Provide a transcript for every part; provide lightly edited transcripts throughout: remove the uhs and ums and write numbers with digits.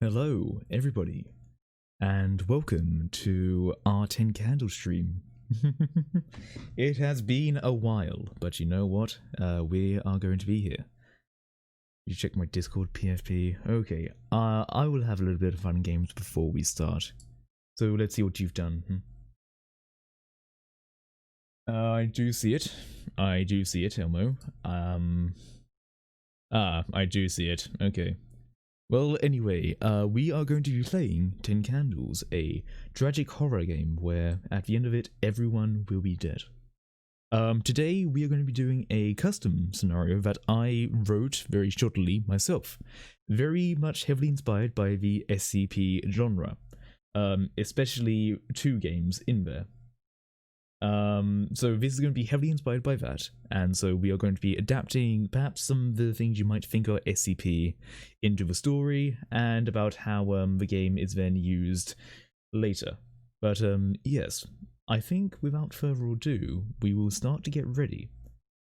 Hello, everybody, and welcome to our 10 Candle stream. It has been a while, but you know what? We are going to be here. You check my Discord PFP. Okay, I will have a little bit of fun games before we start. So let's see what you've done. I do see it. I do see it, Elmo. I do see it. Okay. Well, anyway, we are going to be playing 10 Candles, a tragic horror game where, at the end of it, everyone will be dead. Today, we are going to be doing a custom scenario that I wrote very shortly myself, very much heavily inspired by the SCP genre, especially two games in there. So this is going to be heavily inspired by that, and so we are going to be adapting perhaps some of the things you might think are SCP into the story, and about how the game is then used later. But yes, I think without further ado, we will start to get ready,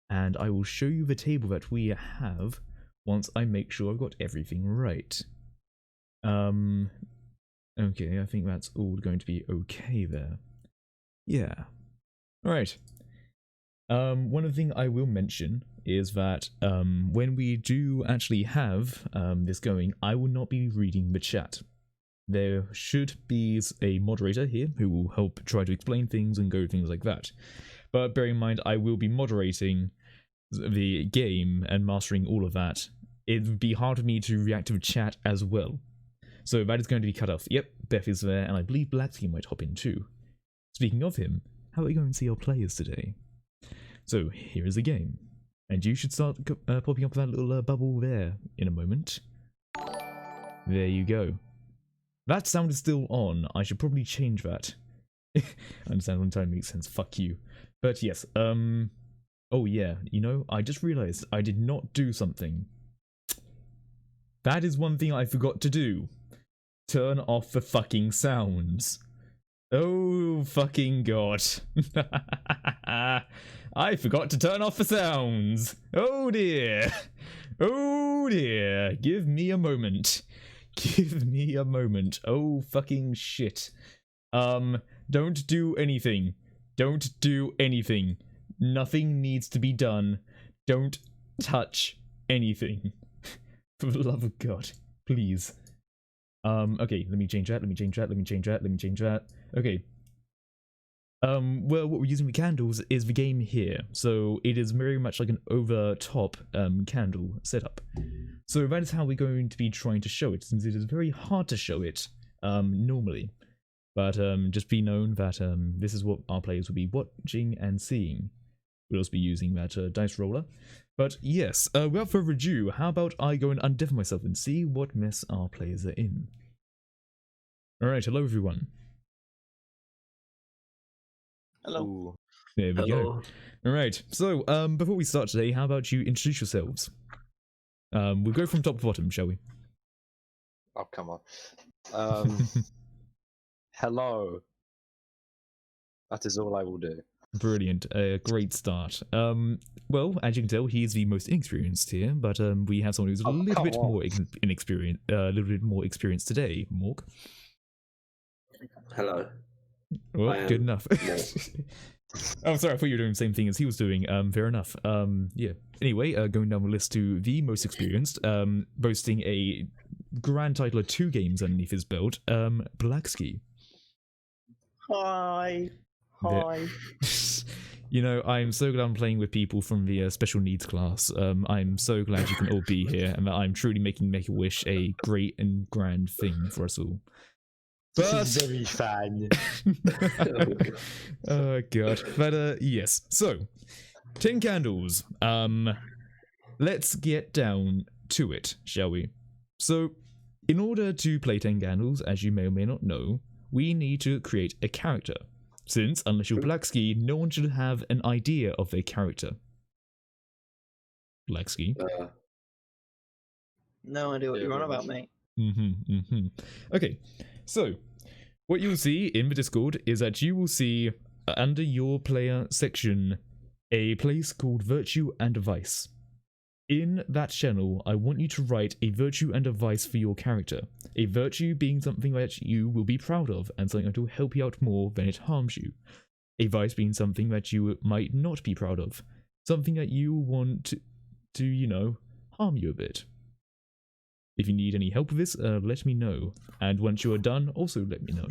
and I will show you the table that we have once I make sure I've got everything right. Okay, I think that's all going to be okay there. Yeah. Alright. One other thing I will mention is that when we do actually have this going, I will not be reading the chat. There should be a moderator here who will help try to explain things and go things like that. But bear in mind, I will be moderating the game and mastering all of that. It would be hard for me to react to the chat as well. So that is going to be cut off. Yep, Beth is there, and I believe Blacksky might hop in too. Speaking of him, how are we going to see our players today? So here is the game, and you should start popping up that little bubble there in a moment. There you go. That sound is still on. I should probably change that. I understand when time makes sense. Fuck you. But yes, oh yeah, you know, I just realized I did not do something. That is one thing I forgot to do. Turn off the fucking sounds. Oh fucking god. I forgot to turn off the sounds. Oh dear. Oh dear. Give me a moment. Give me a moment. Oh fucking shit. Don't do anything. Don't do anything. Nothing needs to be done. Don't touch anything. For the love of God, please. Okay, let me change that, let me change that, let me change that, let me change that. Okay. Well, what we're using with candles is the game here. So it is very much like an over-top candle setup. So that is how we're going to be trying to show it, since it is very hard to show it normally. But just be known that this is what our players will be watching and seeing. We'll also be using that dice roller. But yes, without further ado, how about I go and undeafen myself and see what mess our players are in. Alright, hello everyone. Hello. There we go. Alright, so before we start today, how about you introduce yourselves? We'll go from top to bottom, shall we? Oh, come on. Hello. That is all I will do. Brilliant, great start. Well, as you can tell, he's the most inexperienced here, but we have someone who's a little bit more inexperienced, a little bit more experienced today. Morg. Hello. Well, good enough. Oh, sorry, I thought you were doing the same thing as he was doing. Fair enough. Yeah. Anyway, going down the list to the most experienced, boasting a grand title of 2 games underneath his belt, Blacksky. Hi. Hi. You know, I'm so glad I'm playing with people from the special needs class. I'm so glad you can all be here, and that I'm truly making Make-A-Wish a great and grand thing for us all. But This is very fun. Oh god. But yes. So 10 candles. Let's get down to it, shall we? So in order to play 10 candles, as you may or may not know, we need to create a character. Since, unless you're Blacksky, no one should have an idea of their character. Blacksky. No idea what you're on about, mate. Okay, so what you'll see in the Discord is that you will see under your player section a place called Virtue and Vice. In that channel, I want you to write a virtue and a vice for your character. A virtue being something that you will be proud of and something that will help you out more than it harms you. A vice being something that you might not be proud of. Something that you want to, you know, harm you a bit. If you need any help with this, let me know. And once you are done, also let me know.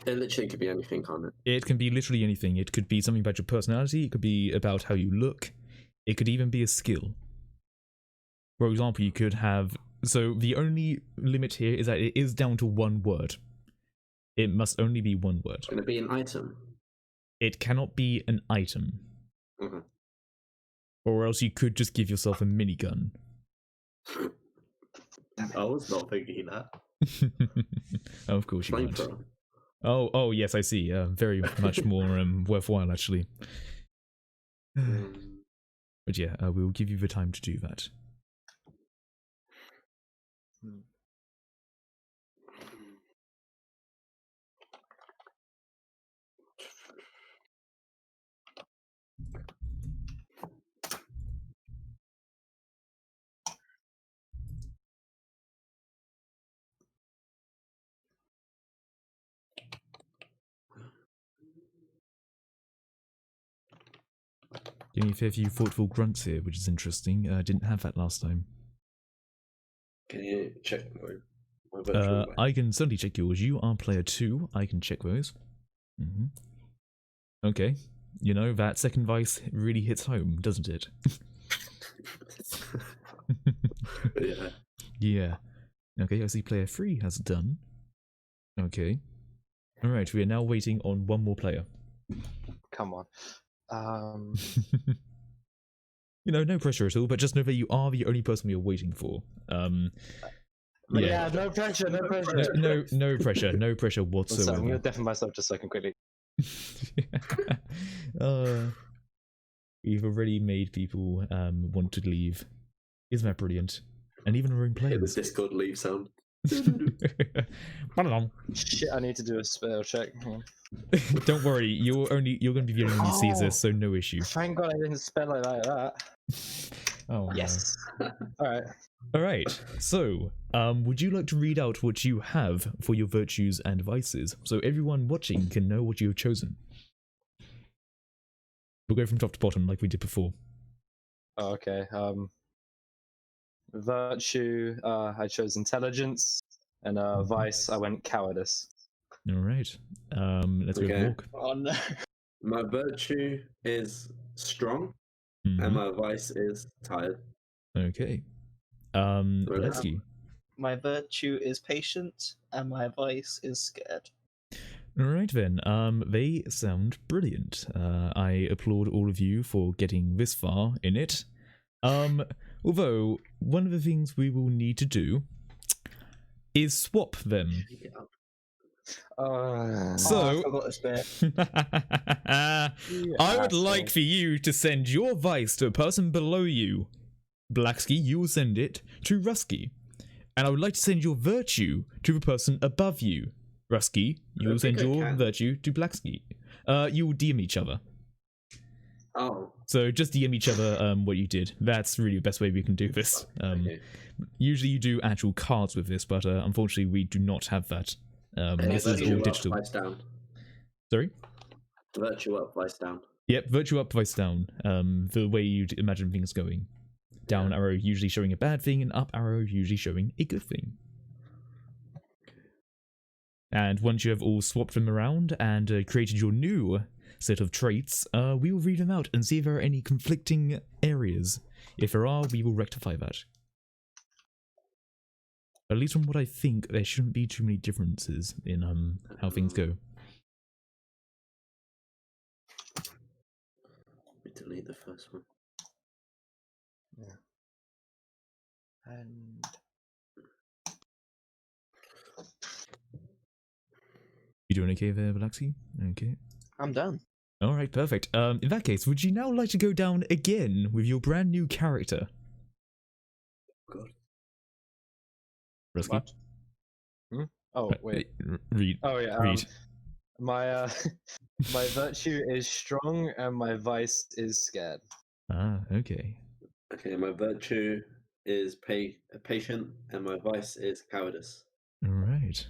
It literally could be anything, can't it? It can be literally anything. It could be something about your personality. It could be about how you look. It could even be a skill. For example, you could have... So the only limit here is that it is down to 1 word. It must only be 1 word. Can it be an item? It cannot be an item. Mm-hmm. Or else you could just give yourself a minigun. I was not thinking that. Of course you can't. Oh, yes, I see. Very much more worthwhile, actually. But yeah, we will give you the time to do that. Getting a fair few thoughtful grunts here, which is interesting. Didn't have that last time. Can you check my virtual I can certainly check yours. You are player 2. I can check those. Okay. You know, that second vice really hits home, doesn't it? Yeah. Yeah. Okay, I see player 3 has done. Okay. Alright, we are now waiting on one more player. Come on. You know, no pressure at all, but just know that you are the only person we are waiting for. Yeah, no pressure, no pressure. No pressure, no pressure So I'm whatsoever. gonna deafen myself just a second quickly. We've already made people want to leave. Isn't that brilliant? And even our own Hear the players. Discord leave sound. Shit, I need to do a spell check. Don't worry, you're going to be the only one who sees this, so no issue. Thank God I didn't spell it like that. Oh, Yes. Alright. Alright, so, would you like to read out what you have for your virtues and vices, so everyone watching can know what you have chosen? We'll go from top to bottom like we did before. Oh, okay. Virtue, I chose intelligence, and vice, I went cowardice. Alright, let's go Okay. walk. Oh no. My virtue is strong, Mhm. and my vice is tired. Okay. Right. Lesky. My virtue is patient, and my vice is scared. Alright then, they sound brilliant. I applaud all of you for getting this far in it. Although, one of the things we will need to do is swap them. So, I forgot to spare. I would like for you to send your vice to a person below you. Blacksky, you will send it to Rusky. And I would like to send your virtue to the person above you. Rusky, you will send your virtue to Blacksky. You will DM each other. Oh. So just DM each other what you did. That's really the best way we can do this. Okay. Usually you do actual cards with this, but unfortunately we do not have that. This is Virtue all up, digital. vice down. Sorry? Virtue up, vice down. Yep, virtue up, vice down. The way you'd imagine things going. Down arrow usually showing a bad thing, and up arrow usually showing a good thing. And once you have all swapped them around and created your new set of traits, we will read them out and see if there are any conflicting areas. If there are, we will rectify that. At least from what I think, there shouldn't be too many differences in how things go. Let me delete the first one. And You doing okay there, Valaxi? Okay. I'm done. Alright, perfect. In that case, would you now like to go down again with your brand new character? God. Rusky? oh wait. Read. Oh yeah. Read. My my virtue is strong, and my vice is scared. Ah, okay. Okay, my virtue is patient, and my vice is cowardice. Alright.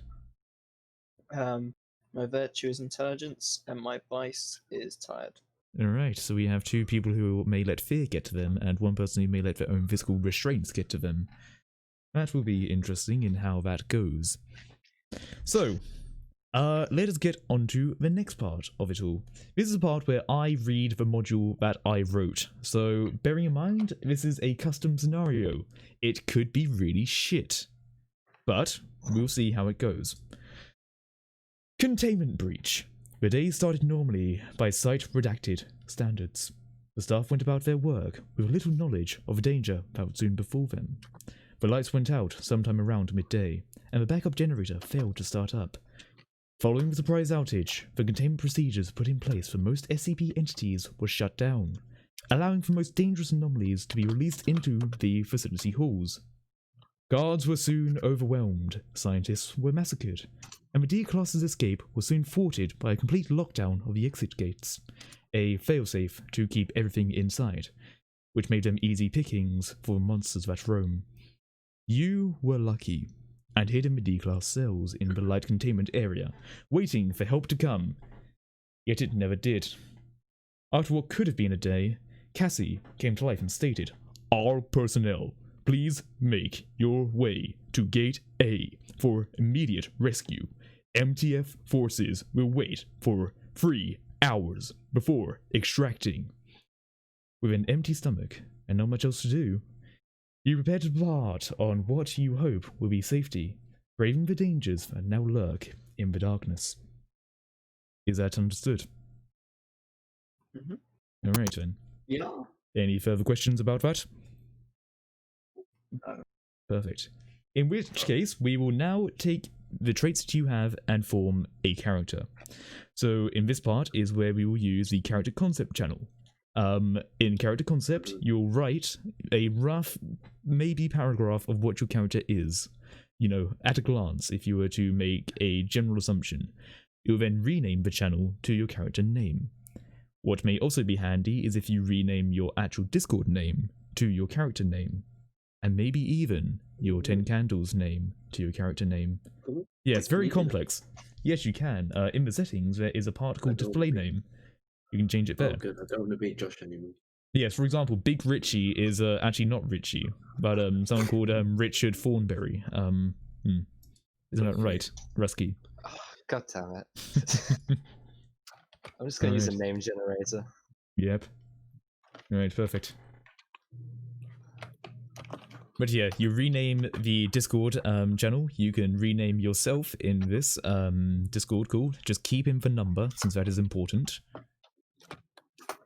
My virtue is intelligence, and my vice is tired. Alright, so we have two people who may let fear get to them, and one person who may let their own physical restraints get to them. That will be interesting in how that goes. So, let us get on to the next part of it all. This is the part where I read the module that I wrote. So, bearing in mind, this is a custom scenario. It could be really shit. But, we'll see how it goes. Containment breach. The day started normally by site redacted standards. The staff went about their work with little knowledge of the danger that would soon befall them. The lights went out sometime around midday, and the backup generator failed to start up. Following the surprise outage, the containment procedures put in place for most SCP entities were shut down, allowing for most dangerous anomalies to be released into the facility halls. Guards were soon overwhelmed, scientists were massacred, and the D-Class's escape was soon thwarted by a complete lockdown of the exit gates, a failsafe to keep everything inside, which made them easy pickings for monsters that roam. You were lucky, and hid in the D-Class cells in the light containment area, waiting for help to come. Yet it never did. After what could have been a day, Cassie came to life and stated, "All personnel, please make your way to Gate A for immediate rescue. MTF forces will wait for 3 hours before extracting." With an empty stomach and not much else to do, you prepare to depart on what you hope will be safety, braving the dangers that now lurk in the darkness. Is that understood? Alright then. Yeah. Any further questions about that? No. Perfect. In which case, we will now take the traits that you have and form a character. So in this part is where we will use the character concept channel. In character concept, you'll write a rough, maybe paragraph of what your character is. You know, at a glance, if you were to make a general assumption. You'll then rename the channel to your character name. What may also be handy is if you rename your actual Discord name to your character name. And maybe even your 10 Candles name to your character name. Yeah, it's very complex. Yes, you can. In the settings, there is a part called display name. You can change it there. Oh, good. I don't want to be Josh anymore. Yes, for example, Big Richie is actually not Richie, but someone called Richard Thornberry. Isn't that right, Rusky? Oh, God damn it. I'm just going to use a name generator. Yep. Alright, perfect. But yeah, you rename the Discord channel. You can rename yourself in this Discord call. Just keep in the number, since that is important.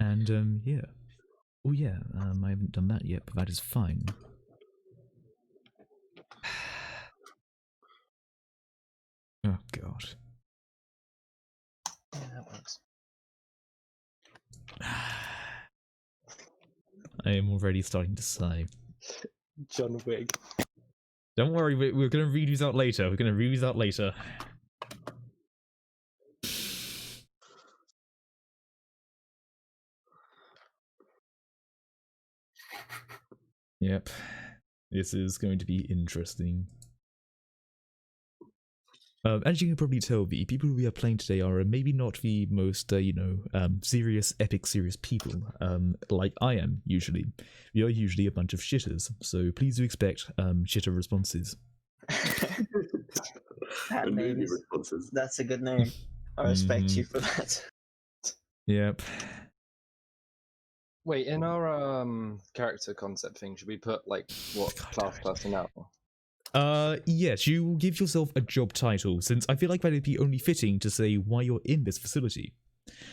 And yeah. Oh yeah, I haven't done that yet, but that is fine. Oh god. Yeah, that works. I am already starting to sigh. John Wick. Don't worry, we're going to read these out later. We're going to read these out later. Yep. This is going to be interesting. As you can probably tell, the people we are playing today are maybe not the most, serious, epic, serious people, like I am, usually. We are usually a bunch of shitters, so please do expect, shitter responses. That name is, that's a good name. I respect you for that. Yep. Wait, in our character concept thing, should we put like what class personnel? Yes, you will give yourself a job title, since I feel like that would be only fitting to say why you're in this facility.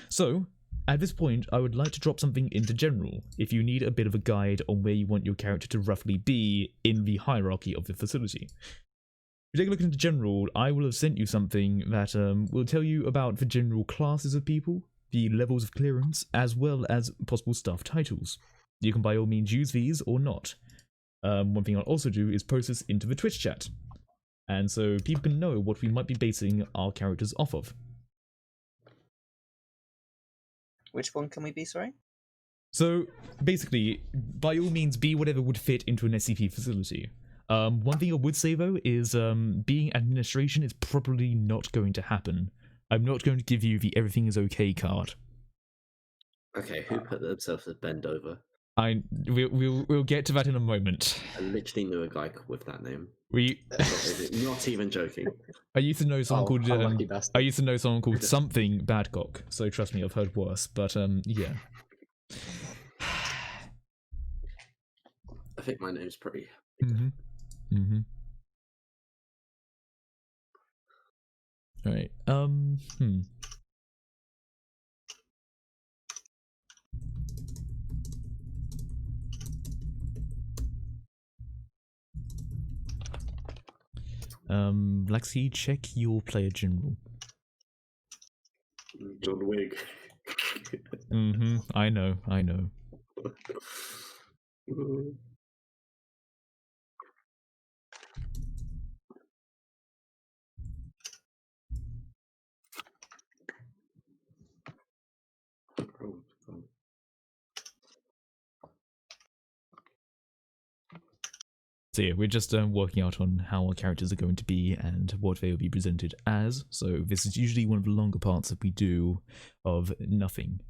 So, at this point, I would like to drop something into general, if you need a bit of a guide on where you want your character to roughly be in the hierarchy of the facility. If you take a look into general, I will have sent you something that will tell you about the general classes of people, the levels of clearance, as well as possible staff titles. You can by all means use these or not. One thing I'll also do is post this into the Twitch chat, and so people can know what we might be basing our characters off of. Which one can we be, sorry? So, basically, by all means be whatever would fit into an SCP facility. One thing I would say though is being administration is probably not going to happen. I'm not going to give you the everything is okay card. Okay, who put themselves as bend over? We'll get to that in a moment. I literally knew a guy with that name. Not even joking. I used to know someone called unlucky bastard. I used to know someone called something Badcock. So trust me, I've heard worse. But yeah. I think my name's pretty. All right. Lexi, check your player general. John Wick. I know. So yeah, we're just working out on how our characters are going to be and what they will be presented as. So this is usually one of the longer parts that we do of nothing.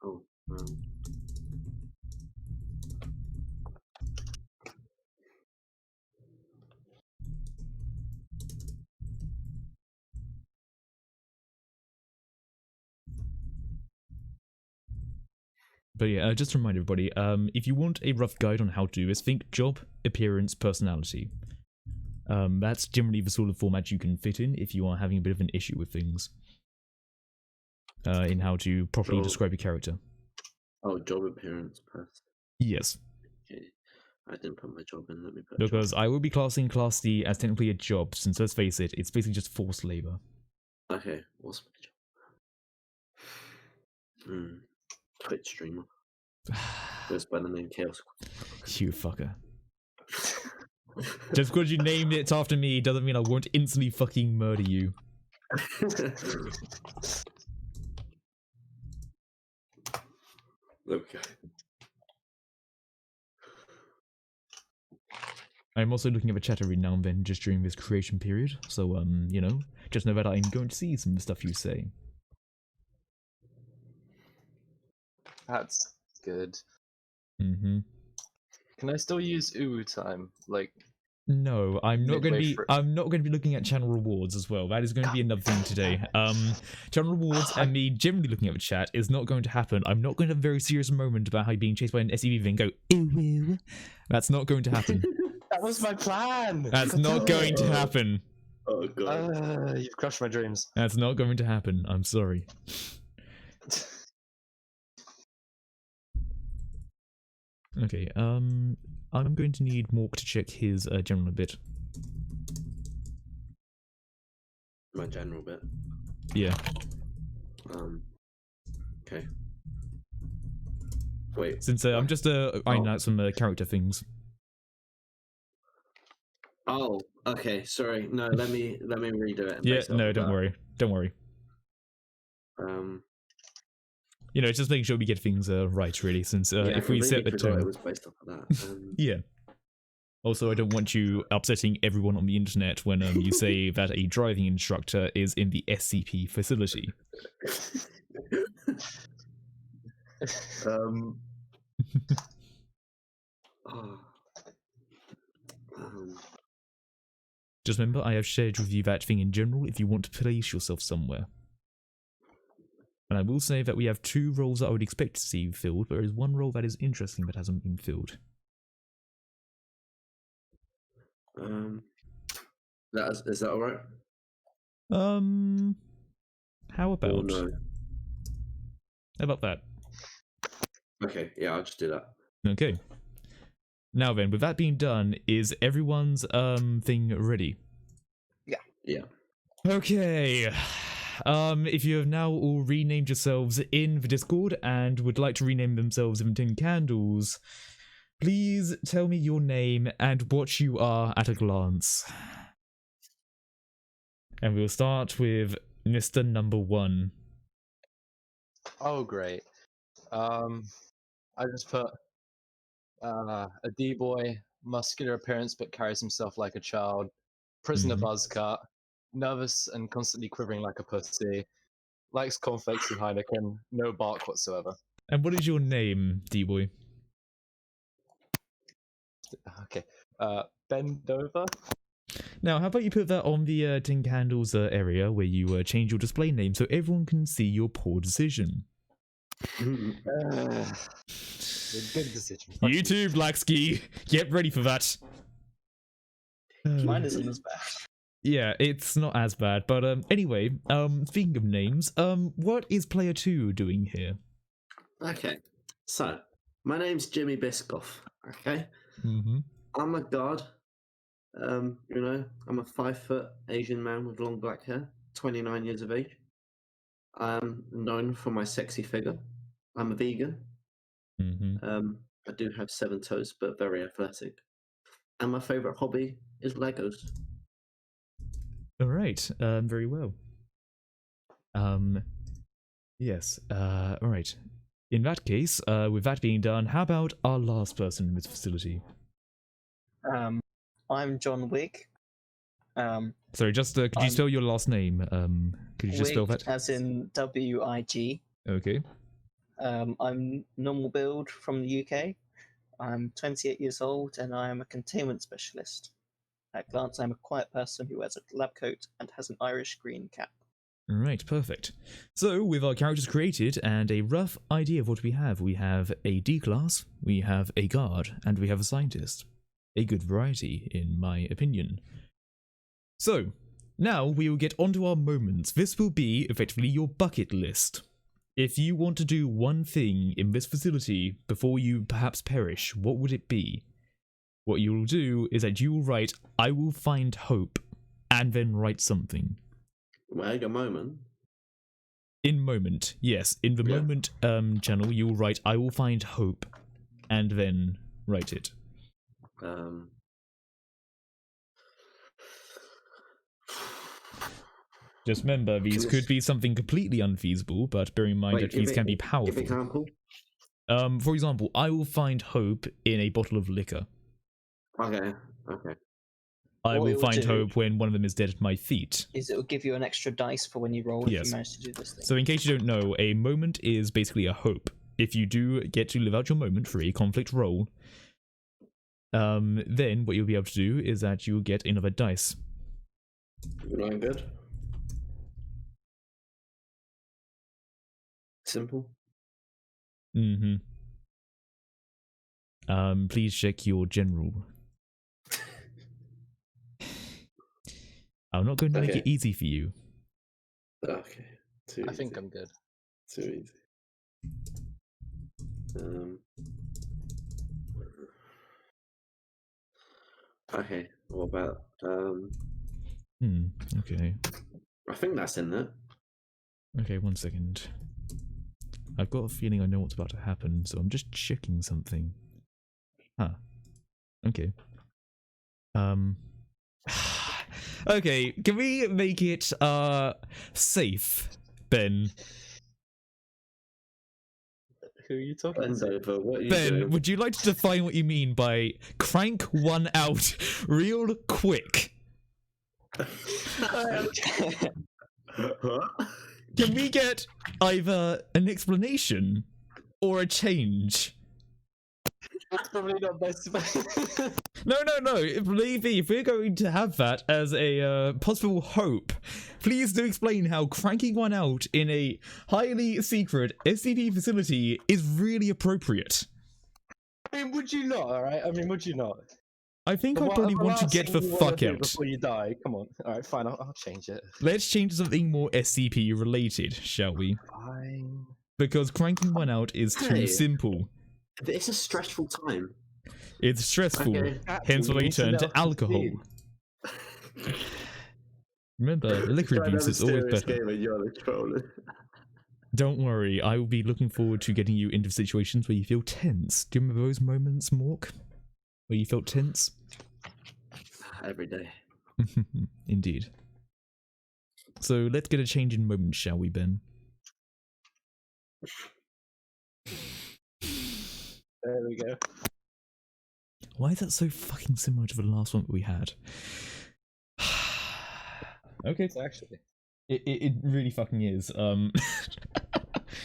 Oh, But yeah, just to remind everybody, if you want a rough guide on how to do this, think job, appearance, personality. That's generally the sort of format you can fit in if you are having a bit of an issue with things. In how to properly describe your character. Oh, job, appearance, person. Yes. Okay. I didn't put my job in. Let me put. Because job. I will be classing Class D as technically a job, since let's face it, it's basically just forced labor. Okay, what's my job? Twitch streamer. Goes by the name Khaos. You fucker. Just because you named it after me doesn't mean I won't instantly fucking murder you. Okay. I'm also looking at the chat every now and then just during this creation period, so you know, just know that I'm going to see some of the stuff you say. That's good. Mm-hmm. Can I still use Uwu time? Like, no, I'm not going to midway be. through. I'm not going to be looking at channel rewards as well. That is going to be another thing today. Channel rewards and me generally looking at the chat is not going to happen. I'm not going to have a very serious moment about how you're being chased by an SUV and go ew. That's not going to happen. That was my plan. That's not going to happen. Oh god. You've crushed my dreams. That's not going to happen. I'm sorry. Okay, I'm going to need Mork to check his general a bit. My general bit. Yeah. Okay. Wait. Since I'm just ironing out some character things. Oh, okay. Sorry. No, let me redo it. Yeah, no, don't worry. Don't worry. You know, just making sure we get things right, really, since yeah, if we set the tone... it was based off of that. Yeah. Also, I don't want you upsetting everyone on the internet when you say that a driving instructor is in the SCP facility. Just remember, I have shared with you that thing in general if you want to place yourself somewhere. And I will say that we have 2 roles that I would expect to see filled, but there is 1 role that is interesting that hasn't been filled. Is that alright? How about... Or no? How about that? Okay, yeah, I'll just do that. Okay. Now then, with that being done, is everyone's thing ready? Yeah. Yeah. Okay. If you have now all renamed yourselves in the Discord and would like to rename themselves in 10 Candles, please tell me your name and what you are at a glance. And we'll start with Mr. Number 1. Oh, great. I just put a D-boy, muscular appearance but carries himself like a child, prisoner buzzcut, nervous and constantly quivering like a pussy, likes cornflakes and Heineken, no bark whatsoever. And what is your name, D-boy? Okay. Bend over. Now, how about you put that on the 10 Candles area where you change your display name so everyone can see your poor decision. Good decision. You too, Black Ski. Get ready for that. Mine isn't as bad. Yeah, it's not as bad, but anyway, speaking of names, what is player 2 doing here? Okay, so My name's Jimmy Biscoff. Okay, Mm-hmm. I'm a god. You know, I'm a 5-foot Asian man with long black hair, 29 years of age. I'm known for my sexy figure. I'm a vegan. Mm-hmm. I do have 7 toes, but very athletic. And my favorite hobby is Legos. All right. Very well. Yes. All right. In that case, with that being done, how about our last person in this facility? I'm John Wigg. Sorry, just could you I'm- spell your last name? Could you just spell Wigg, that? as in W-I-G. Okay. I'm normal build from the UK. I'm 28 years old and I am a containment specialist. At glance, I'm a quiet person who wears a lab coat and has an Irish green cap. Right, perfect. So, with our characters created and a rough idea of what we have a D-class, we have a guard, and we have a scientist. A good variety, in my opinion. So, now we will get onto our moments. This will be effectively your bucket list. If you want to do one thing in this facility before you perhaps perish, what would it be? What you will do is that you will write, "I will find hope," and then write something. Wait a moment. In moment, yes. In the Yeah. moment channel, you will write, "I will find hope," and then write it. Just remember, these could be something completely unfeasible, but bear in mind that these can be Give powerful. example. For example, I will find hope in a bottle of liquor. Okay. I What will it will find do hope when one of them is dead at my feet. is it will give you an extra dice for when you roll if Yes. you manage to do this thing. So in case you don't know, a moment is basically a hope. If you do get to live out your moment for a conflict roll, then what you'll be able to do is that you'll get another dice. You know, good. Simple. Mm-hmm. Please check your general. I'm not going to make Okay. it easy for you. Okay. Too I think easy. I'm good. Too easy. Okay. What about Okay. I think that's in there. Okay, 1 second. I've got a feeling I know what's about to happen, so I'm just checking something. Huh. Okay. Okay, can we make it safe, Ben? Who are you talking Bend to? over. What are you Ben, doing? would you like to define what you mean by crank one out real quick? Can we get either an explanation or a change? That's probably not best. No. Believe me, if we're going to have that as a possible hope, please do explain how cranking one out in a highly secret SCP facility is really appropriate. I mean, would you not? All right. I mean, would you not? I think I probably want to get the fuck out. Before you die. Come on. All right, fine. I'll change it. Let's change to something more SCP related, shall we? Fine. Because cranking one out is too Hey. simple. It's a stressful time. It's stressful, Okay. hence why we turn to alcohol. Remember, liquor abuse is always better. Don't worry, I will be looking forward to getting you into situations where you feel tense. Do you remember those moments, Mork? Where you felt tense? Every day. Indeed. So let's get a change in moment, shall we, Ben? There we go. Why is that so fucking similar to the last one that we had? Okay. It's actually. It really fucking is.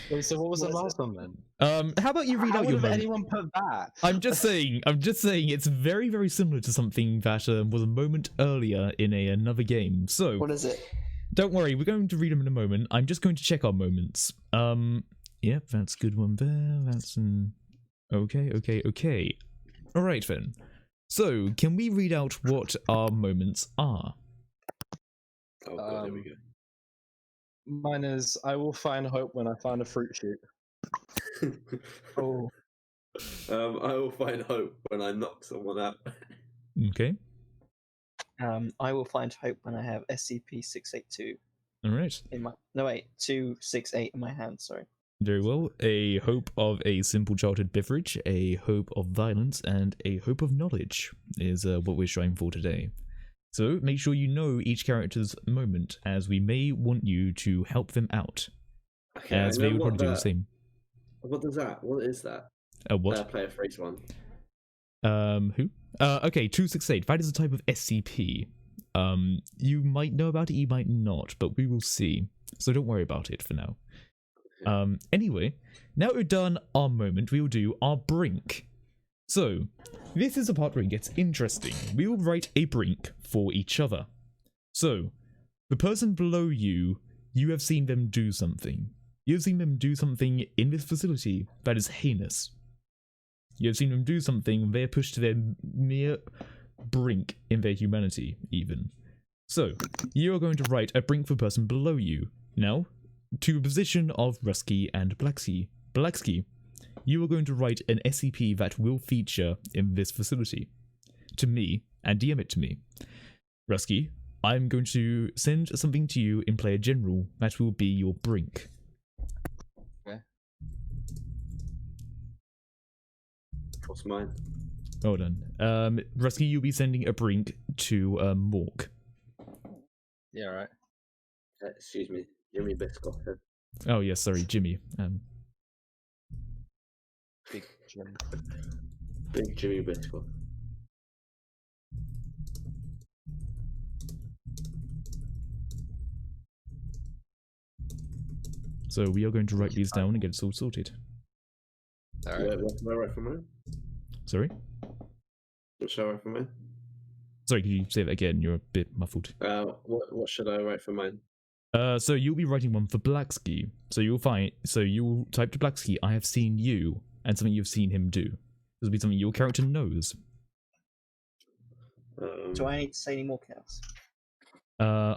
Wait, so what was the last one then? How about you read How out your would have moment? anyone put that? I'm just saying it's very, very similar to something that was a moment earlier in another game. So, What is it? don't worry, we're going to read them in a moment. I'm just going to check our moments. Yep, that's a good one there. That's an... Okay. Alright then. So, can we read out what our moments are? Oh god, here we go. Mine is, I will find hope when I find a fruit shoot. Oh, I will find hope when I knock someone out. Okay. I will find hope when I have SCP-682 All right. in my 268 in my hand. Sorry. Very well. A hope of a simple childhood beverage, a hope of violence, and a hope of knowledge is what we're striving for today. So make sure you know each character's moment, as we may want you to help them out, Okay, as they would probably do the same. What is that? What? Player phrase one. Who? Okay, 268. That is a type of SCP. You might know about it, you might not, but we will see. So don't worry about it for now. Anyway, now we've done our moment, we will do our brink. So, this is the part where it gets interesting. We will write a brink for each other. So, the person below you, you have seen them do something. You have seen them do something in this facility that is heinous. You have seen them do something they're pushed to their mere brink in their humanity, even. So, you are going to write a brink for the person below you. Now, to the position of Rusky and Blacksky, you are going to write an SCP that will feature in this facility. To me, and DM it to me. Rusky, I'm going to send something to you in Player General that will be your brink. Okay. What's mine? Well done. Rusky, you'll be sending a brink to Mork. Yeah, right. Excuse me, Jimmy Biscoff. Oh yes, sorry, Jimmy. Big Jim. Big Jimmy Biscoff. So we are going to write these down and get it all sorted. All right. What should I write for mine? Sorry? What should I write for mine? Sorry, can you say that again? You're a bit muffled. What should I write for mine? So you'll be writing one for Blacksky. So you'll type to Blacksky, I have seen you, and something you've seen him do. This will be something your character knows. Do I need to say any more, Khaos?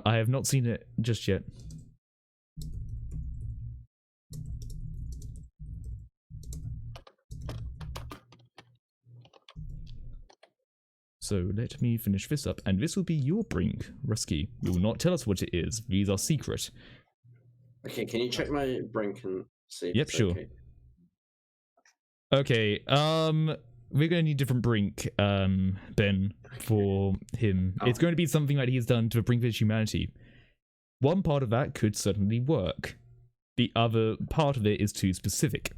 I have not seen it just yet. So let me finish this up, and this will be your brink, Rusky. You will not tell us what it is. These are secret. Okay, can you check my brink and see if Yep, it's sure. okay? Okay, we're gonna need different brink, Ben, for him. Oh. It's going to be something that he's done to bring his humanity. One part of that could certainly work. The other part of it is too specific.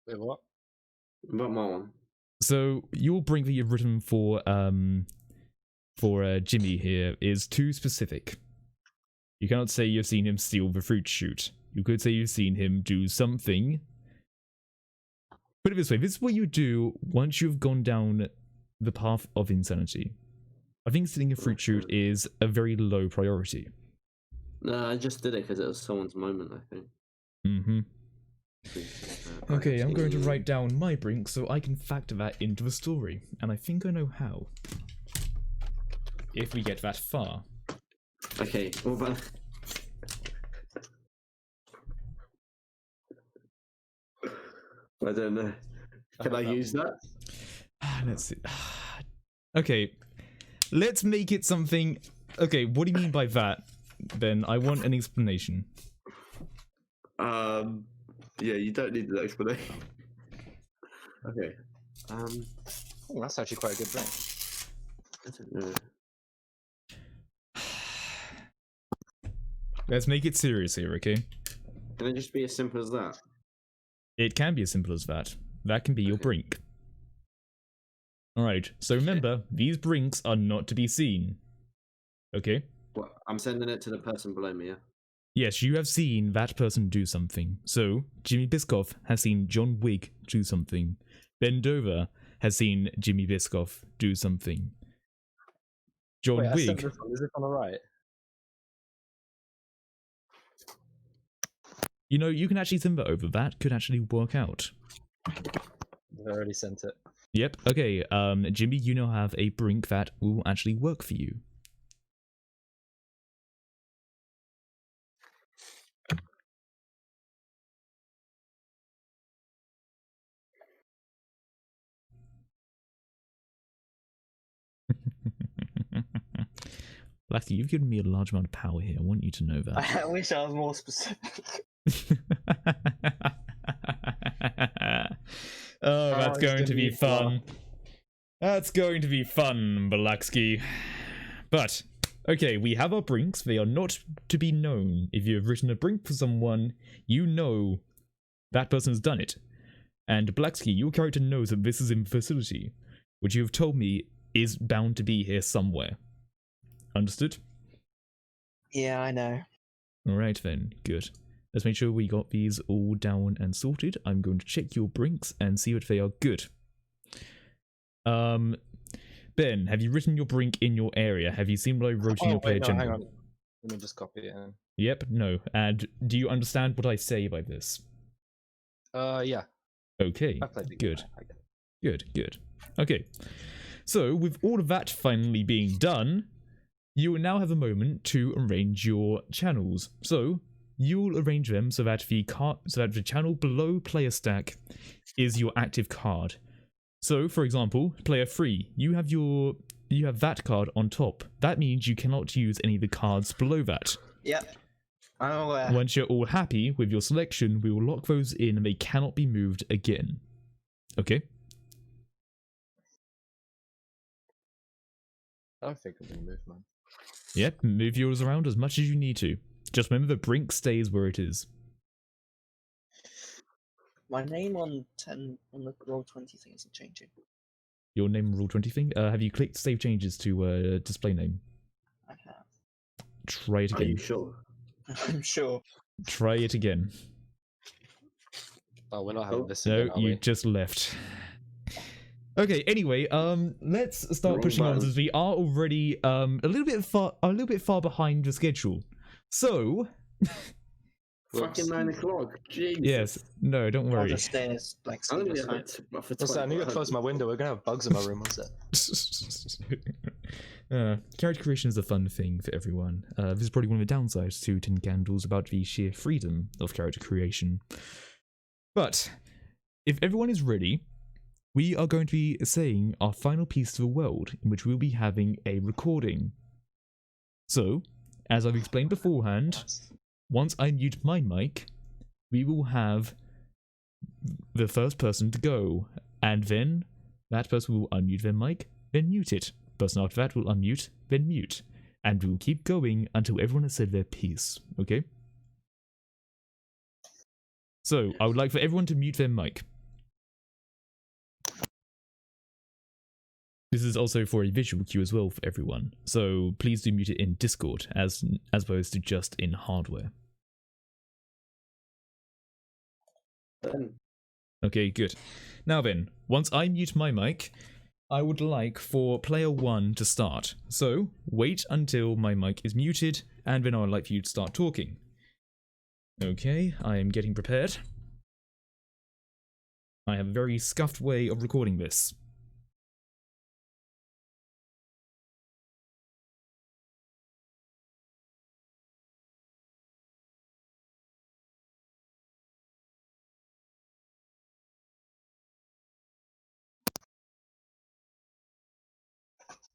Wait, what? What my one? So your brink that you've written for Jimmy here is too specific. You cannot say you've seen him steal the fruit shoot. You could say you've seen him do something. Put it this way, this is what you do once you've gone down the path of insanity. I think stealing a fruit shoot is a very low priority. No, I just did it because it was someone's moment, I think. Mm-hmm. Okay, I'm going to write down my brink so I can factor that into the story. And I think I know how. If we get that far. Okay, what about... I don't know. Can I use that? Let's see. Okay, let's make it something... Okay, what do you mean by that? Then I want an explanation. Yeah, you don't need an explanation. Okay. Oh, that's actually quite a good brink. I don't know. Let's make it serious here, okay? Can it just be as simple as that? It can be as simple as that. That can be your brink. Alright, so remember, these brinks are not to be seen. Okay? What? I'm sending it to the person below me, yeah? Yes, you have seen that person do something. So, Jimmy Biscoff has seen John Wigg do something. Ben Dover has seen Jimmy Biscoff do something. John Wait, I sent Wigg... this one. Is it on the right? You know, you can actually send that over. That could actually work out. I've already sent it. Yep, okay. Jimmy, you now have a brink that will actually work for you. Blacky, you've given me a large amount of power here. I want you to know that. I wish I was more specific. Oh, that's it's going to be fun. fun. That's going to be fun, Balaksky. But, okay, we have our brinks. They are not to be known. If you have written a brink for someone, you know that person has done it. And Balaksky, your character knows that this is in facility, which you have told me is bound to be here somewhere. Understood? Yeah, I know. Alright then, good. Let's make sure we got these all down and sorted. I'm going to check your brinks and see if they are good. Ben, have you written your brink in your area? Have you seen what I wrote in your player hang agenda? on. Let me just copy it in. Yep, no. And do you understand what I say by this? Yeah. Okay, I played the game. good. I get it. Good, good. Okay, so with all of that finally being done, you will now have a moment to arrange your channels. So you'll arrange them so that the channel below player stack is your active card. So, for example, player 3, you have that card on top. That means you cannot use any of the cards below that. Yep. I'm aware. Once you're all happy with your selection, we will lock those in and they cannot be moved again. Okay? I don't think I'm gonna move, man. Yep, move yours around as much as you need to. Just remember the brink stays where it is. My name on the Roll20 thing isn't changing. Your name rule 20 thing? Have you clicked save changes to display name? I have. Try it Are you again. sure? I'm sure. Try it again. Oh, we're not having this No, again, are you we? just left. Okay, anyway, let's start Wrong pushing on button. as we are already a little bit far behind the schedule. So, Fucking 9 o'clock. Jesus. yes, no, don't I'll worry. just stay as like I'm gonna be fine. able to for What's that? I need to close my window. We're gonna have bugs in my room. What's that? Character creation is a fun thing for everyone. This is probably one of the downsides to Tin Candles about the sheer freedom of character creation. But if everyone is ready, we are going to be saying our final piece to the world, in which we'll be having a recording. So, as I've explained beforehand, once I mute my mic, we will have the first person to go, and then that person will unmute their mic, then mute it. Person after that will unmute, then mute. And we'll keep going until everyone has said their piece, okay? So, I would like for everyone to mute their mic. This is also for a visual cue as well for everyone, so please do mute it in Discord as opposed to just in hardware. Okay, good. Now then, once I mute my mic, I would like for player 1 to start. So, wait until my mic is muted, and then I would like for you to start talking. Okay, I am getting prepared. I have a very scuffed way of recording this.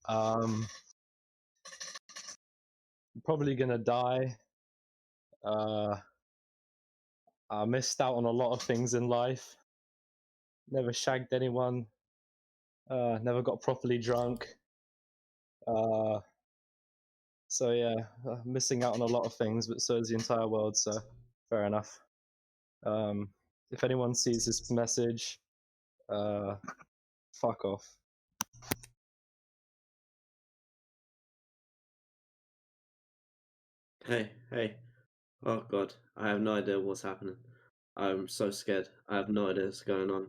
I'm probably gonna die. I missed out on a lot of things in life. Never shagged anyone. Never got properly drunk. So yeah, missing out on a lot of things, but so is the entire world. So fair enough. If anyone sees this message, fuck off. Hey. Oh god, I have no idea what's happening. I'm so scared. I have no idea what's going on.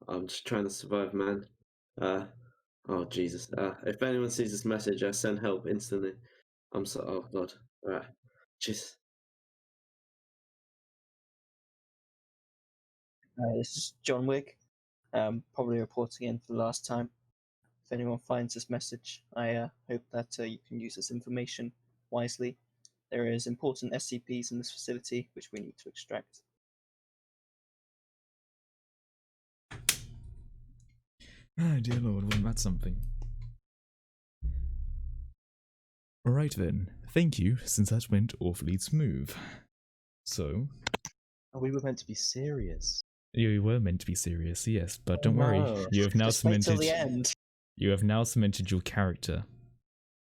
I'm just trying to survive, man. Oh Jesus. If anyone sees this message, I send help instantly. Oh god. Alright. Jeez. This is John Wick. Probably reporting in for the last time. If anyone finds this message, I hope that you can use this information wisely. There is important SCPs in this facility which we need to extract. Oh dear lord, wasn't that something? Alright then, thank you, since that went awfully smooth. So, Oh, we were meant to be serious. you were meant to be serious, yes, but don't worry, no. you have now Just wait till cemented the end. you have now cemented your character.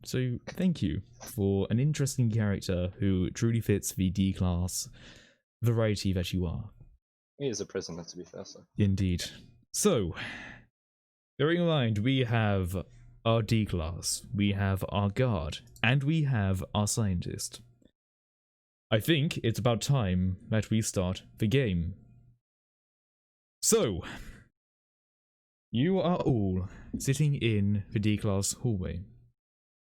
So thank you for an interesting character who truly fits the D-class variety that you are. He is a prisoner, to be fair. So. Indeed. So, bearing in mind, we have our D-class, we have our guard, and we have our scientist. I think it's about time that we start the game. So, you are all sitting in the D-class hallway.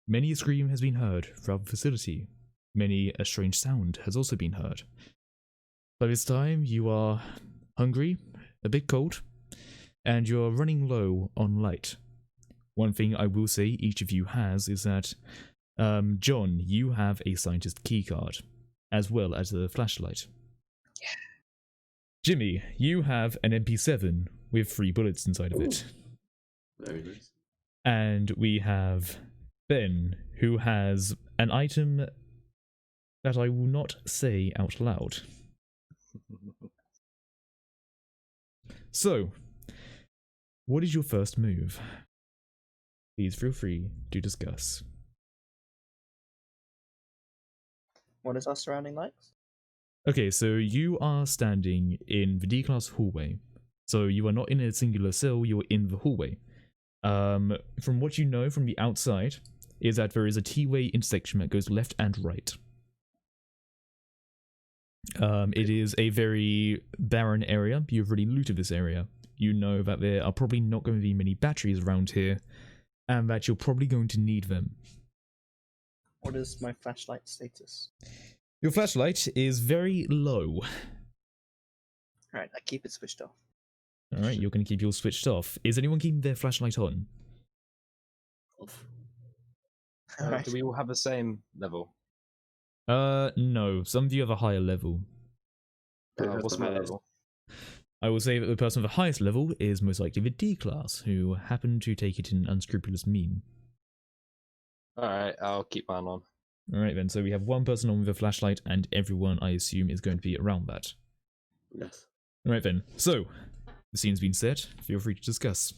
Many a scream has been heard throughout the facility. Many a strange sound has also been heard. By this time, you are hungry, a bit cold, and you're running low on light. One thing I will say each of you has is that, John, you have a scientist keycard, as well as a flashlight. Yeah. Jimmy, you have an MP7 with 3 bullets inside of it. Very nice. And we have Ben, who has an item that I will not say out loud. So, what is your first move? Please feel free to discuss. What is our surrounding lights? Okay, so you are standing in the D-class hallway. So you are not in a singular cell, you're in the hallway. From what you know from the outside, is that there is a T-way intersection that goes left and right. It is a very barren area. You've already looted this area. You know that there are probably not going to be many batteries around here, and that you're probably going to need them. What is my flashlight status? Your flashlight is very low. Alright, I keep it switched off. Alright, you're going to keep yours switched off. Is anyone keeping their flashlight on? Off. Alright. Do we all have the same level? No. Some of you have a higher level. What's my level? I will say that the person with the highest level is most likely the D-class, who happened to take it in unscrupulous mean. Alright, I'll keep mine on. Alright then, so we have one person on with a flashlight, and everyone, I assume, is going to be around that. Yes. Alright then, so, the scene's been set, feel free to discuss.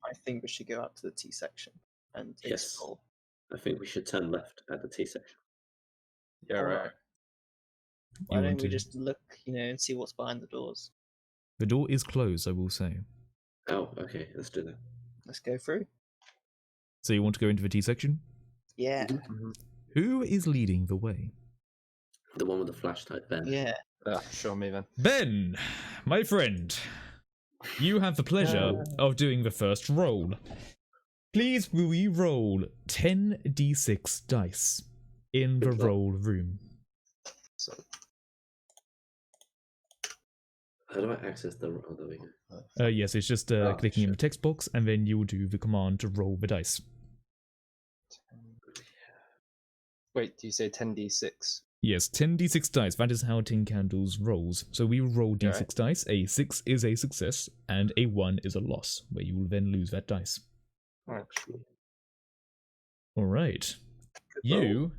I think we should go out to the T section and Yes. explore. I think we should turn left at the T section. Yeah, right. Why You don't want we to- just look, and see what's behind the doors? The door is closed, I will say. Oh, okay. Let's do that. Let's go through. So you want to go into the T-section? Yeah, Who is leading the way? The one with the flashlight, Ben. yeah. Show me then. Ben, my friend, you have the pleasure of doing the first roll. Please will you roll 10d6 dice in the Good luck. roll room. So, How do I access the? Oh, there we go. Yes, it's just Oh, clicking in the shit. text box, and then you will do the command to roll the dice. wait, do you say 10d6? Yes, 10d6 dice, that is how Tin Candles rolls. So we will roll d6 Alright. dice, a 6 is a success, and a 1 is a loss, where you will then lose that dice. Alright. Alright. Good roll. You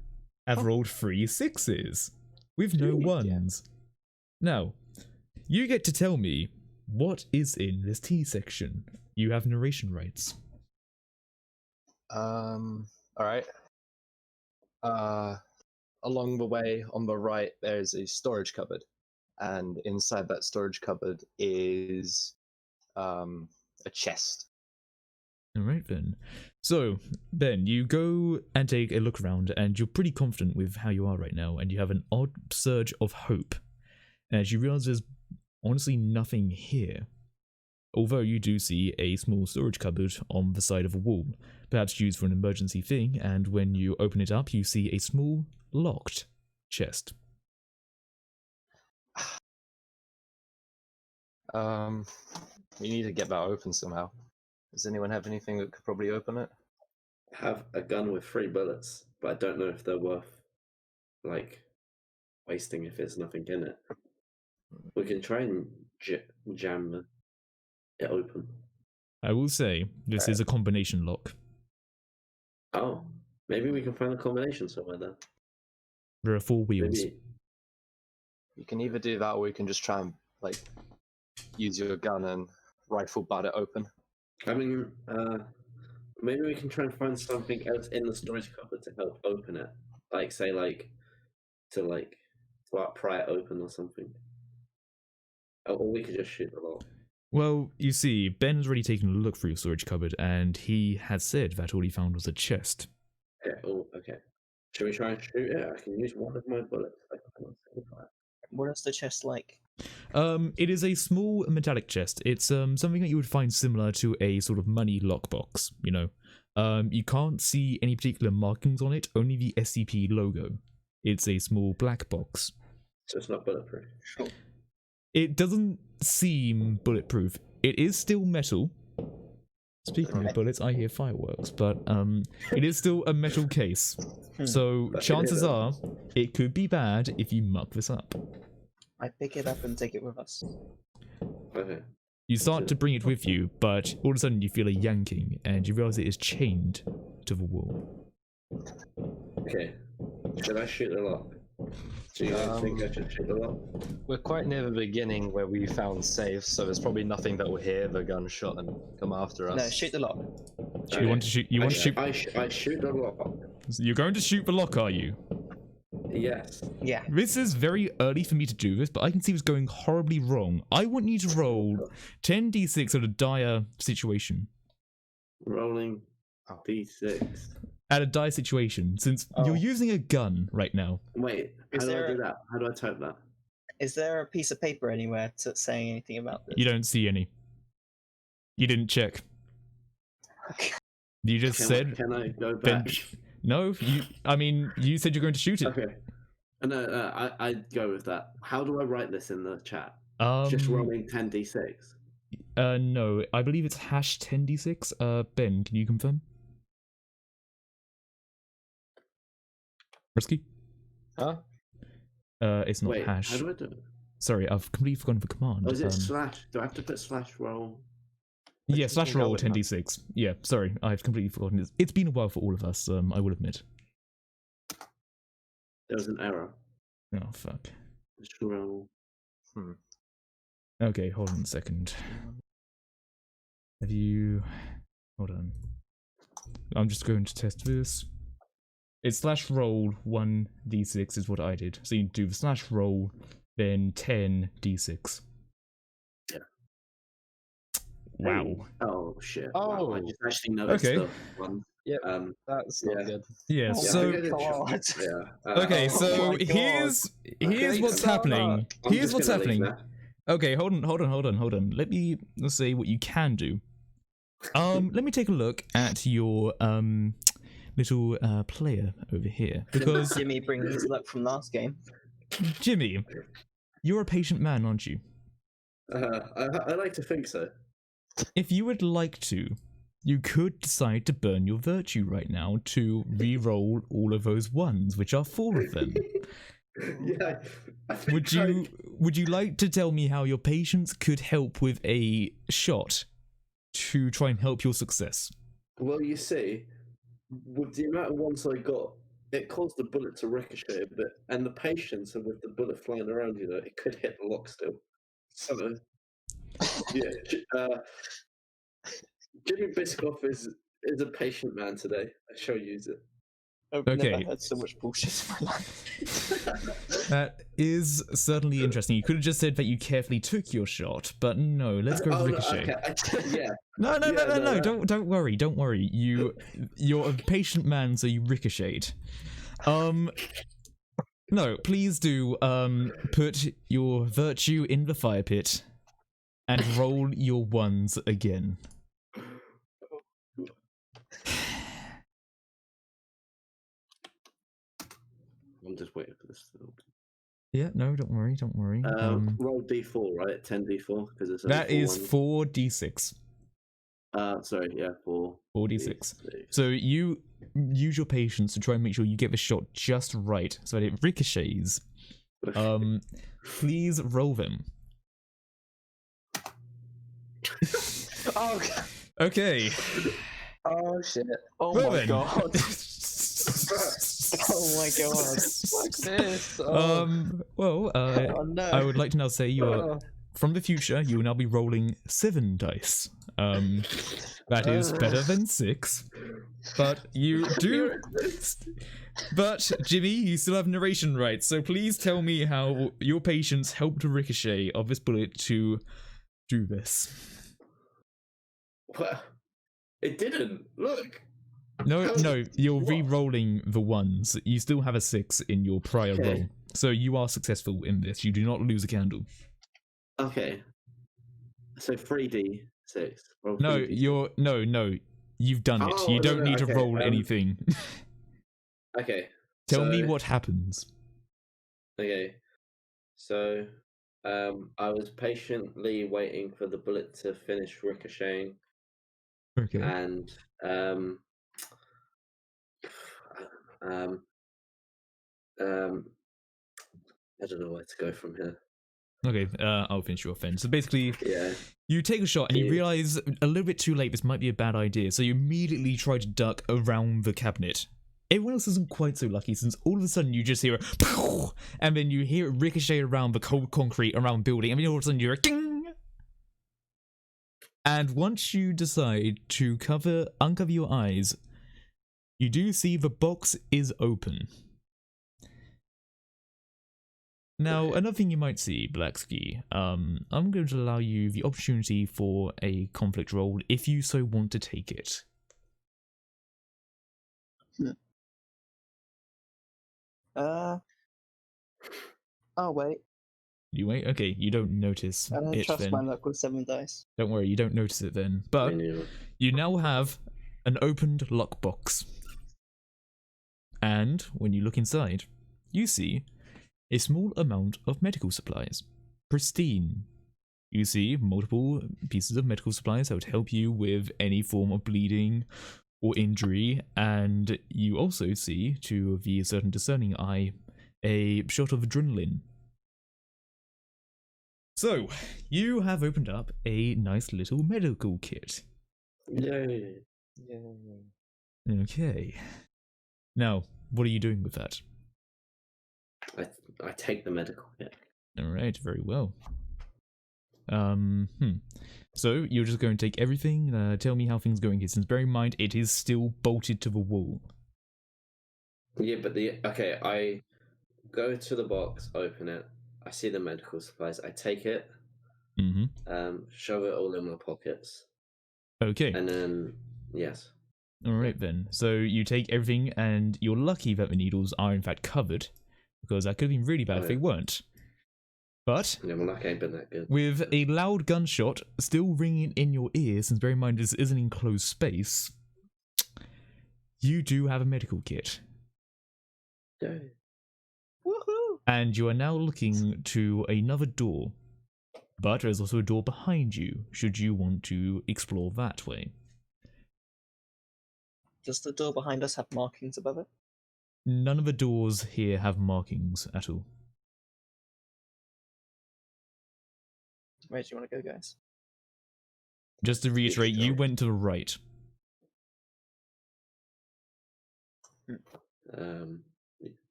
have rolled 3 6s, with no Sweet, yeah. 1s. Now, you get to tell me what is in this T section. You have narration rights. Alright. Along the way on the right, there's a storage cupboard, and inside that storage cupboard is a chest. Alright then. So, Ben, you go and take a look around, and you're pretty confident with how you are right now, and you have an odd surge of hope as you realize there's honestly nothing here. Although you do see a small storage cupboard on the side of a wall, perhaps used for an emergency thing, and when you open it up, you see a small, locked chest. We need to get that open somehow. Does anyone have anything that could probably open it? I have a gun with 3 bullets, but I don't know if they're worth, like, wasting if there's nothing in it. We can try and jam it open. I will say, this is a combination lock. Oh, Maybe we can find a combination somewhere there. There are 4 wheels. Maybe. You can either do that, or you can just try and like use your gun and rifle butt it open. I mean, maybe we can try and find something else in the storage cupboard to help open it. Like, say, to pry it open or something. Or we could just shoot the lock. Well, you see, Ben has already taken a look through your storage cupboard, and he had said that all he found was a chest. Okay. Oh, okay. Should we try and shoot it? I can use one of my bullets. What is the chest like? It is a small metallic chest. It's something that you would find similar to a sort of money lockbox, you know. You can't see any particular markings on it, only the SCP logo. It's a small black box. So it's not bulletproof. Sure. It doesn't seem bulletproof. It is still metal. Speaking of bullets, I hear fireworks, but it is still a metal case. So chances are it could be bad if you muck this up. I pick it up and take it with us. Okay. You start to bring it with you, but all of a sudden you feel a yanking, and you realize it is chained to the wall. Okay. Should I shoot the lock? Do you guys think I should shoot the lock? We're quite near the beginning where we found safes, so there's probably nothing that will hear the gunshot and come after us. No, shoot the lock. You want to shoot? You want to shoot? I shoot the lock. You're going to shoot the lock, are you? Yes. Yeah. This is very early for me to do this, but I can see it's going horribly wrong. I want you to roll 10d6 at a dire situation. Rolling d6. At a dire situation, since you're using a gun right now. Wait, how do I do that? How do I type that? Is there a piece of paper anywhere to saying anything about this? You don't see any. You didn't check. Okay. You just said. Can I go back? No, I mean, you said you're going to shoot it. Okay. No, I go with that. How do I write this in the chat? Just rolling 10d6. No, I believe it's #10d6. Ben, can you confirm? Risky? Huh? It's not Wait, hash. how do I do it? Sorry, I've completely forgotten the command. Oh, is it slash? Do I have to put slash roll? Yeah, slash roll 10d6. Yeah, sorry, I've completely forgotten this. It's been a while for all of us, I will admit. There was an error. Oh, fuck. Just roll. Okay, hold on a second. Have you... Hold on. I'm just going to test this. It's slash roll 1d6 is what I did. So you do the slash roll, then 10d6. Yeah. Wow. Oh, shit. Oh. Wow, I just actually noticed Okay. the one. Yeah, yeah. that's not good. Yeah, Yeah, so... I think I did yeah. Okay, oh so my God. here's what's happening. I'm Here's just what's gonna leave happening. Okay, hold on. Let's say what you can do. Let me take a look at your little player over here, because Jimmy brings his luck from last game. Jimmy, you're a patient man, aren't you? I like to think so. If you would like to, you could decide to burn your virtue right now to re-roll all of those ones, which are 4 of them. Yeah. I think Would you like to tell me how your patience could help with a shot to try and help your success? Well, you see, with the amount of ones I got, it caused the bullet to ricochet a bit, and the patience of with the bullet flying around, it could hit the lock still. So, yeah. Jimmy Biscoff is a patient man today. I shall use it. I've Okay. never heard so much bullshit in my life. That is certainly interesting. You could have just said that you carefully took your shot, but no, let's go with ricochet. No, okay. Yeah. No. Don't worry. You're a patient man, so you ricocheted. No, please do put your virtue in the fire pit and roll your ones again. I'm just waiting for this to open. Yeah, no, don't worry. Roll d4, right? 10d4 because it's That is 4d6. Sorry, yeah, 4d6. So you use your patience to try and make sure you get the shot just right, so that it ricochets. Please roll them. Oh, Okay. oh shit. Oh Well my then. God. Oh my god. Fuck this. Well, Oh no. I would like to now say you are Oh. from the future. You will now be rolling 7 dice. That is better than 6, but you do. But Jimmy, you still have narration rights, so please tell me how your patience helped Ricochet of this bullet to do this. Well, it didn't. Look. No, you're re-rolling the ones. You still have a 6 in your prior Okay. roll, so you are successful in this. You do not lose a candle. Okay. So 3d6. Roll No, 3d6. no. You've done it. Oh, You no, don't need to okay, roll anything. Okay. Tell me so- what happens. Okay. So, I was patiently waiting for the bullet to finish ricocheting, Okay. and I don't know where to go from here. Okay, I'll finish your offense. So basically, Yeah. you take a shot and you Yeah. realize a little bit too late this might be a bad idea, so you immediately try to duck around the cabinet. Everyone else isn't quite so lucky, since all of a sudden you just hear a pow, and then you hear it ricochet around the cold concrete around the building, and then all of a sudden you're a ding! And once you decide to uncover your eyes, you do see the box is open. Now, Okay. another thing you might see, Blacksky, I'm going to allow you the opportunity for a conflict roll if you so want to take it. Oh wait. You wait? Okay, you don't notice I don't it trust then. my luck with 7 dice. Don't worry, you don't notice it then. But Me neither. you now have an opened lockbox. And when you look inside, you see a small amount of medical supplies. Pristine. You see multiple pieces of medical supplies that would help you with any form of bleeding or injury, and you also see, to the certain discerning eye, a shot of adrenaline. So, you have opened up a nice little medical kit. Yay. Okay. Now, what are you doing with that? I take the medical kit. Alright, very well. So, you're just going to take everything, tell me how things are going here, since bear in mind, it is still bolted to the wall. Yeah, but okay, I go to the box, open it, I see the medical supplies, I take it, shove it all in my pockets, Okay. and then yes. Alright then. So you take everything, and you're lucky that the needles are in fact covered, because that could have been really bad if they weren't. But Yeah, my luck ain't been that good. with a loud gunshot still ringing in your ear, since bear in mind this is an enclosed space, you do have a medical kit. Yay. Woohoo! And you are now looking to another door. But there's also a door behind you, should you want to explore that way. Does the door behind us have markings above it? None of the doors here have markings at all. Where do you want to go, guys? Just to reiterate, you went to the right.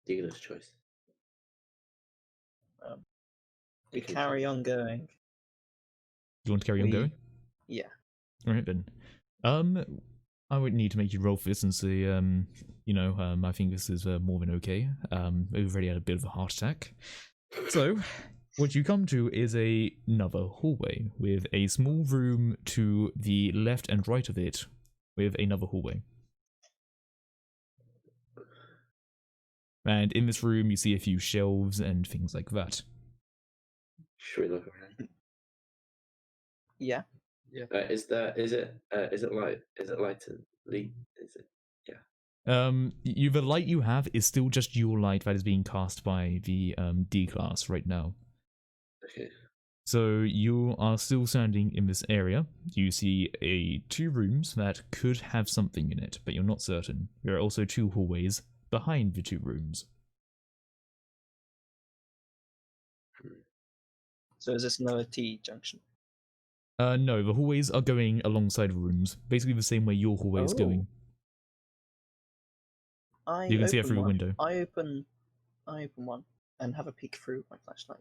Dealer's choice. We carry on going. You want to carry on going? Yeah. Alright then. I would need to make you roll for this and see, I think this is more than okay. We've already had a bit of a heart attack. So, what you come to is another hallway with a small room to the left and right of it with another hallway. And in this room you see a few shelves and things like that. Should we look around? Yeah. Is it light to lead? Is it? The light you have is still just your light that is being cast by the D class right now. Okay. So you are still standing in this area. You see 2 rooms that could have something in it, but you're not certain. There are also 2 hallways behind the 2 rooms. So is this another T junction? No, the hallways are going alongside rooms, basically the same way your hallway is going. You can see it through a window. I open one and have a peek through my flashlight.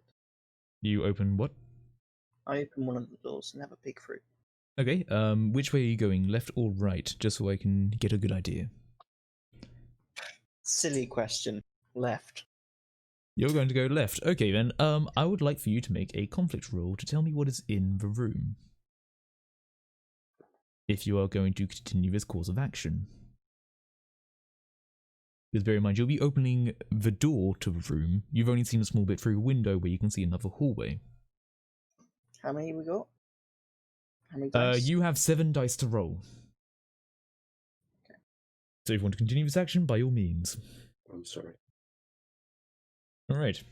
You open what? I open one of the doors and have a peek through. Okay, which way are you going, left or right, just so I can get a good idea? Silly question. Left. You're going to go left. Okay then, I would like for you to make a conflict roll to tell me what is in the room. If you are going to continue this course of action. Because bear in mind, you'll be opening the door to the room. You've only seen a small bit through a window where you can see another hallway. How many we got? How many dice? You have 7 dice to roll. Okay. So if you want to continue this action, by all means. I'm sorry. Alright.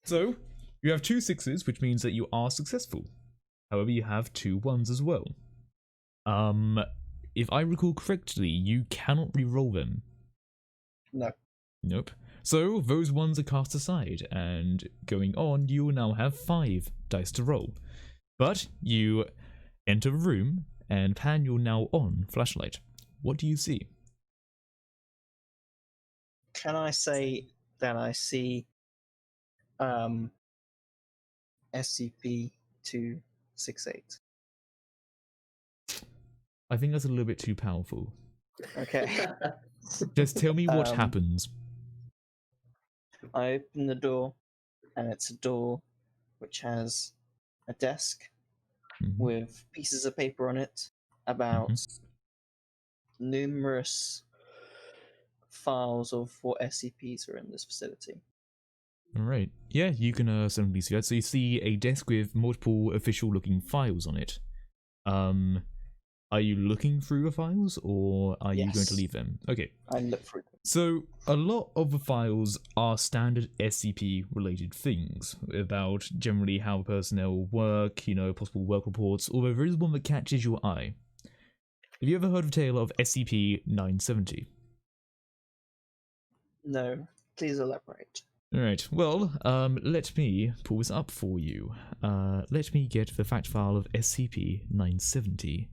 So, you have 2 6s, which means that you are successful. However, you have 2 1s as well. If I recall correctly, you cannot re-roll them. No. Nope. So, those 1s are cast aside, and going on, you will now have 5 dice to roll. But, you enter the room, and pan your now on flashlight. What do you see? Can I say that I see SCP-268? I think that's a little bit too powerful. Okay. Just tell me what happens. I open the door, and it's a door which has a desk with pieces of paper on it about numerous files of what SCPs are in this facility. Alright. Yeah, you can certainly see that. So you see a desk with multiple official-looking files on it. Are you looking through the files, or are you going to leave them? Okay. I look through them. So, a lot of the files are standard SCP-related things, about generally how personnel work, you know, possible work reports, although there is one that catches your eye. Have you ever heard of the tale of SCP-970? No, please elaborate. Alright, well, let me pull this up for you. Let me get the fact file of SCP-970.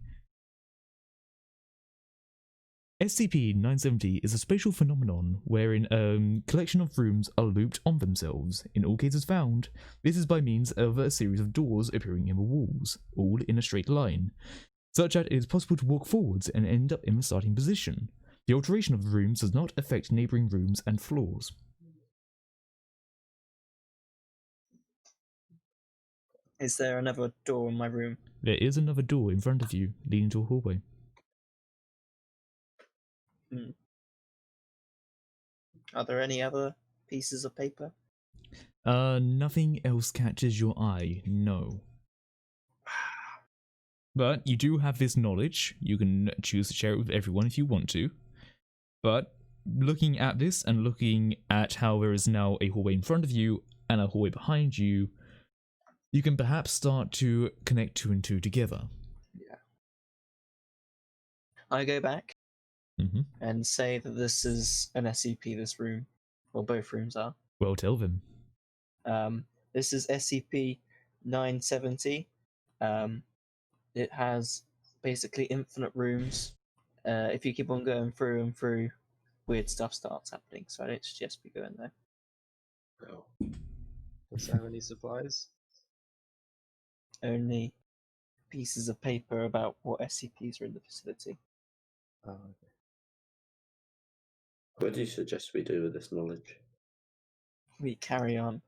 SCP-970 is a spatial phenomenon wherein a collection of rooms are looped on themselves. In all cases found, this is by means of a series of doors appearing in the walls, all in a straight line, such that it is possible to walk forwards and end up in the starting position. The alteration of the rooms does not affect neighbouring rooms and floors. Is there another door in my room? There is another door in front of you, leading to a hallway. Are there any other pieces of paper? Nothing else catches your eye, no. But you do have this knowledge. You can choose to share it with everyone if you want to. But looking at this and looking at how there is now a hallway in front of you and a hallway behind you, you can perhaps start to connect 2 and 2 together. Yeah. I go back and say that this is an SCP, this room, or both rooms are. Well, tell them. This is SCP-970. It has basically infinite rooms. If you keep on going through and through, weird stuff starts happening, so I don't suggest we go in there. Oh. Does it have any supplies? Only pieces of paper about what SCPs are in the facility. Oh, okay. What do you suggest we do with this knowledge? We carry on.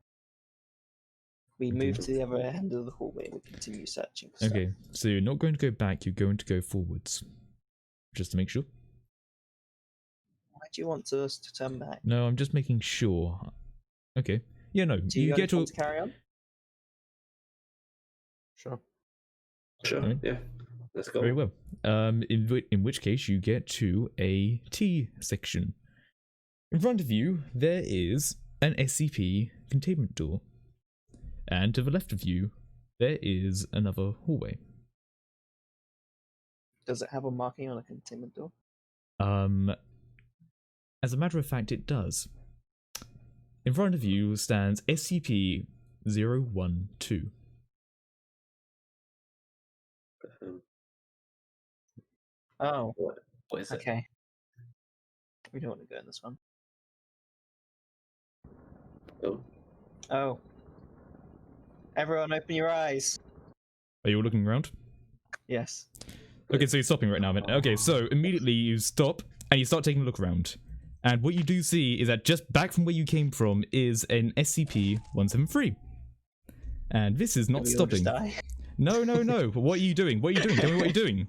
We move to the other end of the hallway and we continue searching for stuff. Okay, so you're not going to go back, you're going to go forwards. Just to make sure. Why do you want us to turn back? No, I'm just making sure. Okay. Yeah, no, Do you get to... want to carry on? Sure. Sure, Right. yeah. Let's go. Very well. In which case you get to a T section. In front of you, there is an SCP containment door. And to the left of you, there is another hallway. Does it have a marking on a containment door? As a matter of fact, it does. In front of you stands SCP-012. Oh, What is it? okay. We don't want to go in this one. Oh. Oh. Everyone open your eyes. Are you all looking around? Yes. Okay, so you're stopping right now, then. Okay, so immediately you stop and you start taking a look around. And what you do see is that just back from where you came from is an SCP-173. And this is not Did we all just stopping. die? No, no, no. What are you doing? What are you doing? Tell me what you're doing.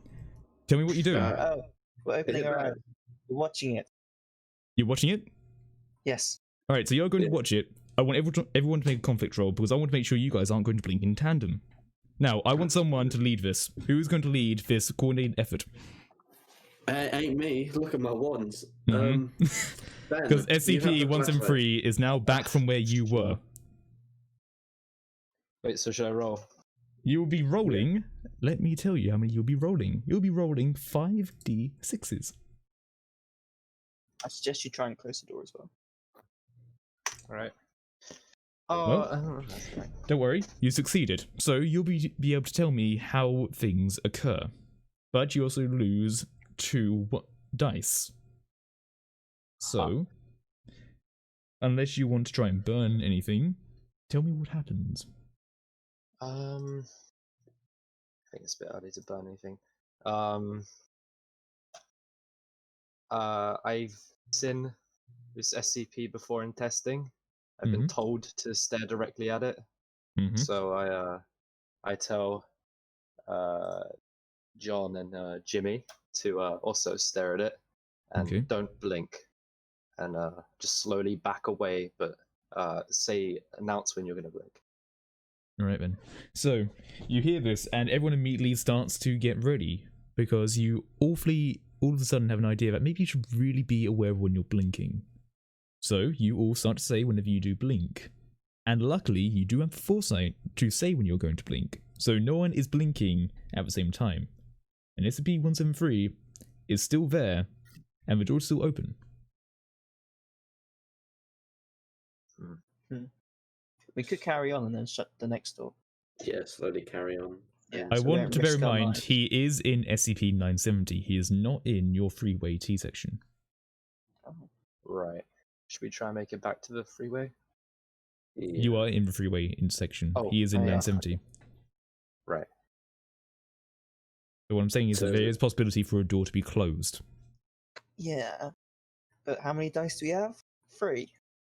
Tell me what you're doing. Oh, we're opening it our bad? eyes. We're watching it. You're watching it? Yes. Alright, so you're going to watch it. I want everyone to make a conflict roll because I want to make sure you guys aren't going to blink in tandem. Now, I want someone to lead this. Who is going to lead this coordinated effort? Ain't me. Look at my wands. Mhm. Because SCP-173 is now back from where you were. Wait, so should I roll? You will be rolling. Let me tell you how many you'll be rolling. You'll be rolling 5d6s. I suggest you try and close the door as well. All right. Oh, Well, don't worry, you succeeded. So you'll be able to tell me how things occur. But you also lose 2 dice. So, unless you want to try and burn anything, tell me what happens. I think it's a bit early to burn anything. I've seen this SCP before in testing. I've been told to stare directly at it. So I tell John and Jimmy to also stare at it and don't blink, and just slowly back away, but announce when you're going to blink. Alright then. So, you hear this and everyone immediately starts to get ready because you all of a sudden have an idea that maybe you should really be aware when you're blinking. So, you all start to say whenever you do blink. And luckily, you do have the foresight to say when you're going to blink. So no one is blinking at the same time. And SCP-173 is still there, and the door's still open. We could carry on and then shut the next door. Yeah, slowly carry on. Yeah. I So we want don't to bear risk in our mind, lives. he is in SCP-970. He is not in your freeway T section. Right. Should we try and make it back to the freeway? You are in the freeway intersection. Oh, He is in yeah. 970. Right. So what I'm saying is that there is possibility for a door to be closed. Yeah. But how many dice do we have? 3.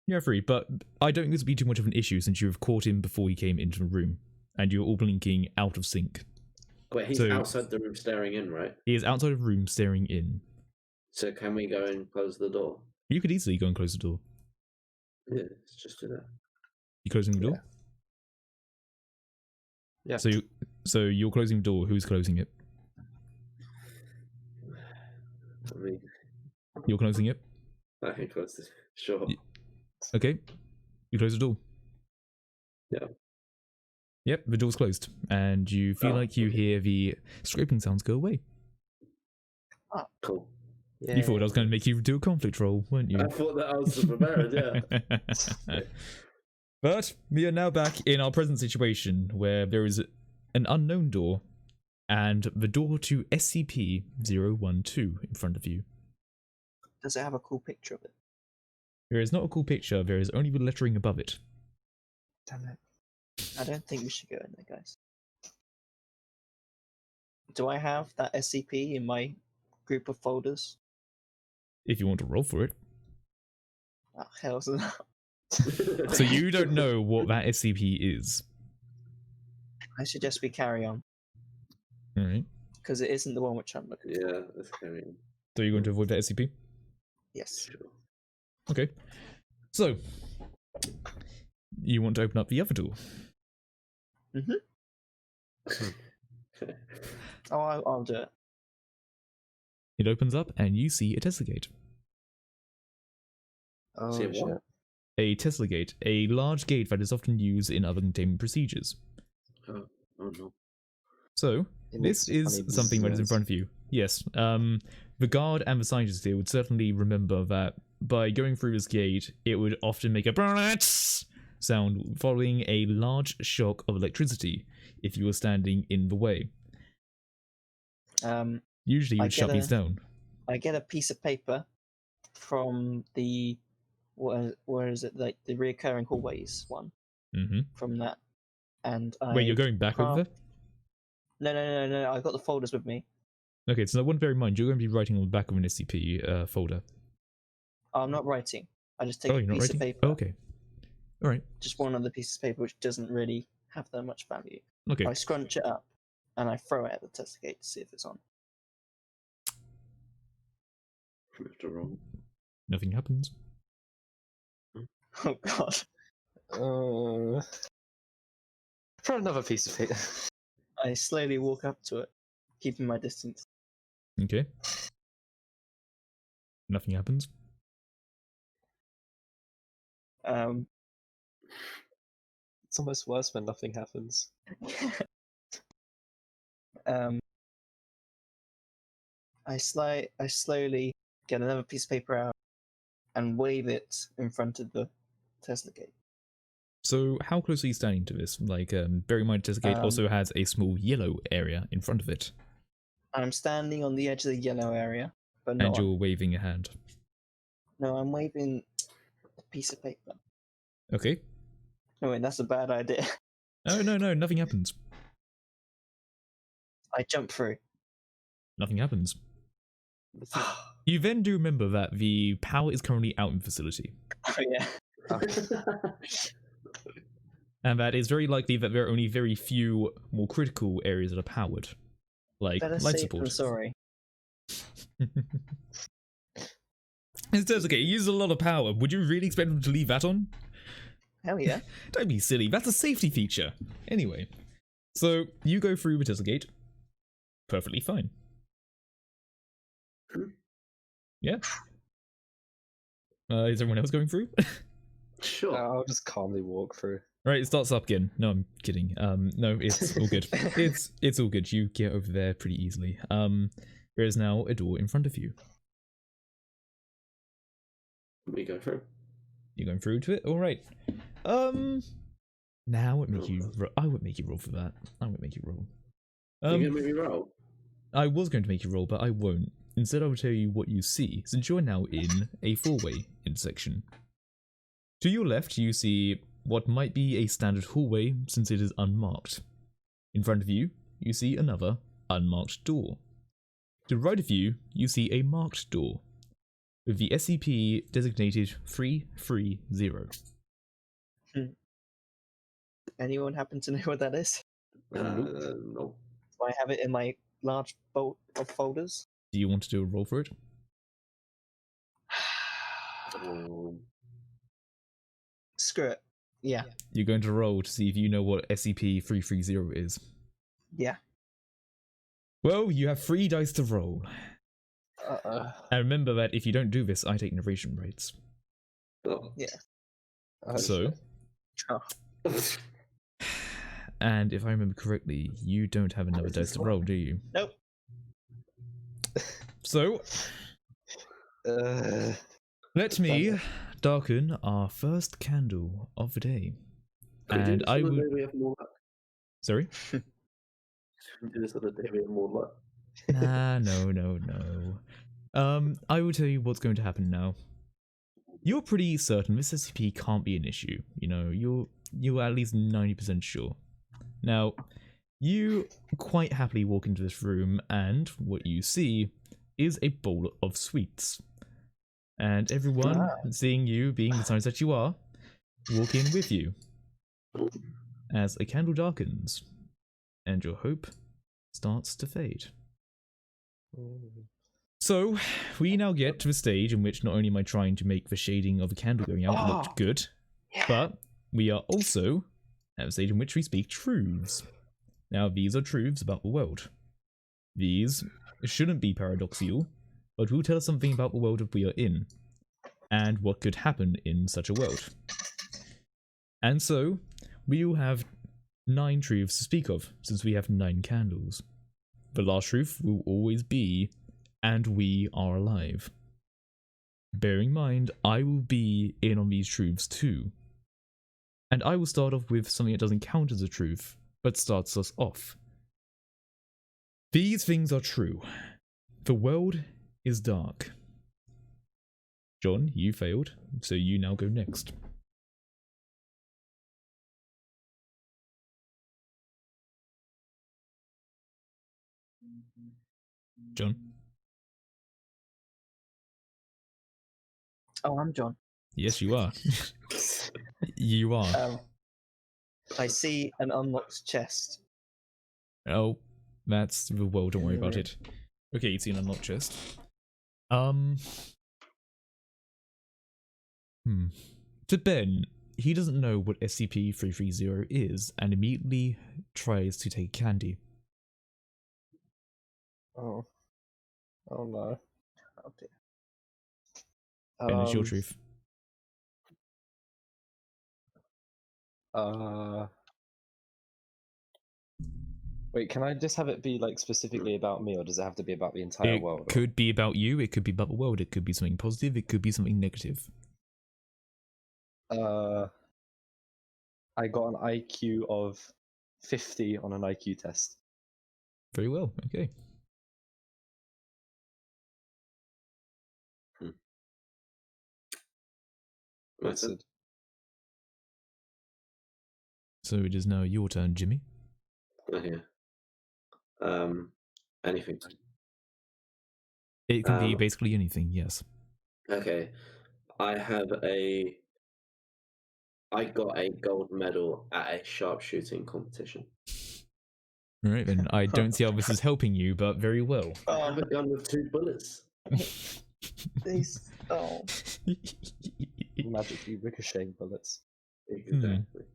Yeah, 3, but I don't think this would be too much of an issue since you have caught him before he came into the room, and you're all blinking out of sync. Wait, he's So- outside the room staring in, right? He is outside of the room staring in. So can we go and close the door? You could easily go and close the door. Yeah, let's just do that. You closing the door? Yeah. So you're closing the door. Who's closing it? I mean, You're closing it. I can close this. Sure. Y- Okay. You close the door. Yeah. Yep, the door's closed, and you feel like you hear the scraping sounds go away. Cool. You thought I was going to make you do a conflict roll, weren't you? I thought that I was prepared, yeah. But we are now back in our present situation where there is an unknown door and the door to SCP-012 in front of you. Does it have a cool picture of it? There is not a cool picture, there is only the lettering above it. Damn it. I don't think we should go in there, guys. Do I have that SCP in my group of folders? If you want to roll for it. Oh, hell no. So you don't know what that SCP is. I suggest we carry on, Alright. because it isn't the one which I'm looking for. Yeah, let's carry on. So you're going to avoid that SCP? Yes. Sure. Okay. So, you want to open up the other door? Oh, I'll do it. It opens up and you see a Tesla gate. Oh, See shit. what? A Tesla gate, a large gate that is often used in other containment procedures. Oh no. So, It this makes is funny something that is in noises. front of you. Yes, the guard and the scientist here would certainly remember that by going through this gate, it would often make a sound following a large shock of electricity if you were standing in the way. Usually you I would shut get these down. I get a piece of paper from the where is it, like the reoccurring hallways one Mm-hmm. from that, and Wait, you're going back over there? No. I've got the folders with me. Okay, so I want to bear in mind, you're going to be writing on the back of an SCP folder. I'm not writing. I just take Oh, a you're not piece writing? of paper. Oh, okay. Alright. Just one other piece of paper which doesn't really have that much value. Okay. I scrunch it up and I throw it at the test gate to see if it's on. After roll. Nothing happens. Oh god. For another piece of paper. I slowly walk up to it, keeping my distance. Okay. Nothing happens. It's almost worse when nothing happens. I slowly get another piece of paper out and wave it in front of the Tesla gate. So, how close are you standing to this? Like, bear in mind, Tesla Gate also has a small yellow area in front of it. I'm standing on the edge of the yellow area, but And you're waving a hand. No, I'm waving a piece of paper. Okay. No, wait, that's a bad idea. Oh, no, nothing happens. I jump through. Nothing happens. You then do remember that the power is currently out in facility. Oh, yeah. And that it's very likely that there are only very few more critical areas that are powered. Like Better light safe support. than sorry. It does, okay, it uses a lot of power. Would you really expect them to leave that on? Hell yeah. Don't be silly, that's a safety feature. Anyway, so you go through the Tesla Gate. Perfectly fine. Yeah. Is everyone else going through? Sure. I'll just calmly walk through. Right, it starts up again. No, I'm kidding. No, it's all good. It's all good. You get over there pretty easily. There is now a door in front of you. We go through. You're going through to it? Alright. Now I would make you roll for that. I won't make you roll. You're gonna make me roll? I was going to make you roll, but I won't. Instead I will tell you what you see, since you're now in a four-way intersection. To your left, you see what might be a standard hallway, since it is unmarked. In front of you, you see another unmarked door. To the right of you, you see a marked door, with the SCP designated 330. Anyone happen to know what that is? No. Do I have it in my large bolt of folders? Do you want to do a roll for it? Screw it. Yeah. You're going to roll to see if you know what SCP-330 is. Yeah. Well, you have 3 dice to roll. Uh-uh. And remember that if you don't do this, I take narration rates. Oh. Yeah. So, Oh. and if I remember correctly, you don't have another dice to roll, do you? Nope. So, let me darken our first candle of the day. And I will... We have more luck. Sorry? We do this on a day we have more luck. Nah, no. I will tell you what's going to happen now. You're pretty certain this SCP can't be an issue. You know, you're at least 90% sure. Now, you quite happily walk into this room, and what you see is a bowl of sweets. And everyone, seeing you, being the size that you are, walk in with you. As a candle darkens, and your hope starts to fade. So, we now get to a stage in which not only am I trying to make the shading of a candle going out look good, but we are also at a stage in which we speak truths. Now, these are truths about the world. These shouldn't be paradoxical, but will tell us something about the world that we are in, and what could happen in such a world. And so, we will have 9 truths to speak of, since we have 9 candles. The last truth will always be, and we are alive. Bear in mind, I will be in on these truths too. And I will start off with something that doesn't count as a truth, but starts us off. These things are true. The world is dark. John, you failed, so you now go next. John? Oh, I'm John. Yes, you are. You are. I see an unlocked chest. Oh, that's... well, don't worry about it. Okay, you see an unlocked chest. To Ben, he doesn't know what SCP-330 is, and immediately tries to take candy. Oh. Oh no. Oh dear. Ben, it's your truth. Wait, can I just have it be like specifically about me, or does it have to be about the entire It world? could be about you, it could be about the world, it could be something positive, it could be something negative. I got an IQ of 50 on an IQ test. Very well, okay. Wizard. So it is now your turn, Jimmy. Okay. Anything. It can be basically anything, yes. Okay. I got a gold medal at a sharpshooting competition. Alright then, I don't see how this is helping you, but very well. I have a gun with 2 bullets. These. Oh. Magically ricocheting bullets. Exactly.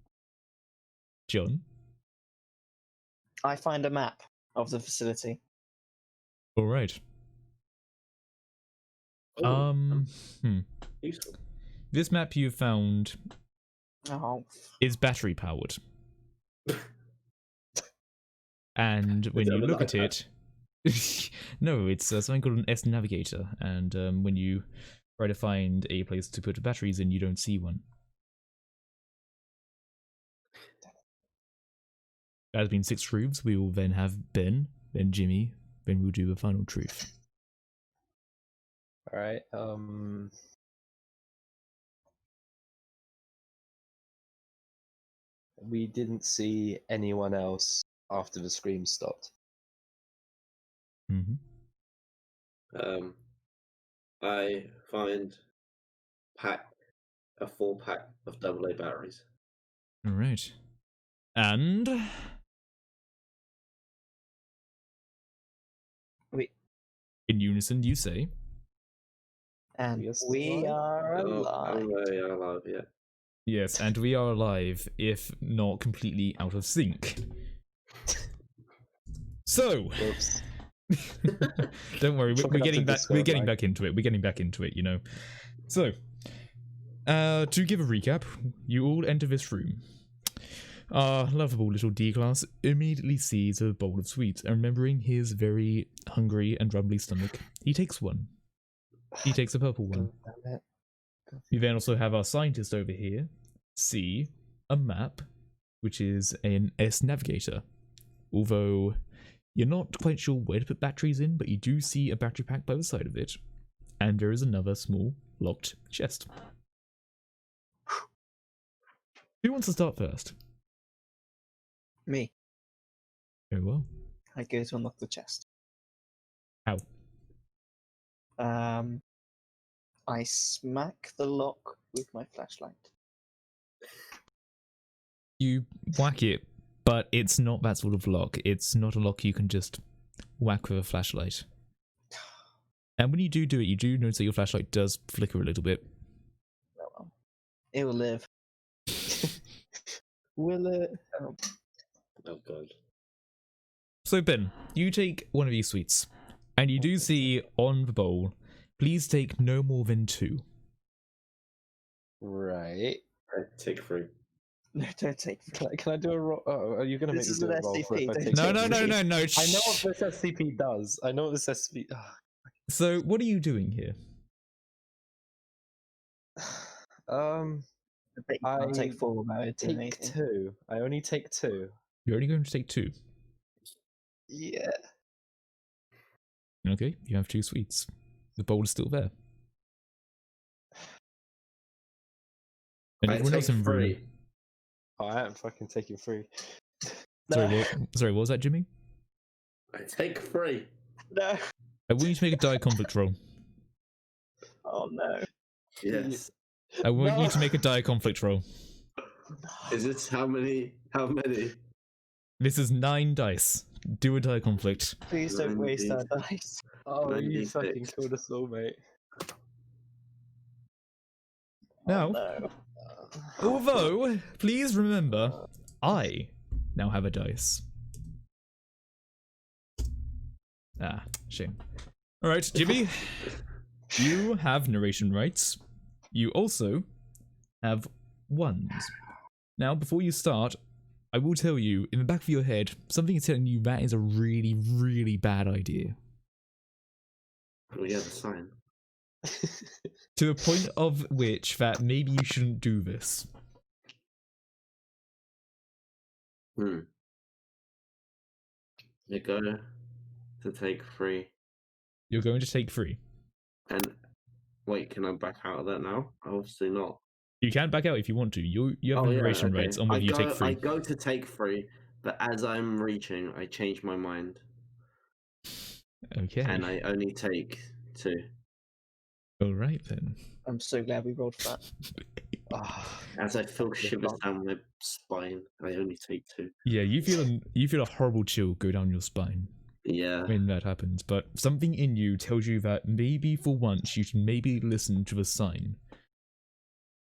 John? I find a map of the facility. Alright. Useful. This map you found Oh. is battery powered. And when you look at it, no, it's something called an S navigator. And when you try to find a place to put the batteries in, you don't see one. That has been 6 truths. We will then have Ben, then Jimmy, then we'll do a final truth. Alright, we didn't see anyone else after the scream stopped. Mm-hmm. I find a 4-pack of AA batteries. Alright. And We in unison you say, and We are still we alive? are I don't alive. know where we are alive yet. yes, and we are alive, if not completely out of sync. So, Whoops. don't worry, Chalk we're it up getting to back. We're Discord, getting right? back into it. We're getting back into it. You know. So, to give a recap, you all enter this room. Our lovable little D-class immediately sees a bowl of sweets, and remembering his very hungry and rumbly stomach, he takes one. He takes a purple one. Damn it. We then also have our scientist over here see a map, which is an S navigator. Although you're not quite sure where to put batteries in, but you do see a battery pack by the side of it. And there is another small locked chest. Who wants to start first? Me. Very well. I go to unlock the chest. How? I smack the lock with my flashlight. You whack it, but it's not that sort of lock. It's not a lock you can just whack with a flashlight. And when you do it, you do notice that your flashlight does flicker a little bit. Oh well. It will live. Will it? Oh. Oh god. So Ben, you take one of these sweets, and you do see on the bowl, please take no more than 2. Right. Okay, take 3. No, don't take. Can I do a roll? Oh, are you going to make This me is do an a roll for if SCP, I don't take No, take no, something? no, no, no. I know what this SCP does. I know what this SCP... So what are you doing here? I bet you can't take 4 without it doing Take anything. 2. I only take 2. You're only going to take 2. Yeah. Okay, you have 2 sweets. The bowl is still there. And I everyone else take in the room. 3. Oh, I am fucking taking 3. Sorry, what was that, Jimmy? I take 3. No. I want you to make a die conflict roll. Oh no. Yes. I want you No. to make a die conflict roll. Is this how many? How many? This is 9 dice. Do a die conflict. Please don't waste our 96. dice. Oh, you 96. fucking killed us all, mate. Now, Oh, no. although, please remember, I now have a dice. Ah, shame. Alright, Jimmy, you have narration rights. You also have ones. Now, before you start, I will tell you, in the back of your head, something is telling you that is a really, really bad idea. Oh yeah, the sign. To the point of which that maybe you shouldn't do this. You go to take 3. You're going to take 3. And wait, can I back out of that now? Obviously not. You can back out if you want to. You have narration rights on whether you take 3. I go to take 3, but as I'm reaching, I change my mind. Okay. And I only take 2. Alright then. I'm so glad we rolled for that. As I feel shivers down my spine, I only take 2. Yeah, you feel a horrible chill go down your spine Yeah. when that happens, but something in you tells you that maybe for once you should maybe listen to the sign.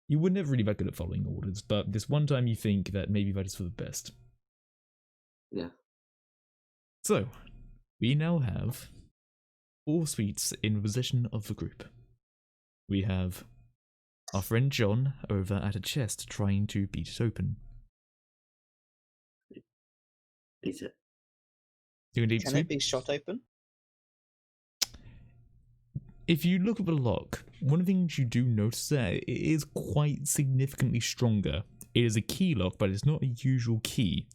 You were never really that good at following orders, but this one time you think that maybe that is for the best. Yeah. So, we now have 4 suites in possession of the group. We have our friend John over at a chest trying to beat it open. Eat it. You're gonna Can it be shot open? If you look at the lock, one of the things you do notice there, it is quite significantly stronger. It is a key lock, but it's not a usual key.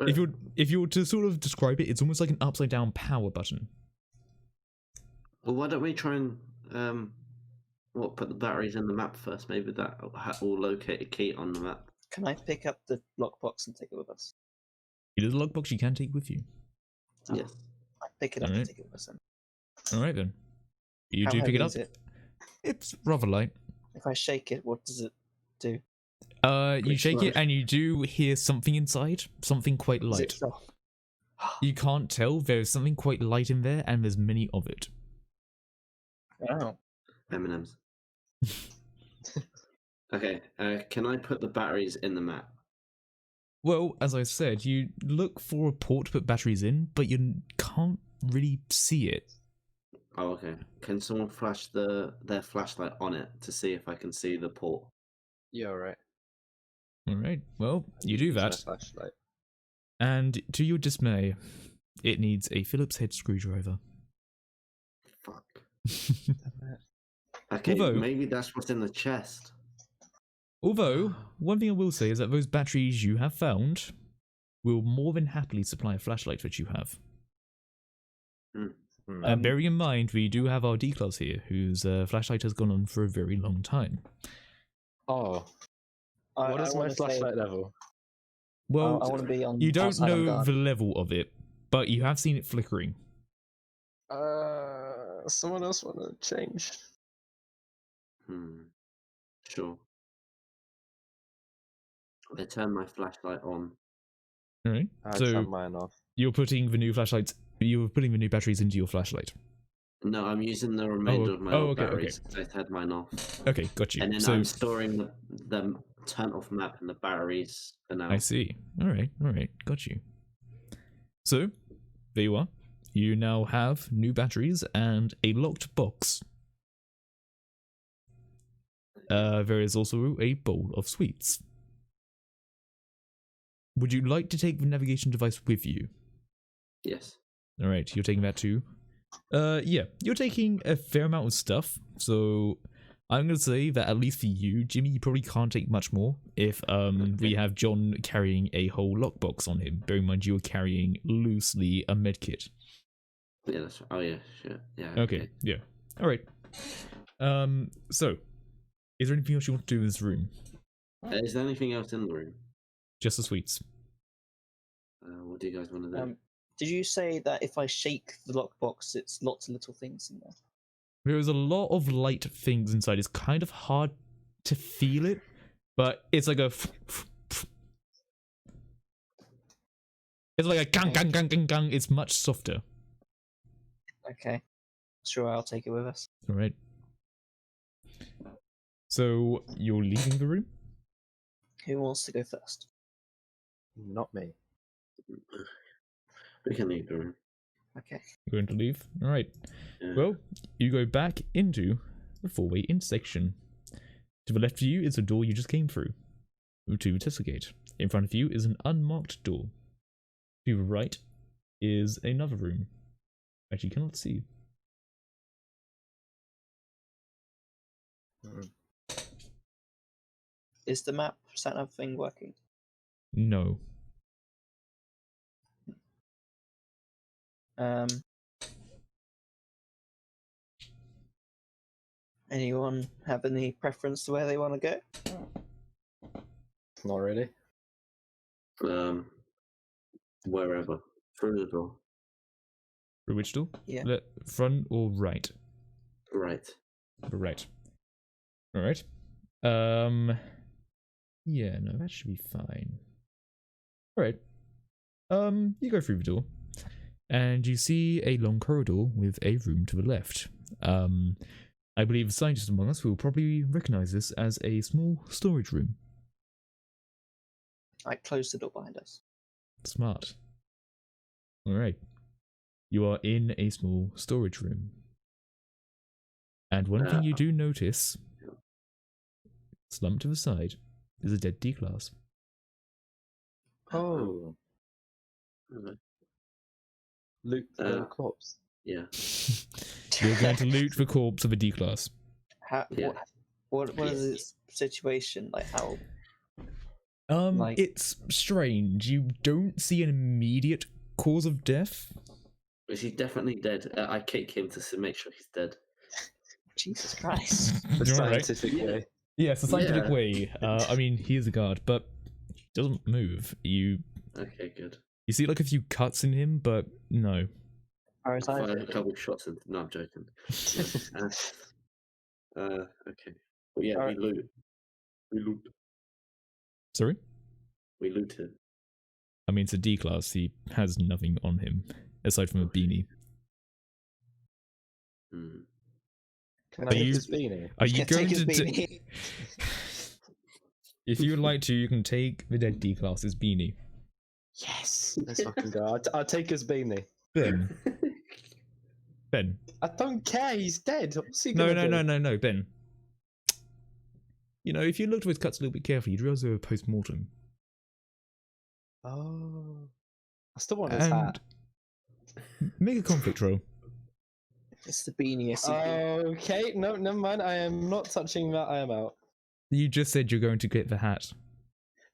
If you were to sort of describe it, it's almost like an upside down power button. Well, why don't we try and put the batteries in the map first? Maybe that will locate a key on the map. Can I pick up the lockbox and take it with us? It is a lockbox you can take with you. Yes. I pick it up Alright. and take it with us then. Alright then. You How do pick it heavy up. is it? It's rather light. If I shake it, what does it do? You shake it light. and you do hear something inside. Something quite Is light. it soft? You can't tell. There's something quite light in there and there's many of it. Oh. M&M's. Okay. Can I put the batteries in the map? Well, as I said, you look for a port to put batteries in, but you can't really see it. Oh, okay. Can someone flash their flashlight on it to see if I can see the port? Yeah, alright. Alright, well, you do that. Flashlight. And to your dismay, it needs a Phillips head screwdriver. Fuck. Okay, Although- maybe that's what's in the chest. Although, one thing I will say is that those batteries you have found will more than happily supply a flashlight that you have. And bearing in mind, we do have our D-Class here, whose flashlight has gone on for a very long time. Oh, what is my flashlight level? Well, I want to be on. you don't outside on know guard. the level of it, but you have seen it flickering. Someone else want to change? Sure. I turn my flashlight on. Alright, I so turn mine off. you're putting the new flashlights, you're putting the new batteries into your flashlight. No, I'm using the remainder of my old okay, batteries. I had mine off. Okay, got you. And then So I'm storing the turn off map and the batteries for now. I see. Alright, got you. So, there you are. You now have new batteries and a locked box. There is also a bowl of sweets. Would you like to take the navigation device with you? Yes. Alright, you're taking that too. Yeah, you're taking a fair amount of stuff, so I'm gonna say that at least for you, Jimmy, you probably can't take much more if we have John carrying a whole lockbox on him. Bear in mind you're carrying loosely a medkit. Yeah, that's right. Oh yeah, sure. Yeah. Okay, yeah. Alright. So, is there anything else you want to do in this room? Is there anything else in the room? Just the sweets. What do you guys want to do? Did you say that if I shake the lockbox, it's lots of little things in there? There is a lot of light things inside. It's kind of hard to feel it, but it's like a. It's like a gang, gang, gang, gang, gang. It's much softer. Okay. Sure, I'll take it with us. All right. So you're leaving the room? Who wants to go first? Not me. We can leave the room. Okay. You're going to leave? All right. Yeah. Well, you go back into the four-way intersection. To the left of you is the door you just came through. Move to Tesla Gate. In front of you is an unmarked door. To the right is another room, which you cannot see. Is the map sat-nav thing working? No. Anyone have any preference to where they want to go? Not really. Wherever. Through the door. Through which door? Yeah. Front or right? Right. Right. All right. Yeah, no, that should be fine. All right. You go through the door, and you see a long corridor with a room to the left. I believe the scientists among us will probably recognize this as a small storage room. I closed the door behind us. Smart. All right. You are in a small storage room. And one thing you do notice, slumped to the side, is a dead D-class. Oh. Loot the corpse. Yeah. You're going to loot the corpse of a D-class. Yeah. What is its situation? Like how? It's strange. You don't see an immediate cause of death. But she's definitely dead. I kick him to make sure he's dead. Jesus Christ. The Alright. scientific way. Yeah, it's a scientific Yeah. way. I mean, he is a guard, but he doesn't move. You Okay, good. see like a few cuts in him, but no. I fired a couple shots and no, I'm joking. Okay. But yeah, Alright. we loot. We loot. Sorry? We looted. I mean, it's a D-class. He has nothing on him, aside from a beanie. Hmm. Can Are I take you- his beanie? Are you Take going his to... beanie. If you would like to, you can take the dead D-class's beanie. Yes. Let's fucking go. I'll take his beanie. Ben. Ben. I don't care. He's dead. What's he No, gonna do? no, Ben. You know, if you looked at his cuts a little bit carefully, you'd realize they were post-mortem. Oh. I still want his hat. Make a conflict roll. It's the beanie SCP. Okay, no, never mind. I am not touching that. I am out. You just said you're going to get the hat.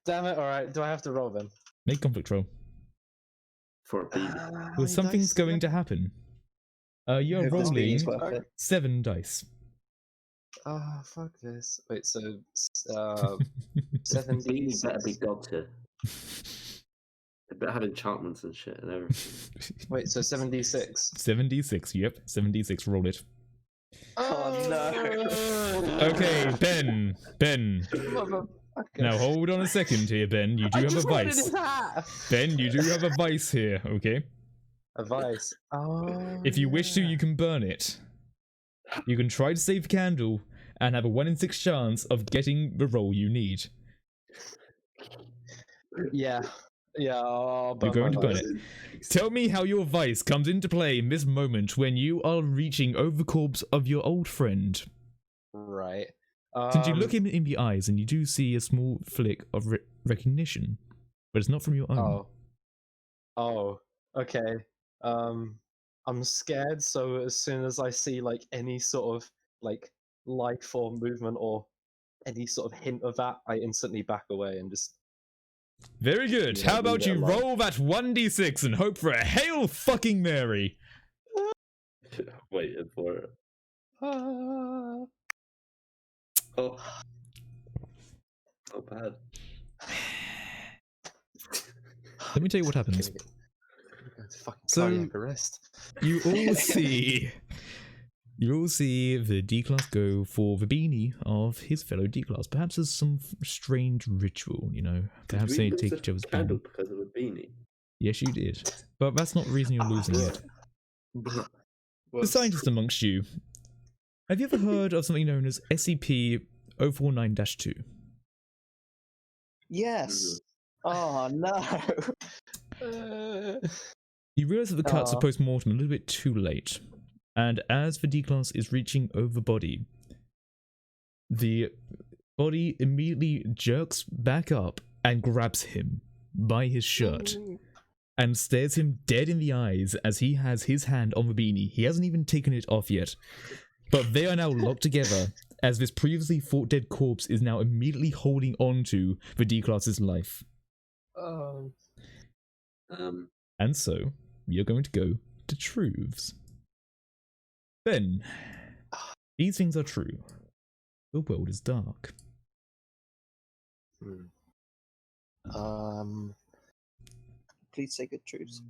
Damn it. Alright, do I have to roll then? Make conflict roll. For a beanie. Well, something's going to happen. You're Hope this rolling beanie's worth it. 7 dice. Oh, fuck this. Wait, so, 70. Beanie better be god tier. They better have enchantments and shit and everything. Wait, so 76. 76, yep. 76, roll it. Oh, no. Okay, Ben. Motherfucker. Now hold on a second here, Ben. You do I have a just wanted vice. his hat! Ben, you do have a vice here, okay? A vice. Oh. If you wish to, yeah. you can burn it. You can try to save the candle and have a 1 in 6 chance of getting the roll you need. Yeah. Yeah, I'll burn You're going my to burn vice. it. Tell me how your vice comes into play in this moment when you are reaching over the corpse of your old friend. Right. Since you look him in the eyes and you do see a small flick of recognition, but it's not from your own. Oh, okay. I'm scared, so as soon as I see like any sort of like life or movement or any sort of hint of that, I instantly back away and just Very good. Yeah, How about leave it you alone. roll that 1d6 and hope for a Hail fucking Mary? Waiting for it. Oh. Not bad. Let me tell you what happens. Fucking So- cardiac arrest. You all see the D-Class go for the beanie of his fellow D-Class. Perhaps there's some strange ritual, you know. Perhaps Did we they lose take a each other's candle beanie. because of a beanie. Yes, you did. But that's not the reason you're losing it. The Whoops. scientist amongst you, have you ever heard of something known as SCP-049-2? Yes. Oh no. You realise that the cuts are Aw. post-mortem a little bit too late, and as the D-Class is reaching over the body immediately jerks back up and grabs him by his shirt and stares him dead in the eyes as he has his hand on the beanie. He hasn't even taken it off yet, but they are now locked together as this previously thought dead corpse is now immediately holding on to the D-Class's life. And so, we are going to go to truths. Ben, these things are true. The world is dark. Please say good truths.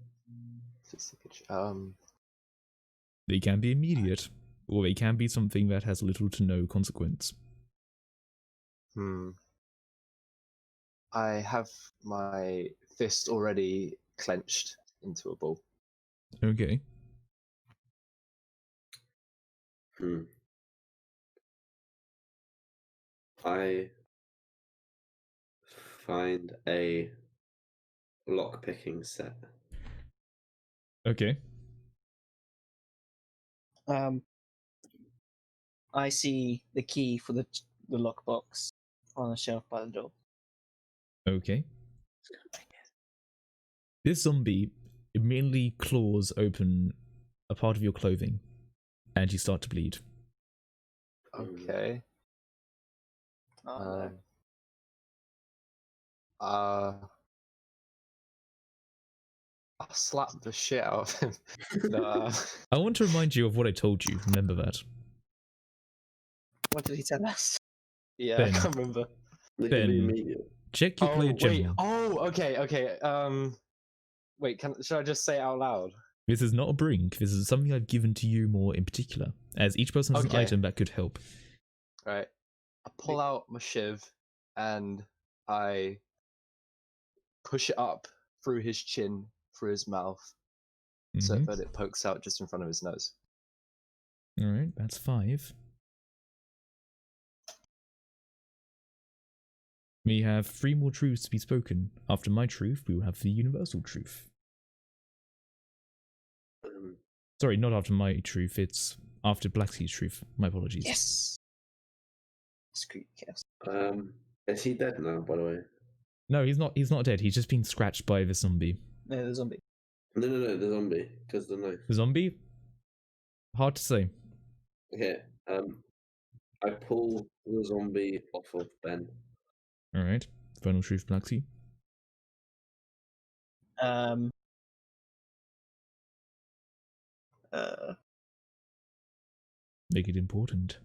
They can be immediate, or they can be something that has little to no consequence. I have my fist already clenched into a ball. Okay. I find a lock-picking set. Okay. I see the key for the lockbox on a shelf by the door. Okay. This zombie immediately claws open a part of your clothing, and you start to bleed. Okay. Oh, I'll slap the shit out of him. No, I want to remind you of what I told you. Remember that. what did he tell us? yeah, Ben. I can't remember. They can be Ben. immediate. Check your player Wait. general. Oh, okay. Wait. Should I just say it out loud? This is not a brink. This is something I've given to you more in particular, as each person has an Okay. item that could help. Right. I pull out my shiv and I push it up through his chin, through his mouth, so Mhm. that it pokes out just in front of his nose. Alright, that's 5. We have 3 more truths to be spoken. After my truth, we will have the universal truth. Sorry, not after my truth, it's after Blacksea's truth. My apologies. Yes. Screw you, Chaos. Is he dead now, by the way? No, he's not dead. He's just been scratched by the zombie. No, the zombie. No, the zombie, because the knife. The zombie? Hard to say. Okay, I pull the zombie off of Ben. Alright. Final truth, Blacksea. Make it important.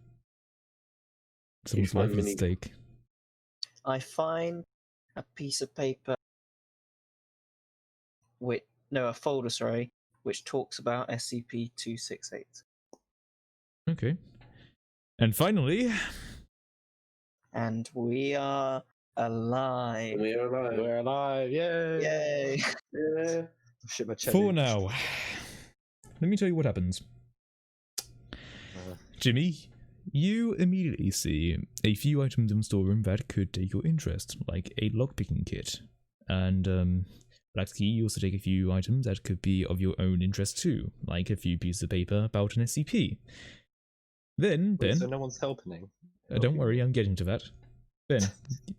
Someone's find life is at many- stake. I find a piece of paper, a folder, sorry, which talks about SCP-268. Okay. And finally, And we are alive. We are alive. We're alive! Yay! Yay! Yeah. Oh, shit, my chest. for now, let me tell you what happens. Jimmy, you immediately see a few items in the storeroom that could take your interest, like a lockpicking kit. And, Blacksea, you also take a few items that could be of your own interest too, like a few pieces of paper about an SCP. Then, Ben, So no one's helping. don't worry, I'm getting to that. Ben,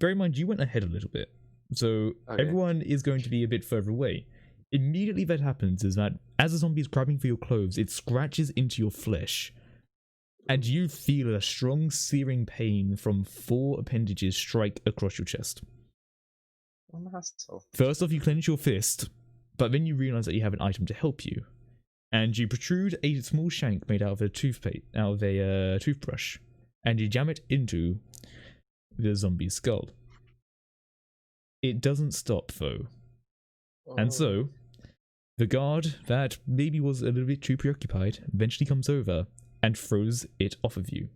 bear in mind you went ahead a little bit, so Okay. everyone is going to be a bit further away. Immediately that happens is that as a zombie is grabbing for your clothes, it scratches into your flesh, and you feel a strong searing pain from 4 appendages strike across your chest. I'm an asshole. First off, you clench your fist, but then you realize that you have an item to help you, and you protrude a small shank made out of a toothbrush, and you jam it into the zombie's skull. It doesn't stop, though. And so, the guard that maybe was a little bit too preoccupied eventually comes over and throws it off of you.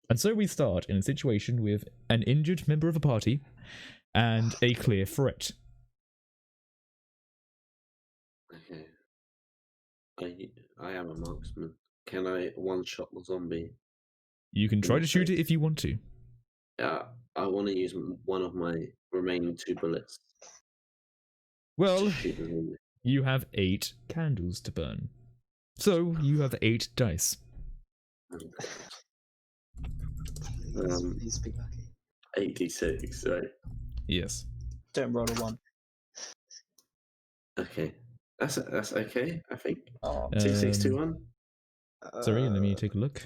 And so we start in a situation with an injured member of a party and a clear threat. Okay. I am a marksman. Can I one-shot the zombie? You can try to shoot it if you want to. Yeah, I want to use one of my remaining 2 bullets Well, to shoot the zombie. you have 8 candles to burn. So, you have 8 dice. Please be lucky. 86, right? Yes. Don't roll a 1. Okay. That's okay, I think. Oh, 2, 6, 2, 1. Sorry, let me take a look.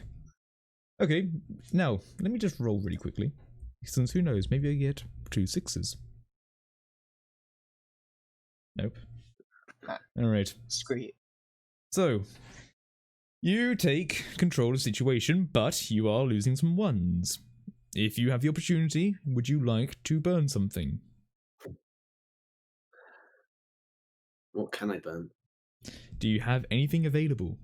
Okay, now, let me just roll really quickly. Since who knows, maybe I get 2 6s. Nope. Alright. screw you. So, you take control of the situation, but you are losing some 1s. If you have the opportunity, would you like to burn something? What can I burn? Do you have anything available?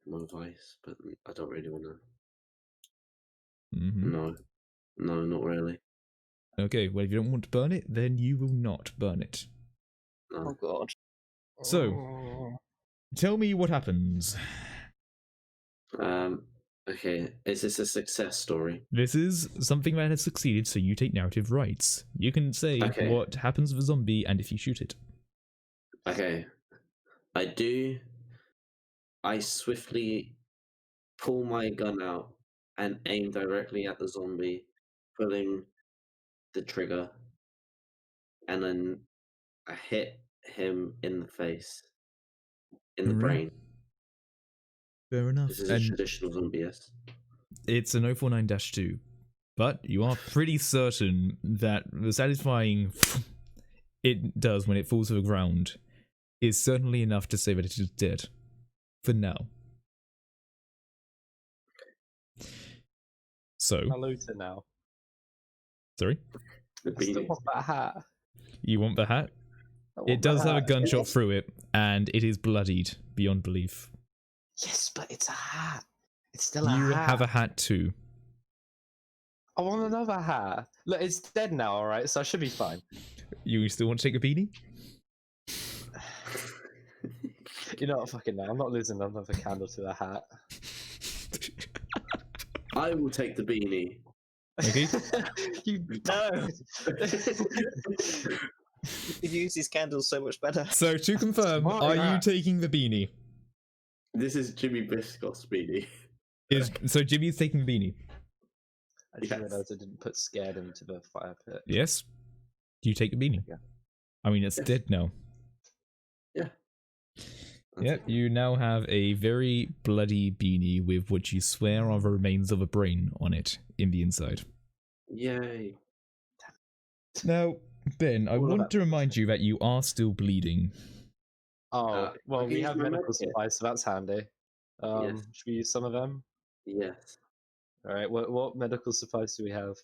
My vice, but I don't really want to. Mm-hmm. No, not really. Okay, well, if you don't want to burn it, then you will not burn it. No. Oh god. So, tell me what happens. Okay, is this a success story? This is something that has succeeded, so you take narrative rights. You can say Okay. what happens with a zombie and if you shoot it. Okay. I swiftly pull my gun out and aim directly at the zombie, pulling the trigger, and then I hit him in the face, in the Alright. brain. Fair enough. This is a traditional zombie, yes? It's an 049-2, but you are pretty certain that the satisfying it does when it falls to the ground is certainly enough to say that it is dead. For now. So, I loot it now. sorry? The I still beanie. want that hat. You want the hat? I want It the does have a hat. gunshot through it, and it is bloodied beyond belief. Yes, but it's a hat. It's still a You hat. have a hat too. I want another hat. Look, it's dead now, alright, so I should be fine. You still want to take a beanie? You know what, fucking now. I'm not losing another candle to the hat. I will take the beanie. Okay. You No! You could use these candles so much better. So to confirm, Smart are you hat. taking the beanie? This is Jimmy Biscott's beanie. So Jimmy's taking the beanie. I just Yes. realised I didn't put scared into the fire pit. Yes? Do you take the beanie? Yeah. I mean, it's Yes. dead now. Yeah. Yep, you now have a very bloody beanie with what you swear are the remains of a brain on it in the inside. Yay. Now, Ben, I All of want that. to remind you that you are still bleeding. Oh, well, I can we use have my medical med kit. supplies, so that's handy. Yes. Should we use some of them? Yes. Alright, what medical supplies do we have?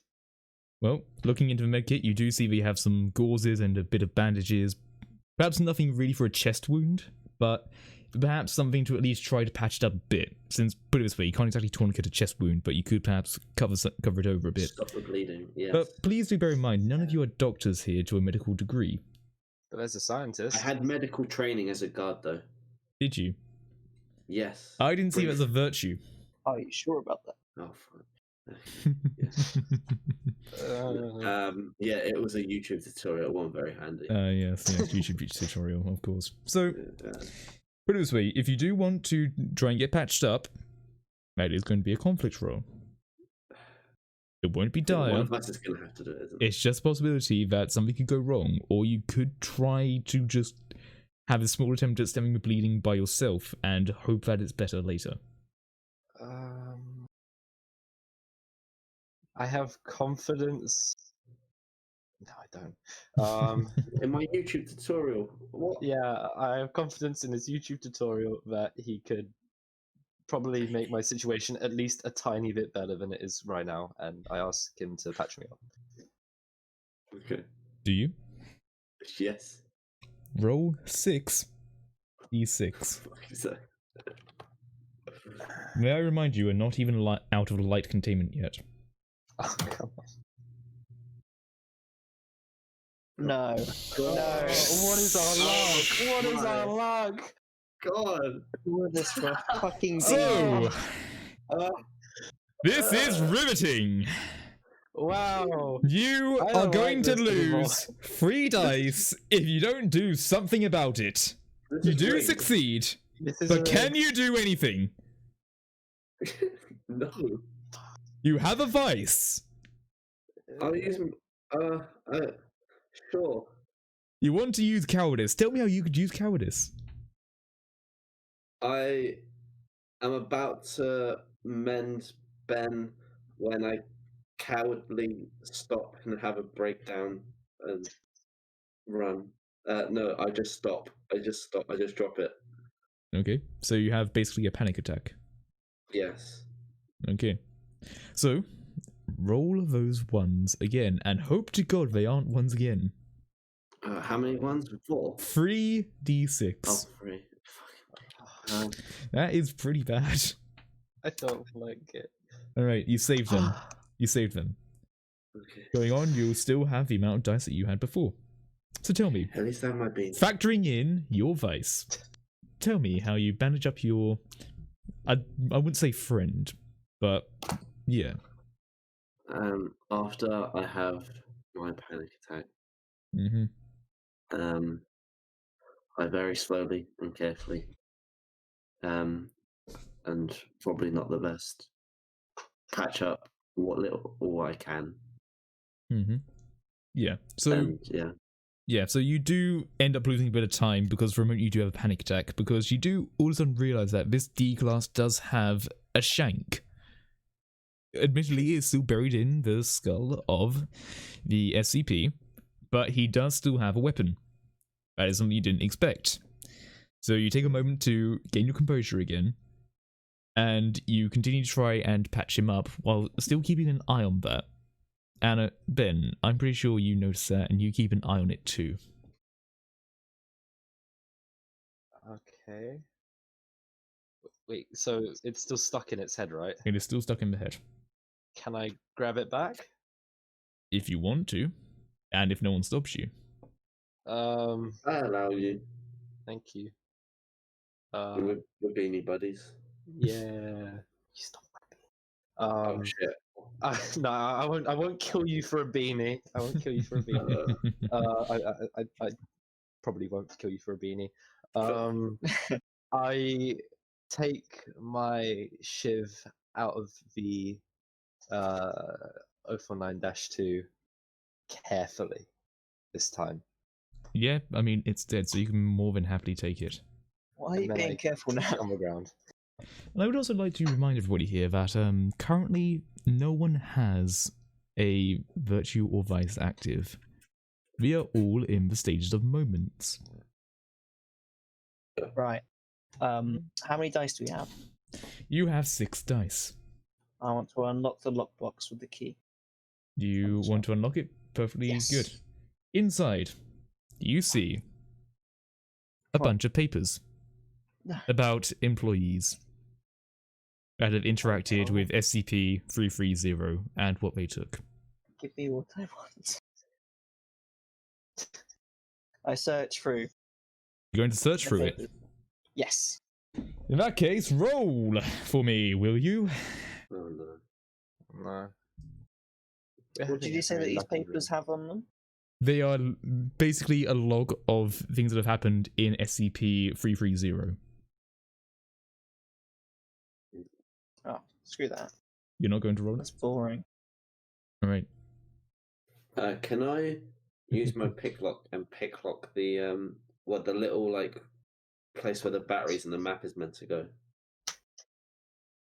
Well, looking into the medkit, you do see that you have some gauzes and a bit of bandages. Perhaps nothing really for a chest wound, but perhaps something to at least try to patch it up a bit. Since, put it this way, you can't exactly tourniquet a chest wound, but you could perhaps cover it over a bit. Stop the bleeding. Yes. But please do bear in mind, none of you are doctors here to a medical degree. But there's a scientist. I had medical training as a guard, though. Did you? Yes. I didn't see it as a virtue. Are you sure about that? Oh, fuck. Yeah, it was a YouTube tutorial. It wasn't very handy. Yes, YouTube tutorial, of course. So, Uh, put it this way, if you do want to try and get patched up, that is going to be a conflict roll. It won't be one dire. of us is going to have to do it, isn't it? It's just a possibility that something could go wrong, or you could try to just have a small attempt at stemming the bleeding by yourself and hope that it's better later. I have confidence. No, I don't. In my YouTube tutorial, what? Yeah, I have confidence in his YouTube tutorial that he could probably make my situation at least a tiny bit better than it is right now, and I ask him to patch me up. Okay. Do you? Yes. Roll 6 d6. Fuck is that? May I remind you, we're not even out of light containment yet. Oh, come on. No. God. No. What is our luck? What is our luck? God. All this for a fucking So, Uh, this is riveting. Wow. You I are don't going like to this anymore. lose 3 dice if you don't do something about it. this You is do rigged. succeed, This is but rigged. can you do anything? No. You have a vice. I'll use. Sure. You want to use cowardice. Tell me how you could use cowardice. I am about to mend Ben when I cowardly stop and have a breakdown and run. No, I just stop. I just stop. I just drop it. Okay, so you have basically a panic attack. Yes. Okay, so roll those ones again and hope to God they aren't ones again. How many ones? 4. 3d6. Oh, 3. Fuck. That is pretty bad. I don't like it. Alright, you saved them. You saved them. Okay. Going on, you'll still have the amount of dice that you had before. So tell me, At least I have my bean. factoring in your vice, tell me how you bandage up your... I wouldn't say friend, but yeah. After I have my panic attack, Mm-hmm. I very slowly and carefully, and probably not the best, patch up what little all I can. Mm-hmm. Yeah. So And yeah, yeah, so you do end up losing a bit of time because for a moment you do have a panic attack because you do all of a sudden realize that this D class does have a shank. Admittedly, it's still buried in the skull of the SCP, but he does still have a weapon. That is something you didn't expect. So you take a moment to gain your composure again, and you continue to try and patch him up while still keeping an eye on that. And Ben, I'm pretty sure you notice that and you keep an eye on it too. Okay. Wait, so it's still stuck in its head, right? It is still stuck in the head. Can I grab it back? If you want to, and if no one stops you. I allow you. Thank you. We're beanie buddies. Yeah. You stop my Oh beanie. shit! No, I won't. I won't kill you for a beanie. I won't kill you for a beanie. I probably won't kill you for a beanie. I take my shiv out of the 049-2 carefully this time. Yeah, I mean, it's dead, so you can more than happily take it. Why are you And then being I careful put it now? on the ground. And I would also like to remind everybody here that currently no one has a virtue or vice active. We are all in the stages of moments. Right. How many dice do we have? You have 6 dice. I want to unlock the lockbox with the key. You want to unlock it? Perfectly Yes. good. Inside, you see a What? bunch of papers about employees that have interacted with SCP-330 and what they took. Give me what I want. I search through. You're going to search the through it. papers. Yes. In that case, roll for me, will you? Oh no. No. What did you say that these papers have on them? They are basically a log of things that have happened in SCP-330. Oh, screw that. You're not going to roll That's it? boring. Alright. Can I use my picklock and picklock the the little like place where the batteries and the map is meant to go?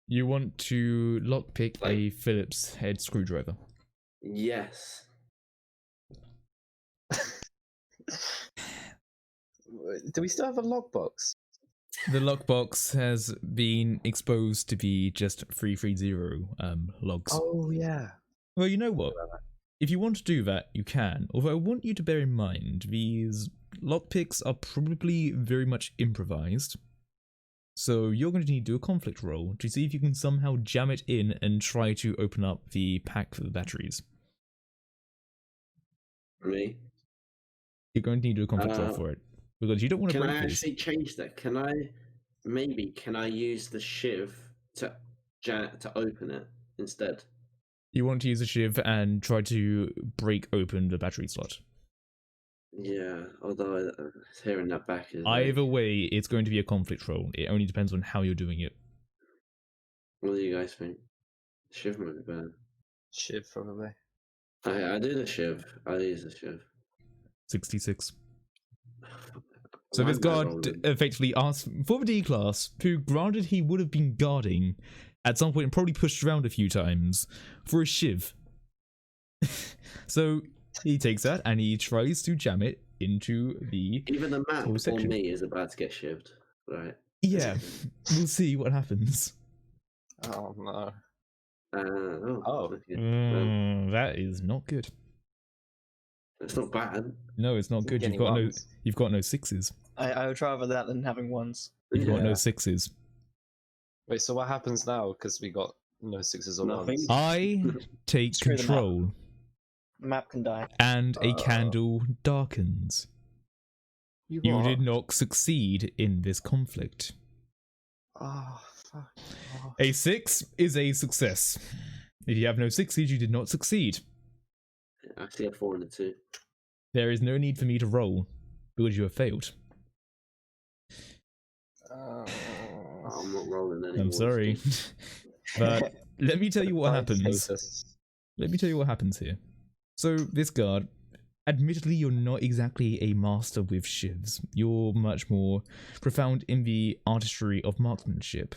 You want to lockpick a Like- Phillips head screwdriver. Yes. Do we still have a logbox? The lockbox has been exposed to be just 330 logs. Oh yeah. Well, you know what? If you want to do that, you can. Although I want you to bear in mind, these lockpicks are probably very much improvised. So you're going to need to do a conflict roll to see if you can somehow jam it in and try to open up the pack for the batteries. Me? You're going to need to do a conflict roll for it. Because you don't want to Can break I this. actually change that? Can I use the shiv to open it instead? You want to use a shiv and try to break open the battery slot. Yeah, although hearing that back is Either way, it's going to be a conflict roll. It only depends on how you're doing it. What do you guys think? Shiv might be better. Shiv probably. I do the shiv. I use the shiv. 66. So Why this am I guard rolling? effectively asked for the D-class, who granted he would have been guarding at some point and probably pushed around a few times, for a shiv. So he takes that and he tries to jam it into the... Even the map whole for section. me is about to get shivved. Right. Yeah, we'll see what happens. Oh no. Oh. Okay. That is not good. It's not bad. No, it's not good. Getting You've got no sixes. I would rather that than having ones. You've got no Yeah. sixes. Wait, so what happens now? Because we got no sixes or Nothing. ones. I take Screw the map. control The map can die. and a candle darkens. You what? did not succeed in this conflict. Oh fuck. Oh. A 6 is a success. If you have no sixes, you did not succeed. I see a 4 and a 2. There is no need for me to roll, because you have failed. Oh, I'm not rolling anymore. I'm sorry. But let me tell you what happens. Status. Let me tell you what happens here. So, this guard, admittedly, you're not exactly a master with shivs. You're much more profound in the artistry of marksmanship.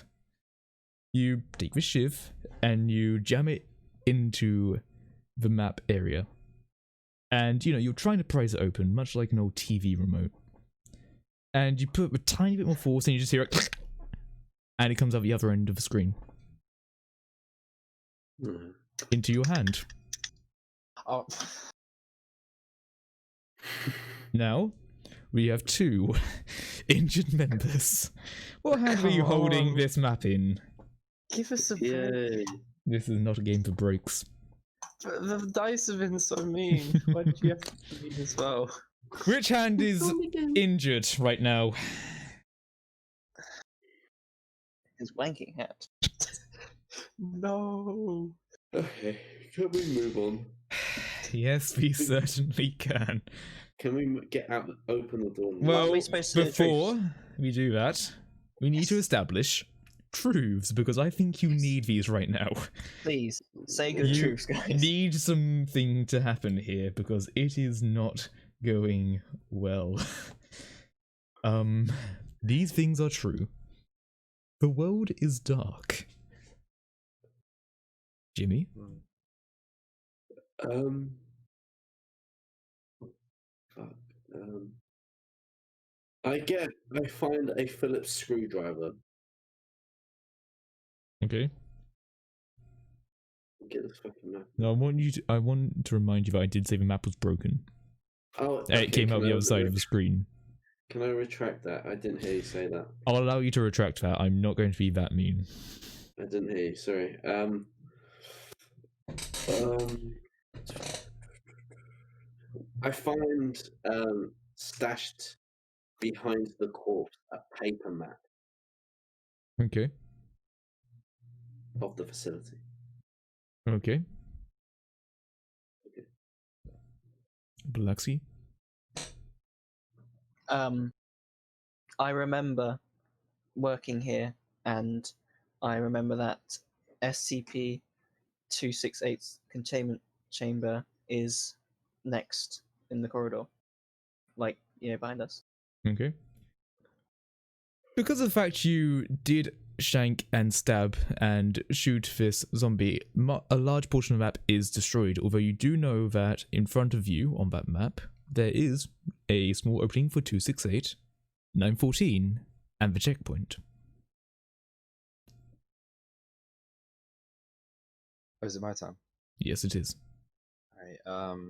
You take the shiv and you jam it into the map area. And, you're trying to prise it open, much like an old TV remote. And you put a tiny bit more force and you just hear it, and it comes out the other end of the screen. Into your hand. Oh. Now, we have 2 injured members. What hand are you Come holding on. this map in? Give us a break. Yay. This is not a game for breaks. The dice have been so mean. Why did you have to be mean as well? Which hand is injured right now? His wanking hat. No. Okay, can we move on? Yes, we certainly can. Can we get out, open the door? Well, Well, we supposed to do before we do that, we need to establish truths, because I think you need these right now. Please, say good You truths, guys. need something to happen here, because it is not going well. These things are true. The world is dark. Jimmy? Fuck. I find a Phillips screwdriver. Okay. Get this fucking map. No, I want to remind you that I did say the map was broken. Oh, It came out the other side of the screen. Can I retract that? I didn't hear you say that. I'll allow you to retract that. I'm not going to be that mean. I didn't hear you. Sorry. I find stashed behind the corpse a paper map Okay. of the facility. Okay. Blacksy? I remember working here, and I remember that SCP-268's containment chamber is next in the corridor, like, behind us. Okay. Because of the fact you did shank and stab and shoot this zombie, a large portion of the map is destroyed, although you do know that in front of you on that map, there is a small opening for 268, 914, and the checkpoint. Oh, is it my time? Yes, it is. Alright,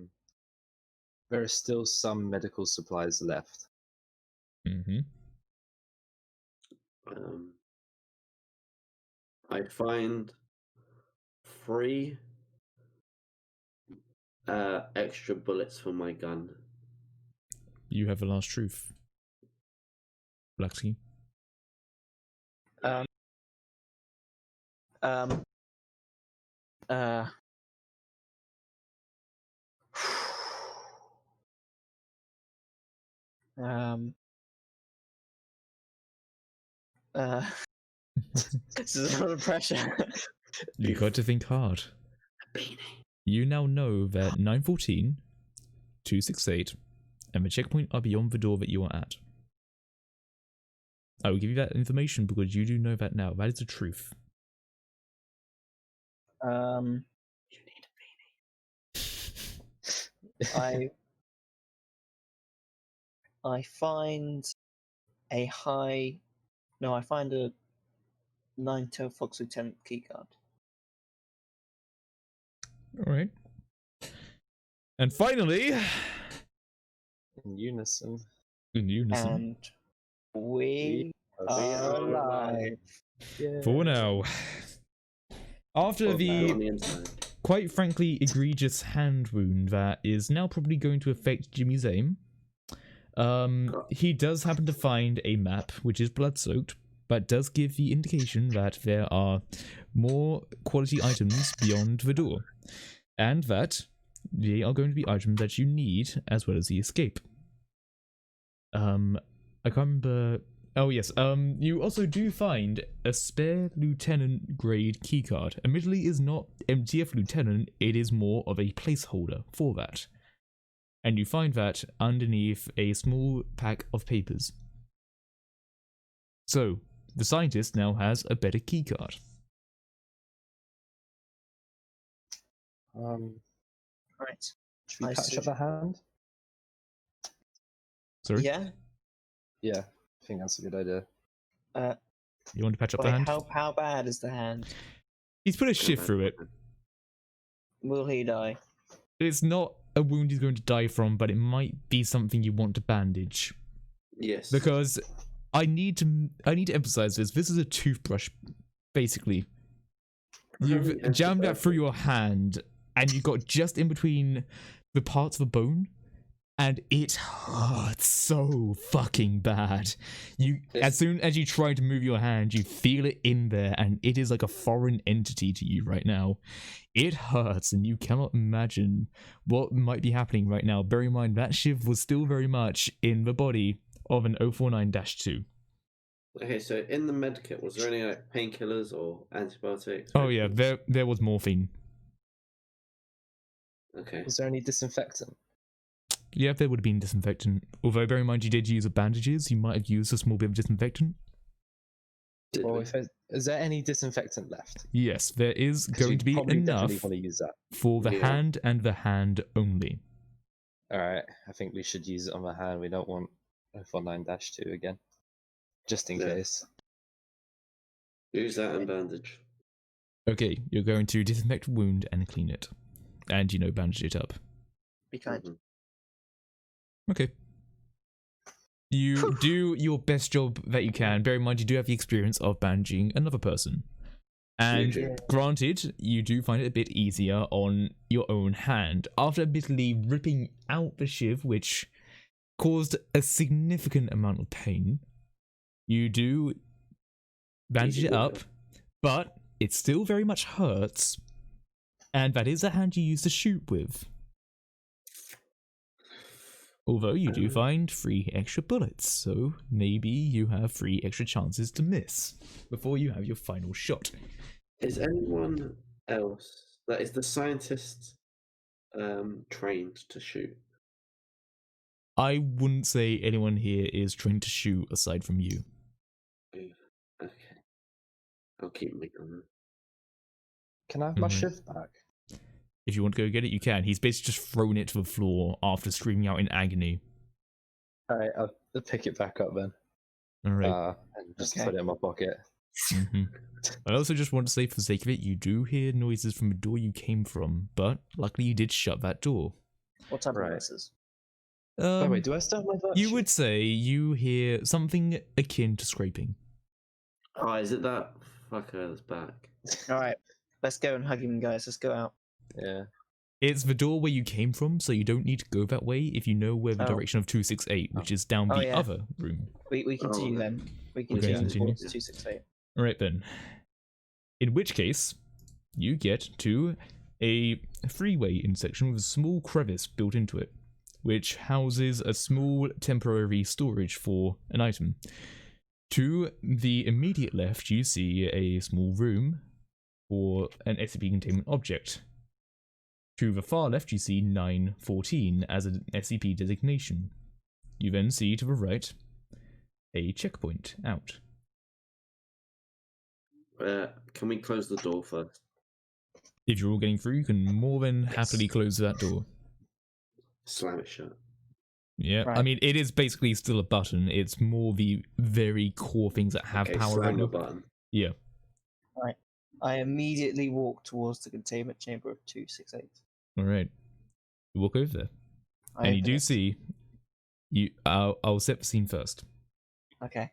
there are still some medical supplies left. Mm-hmm. I find 3 extra bullets for my gun. You have the last truth. Blacksky. Um. Uh. Um. This is a lot of pressure. You got to think hard. You now know that 914, 268, and the checkpoint are beyond the door that you are at. I will give you that information because you do know that now. That is the truth. You need a beanie. I find a high. No, I find a 9-tail Fox Lieutenant keycard. Alright. And finally, In unison. in unison, And we are alive. for now. After On the the inside. quite frankly egregious hand wound that is now probably going to affect Jimmy's aim, he does happen to find a map which is blood-soaked, but does give the indication that there are more quality items beyond the door, and that they are going to be items that you need as well as the escape. I can't remember. Oh yes, you also do find a spare lieutenant grade keycard. Admittedly, is not MTF lieutenant, it is more of a placeholder for that. And you find that underneath a small pack of papers. So, the scientist now has a better keycard. Right. Should we I patch see. up the hand? Sorry? Yeah. Yeah, I think that's a good idea. You want to patch up the Wait, hand? how bad is the hand? He's put a shift through it. Will he die? It's not a wound he's going to die from, but it might be something you want to bandage. Yes. Because I need to emphasize this. This is a toothbrush, basically. You've jammed that through your hand, and you got just in between the parts of the bone, and it hurts so fucking bad. As soon as you try to move your hand, you feel it in there, and it is like a foreign entity to you right now. It hurts, and you cannot imagine what might be happening right now. Bear in mind, that shiv was still very much in the body of an 049-2. Okay, so in the medkit, was there any like painkillers or antibiotics? Oh yeah, there was morphine. Okay. Was there any disinfectant? Yeah, there would have been disinfectant. Although, bear in mind, you did use the bandages, you might have used a small bit of disinfectant. Well, is there any disinfectant left? Yes, there is 'Cause going you to be probably enough definitely want to use that. for the Yeah. hand and the hand only. Alright, I think we should use it on the hand. We don't want 049-2 again. Just in Yeah. case. Use that and bandage. Okay, you're going to disinfect the wound and clean it. And, bandage it up. Be kind. Mhm. Okay. You do your best job that you can. Bear in mind, you do have the experience of bandaging another person. And Yeah. granted, you do find it a bit easier on your own hand. After admittedly ripping out the shiv, which caused a significant amount of pain, you do bandage Easy it up, water. but it still very much hurts. And that is the hand you use to shoot with. Although you do find 3 extra bullets, so maybe you have 3 extra chances to miss before you have your final shot. Is anyone else that is the scientist trained to shoot? I wouldn't say anyone here is trained to shoot aside from you. Okay. I'll keep my gun. Can I have my Mhm. shiv back? If you want to go get it, you can. He's basically just thrown it to the floor after screaming out in agony. Alright, I'll pick it back up then. Alright. and just Okay. put it in my pocket. Mhm. I also just want to say, for the sake of it, you do hear noises from the door you came from, but luckily you did shut that door. What type Right. of noises? Oh wait, do I still have my virtue? You would say you hear something akin to scraping. Oh, is it that fucker that's back? All right, let's go and hug him, guys. Let's go out. Yeah. It's the door where you came from, so you don't need to go that way if you know where the Oh. direction of 268, which is down Oh, the yeah. other room. We continue then. We Okay, continue continue. towards 268. Alright then. In which case, you get to a freeway intersection with a small crevice built into it, which houses a small temporary storage for an item. To the immediate left, you see a small room for an SCP containment object. To the far left, you see 914 as an SCP designation. You then see to the right a checkpoint out. Can we close the door first? If you're all getting through, you can more than happily close that door. Slam it shut. Yeah, I Right. mean, it is basically still a button. It's more the very core things that have Okay, power slam on the them. button. Yeah. I immediately walk towards the containment chamber of 268. All right. You walk over there, I and you open do it. see. I'll set the scene first. Okay.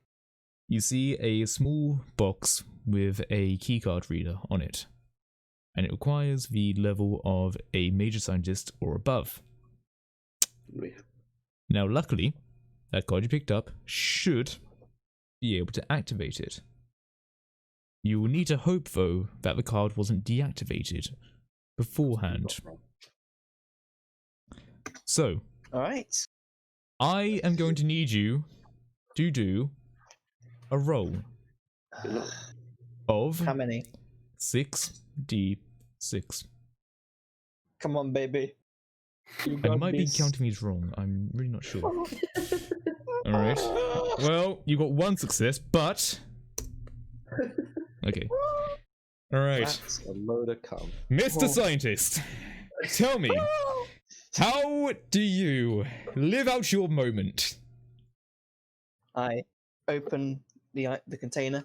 You see a small box with a keycard reader on it, and it requires the level of a major scientist or above. We- Now, luckily, that card you picked up should be able to activate it. You will need to hope, though, that the card wasn't deactivated beforehand. So, All right. I am going to need you to do a roll Good luck. of How many? 6d6. Come on, baby. You I got might be this. counting these wrong. I'm really not sure. Alright. Well, you got one success, but... Okay. Alright. That's a load of cum. Mr. Oh. Scientist, tell me, how do you live out your moment? I open the container,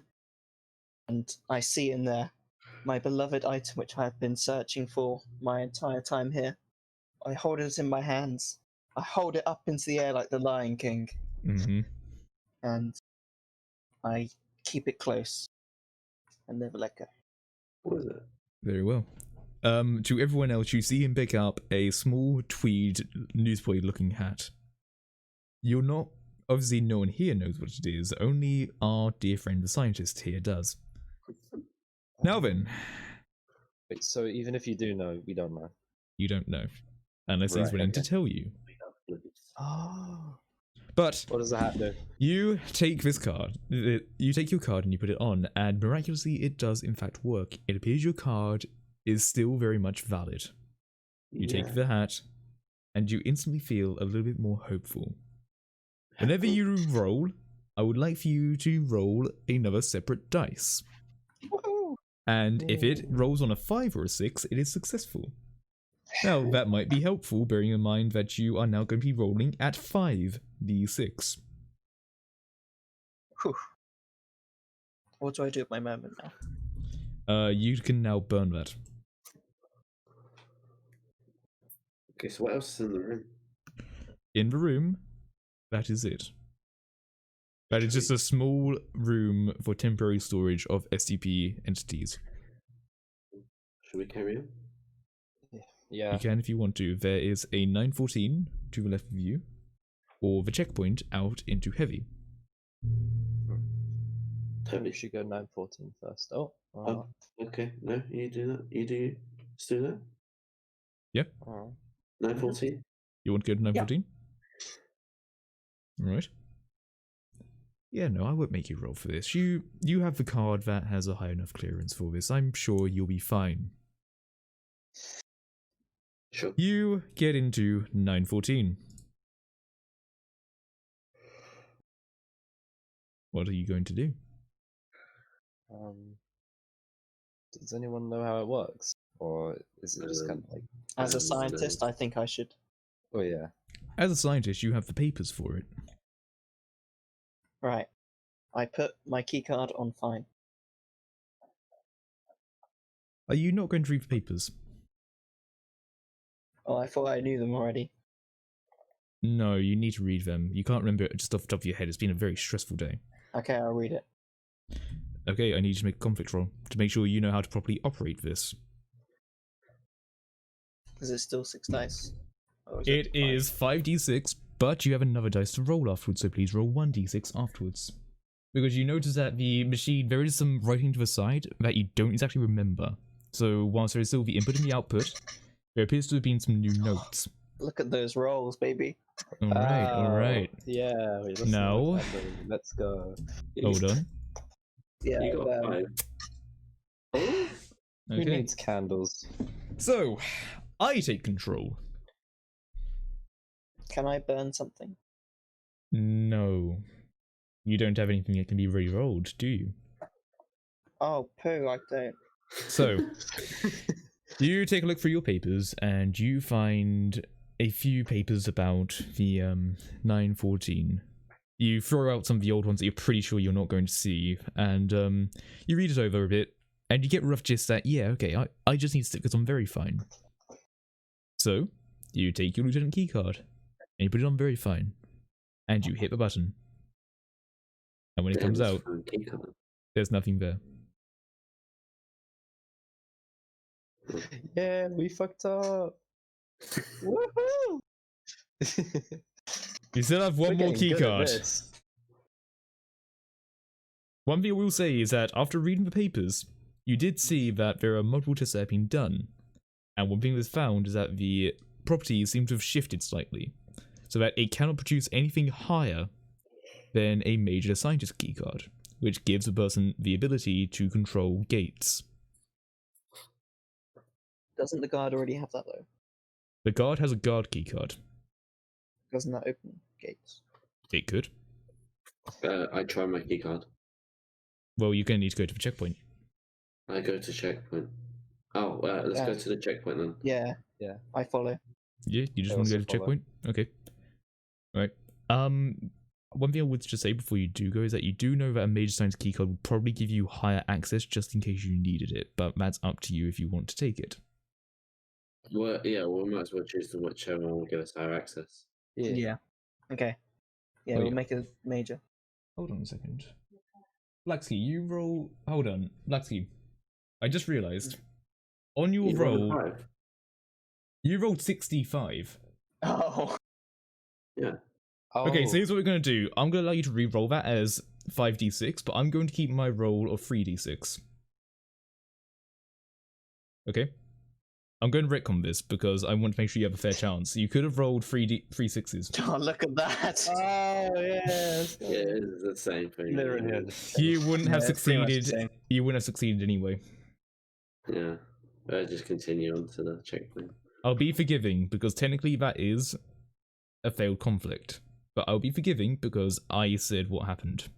and I see in there my beloved item, which I have been searching for my entire time here. I hold it in my hands. I hold it up into the air like the Lion King, Mm-hmm. and I keep it close and never let go. What is it? Very well. To everyone else, you see him pick up a small tweed newsboy-looking hat. You're not... Obviously, no one here knows what it is. Only our dear friend the scientist here does. Now then, Wait, so even if you do know, we don't know. you don't know. Unless he's Right, willing to okay. tell you. Oh. But What does the hat do? you take this card. You take your card and you put it on, and miraculously it does in fact work. It appears your card is still very much valid. You take the hat, and you instantly feel a little bit more hopeful. Whenever you roll, I would like for you to roll another separate dice. Woohoo. And if it rolls on a 5 or a 6, it is successful. Now, that might be helpful, bearing in mind that you are now going to be rolling at 5d6. Whew. What do I do at my moment now? You can now burn that. Okay, so what else is in the room? In the room, that is it. That is just a small room for temporary storage of SCP entities. Should we carry on? Yeah. You can if you want to. There is a 914 to the left of you, or the checkpoint out into heavy. We should go 914 first. Oh. Oh, okay. No, you do that. You do. Let's do that. Yep. 914. You want to go to 914? Alright. Yeah, no, I won't make you roll for this. You have the card that has a high enough clearance for this. I'm sure you'll be fine. Sure. You get into 914. What are you going to do? Does anyone know how it works? Or is it just kind of like... As a scientist, I think I should. Oh, yeah. As a scientist, you have the papers for it. Right. I put my keycard on fine. Are you not going to read the papers? Oh, I thought I knew them already. No, you need to read them. You can't remember it just off the top of your head. It's been a very stressful day. Okay, I'll read it. Okay, I need you to make a conflict roll to make sure you know how to properly operate this. Is it still 6 dice? Or is It five? is 5d6, but you have another dice to roll afterwards, so please roll 1d6 afterwards. Because you notice that the machine, there is some writing to the side that you don't exactly remember. So whilst there is still the input and the output, there appears to have been some new notes. Look at those rolls, baby. Alright, alright. Yeah. Wait, let's Now- look at them. Let's go. Hold on. Yeah, You got 5. Oh, Who Okay. needs candles? So, I take control. can I burn something? No. You don't have anything that can be re-rolled, do you? Oh, poo, I don't. So, you take a look through your papers, and you find a few papers about the 914. You throw out some of the old ones that you're pretty sure you're not going to see, and you read it over a bit, and you get a rough gist that, yeah, okay, I just need to stick this on very fine. So, you take your lieutenant keycard, and you put it on very fine, and you hit the button. And when it comes out, there's nothing there. Yeah, we fucked up. Woohoo! You still have one more keycard. This. One thing I will say is that after reading the papers, you did see that there are multiple tests that have been done. And one thing that's found is that the properties seem to have shifted slightly, so that it cannot produce anything higher than a major scientist keycard, which gives the person the ability to control gates. Doesn't the guard already have that, though? The guard has a guard keycard. Doesn't that open gates? It could. I try my keycard. Well, you're going to need to go to the checkpoint. I go to checkpoint. Oh, let's go to the checkpoint then. Yeah. Yeah. I follow. Yeah, you just I want to go also to checkpoint? Okay. Alright. One thing I would just say before you do go is that you do know that a major science keycard will probably give you higher access just in case you needed it, but that's up to you if you want to take it. Well, yeah, we might as well choose the whichever one will give us higher access. Yeah. Okay. Yeah, Oh, we'll yeah. make a major. Hold on a second. Blacksky, you roll... Hold on. Blacksky, I just realised. On your You rolled roll, a 5. you rolled 65. Oh. Yeah. Okay, so Oh, here's what we're going to do. I'm going to allow you to re-roll that as 5d6, but I'm going to keep my roll of 3d6. Okay? I'm going to retcon this because I want to make sure you have a fair chance. You could have rolled 3 sixes. Oh, look at that. Oh, yes. Yeah, it's the same thing. Literally had the same. You wouldn't have Yeah, it's pretty much the succeeded. same. You wouldn't have succeeded anyway. Yeah. I just continue on to the checkpoint. I'll be forgiving because technically that is a failed conflict. But I'll be forgiving because I said what happened.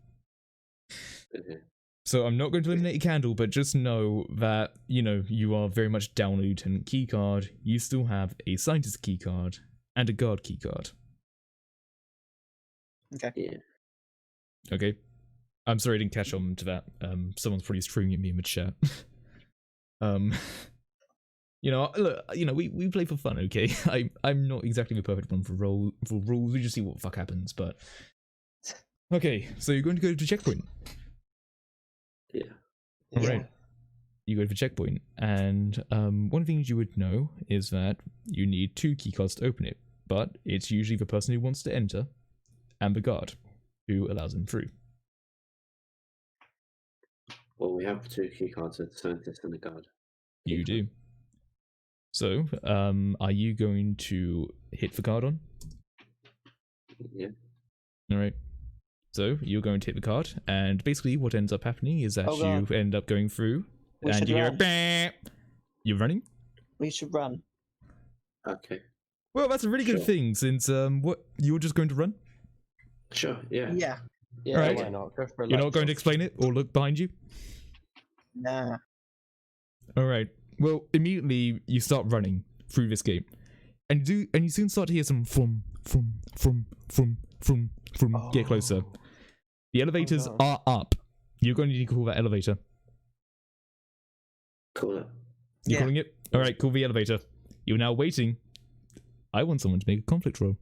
Okay. So I'm not going to eliminate a candle, but just know that, you know, you are very much down a lieutenant keycard. You still have a scientist keycard and a guard keycard. Okay. Yeah. Okay? I'm sorry I didn't catch on to that. Someone's probably screaming at me in the chat. You know, look, you know, we play for fun, okay? I'm not exactly the perfect one for rules. We just see what the fuck happens, but okay, so you're going to go to checkpoint. Yeah. Alright. You go to the checkpoint, and one of the things you would know is that you need 2 keycards to open it, but it's usually the person who wants to enter and the guard who allows them through. Well, we have 2 keycards, a scientist and a guard. You do. So, are you going to hit the card on? Yeah. Alright. So, you're going to hit the card, and basically what ends up happening is that Oh, God. you end up going through, We and should you hear run. "Bang!" You're running? We should run. Okay. Well, that's a really good Sure. thing, since, what, you're just going to run? Sure. Yeah. Yeah. Yeah, Alright. why not? Go for a You're lap not going to jog. explain it, or look behind you? Nah. Alright. Well, immediately you start running through this gate. And you soon start to hear some from. Get closer. Oh. The elevators God. are up. You're going to need to call that elevator. Call it. You're Yeah. calling it? Alright, call the elevator. You're now waiting. I want someone to make a conflict roll.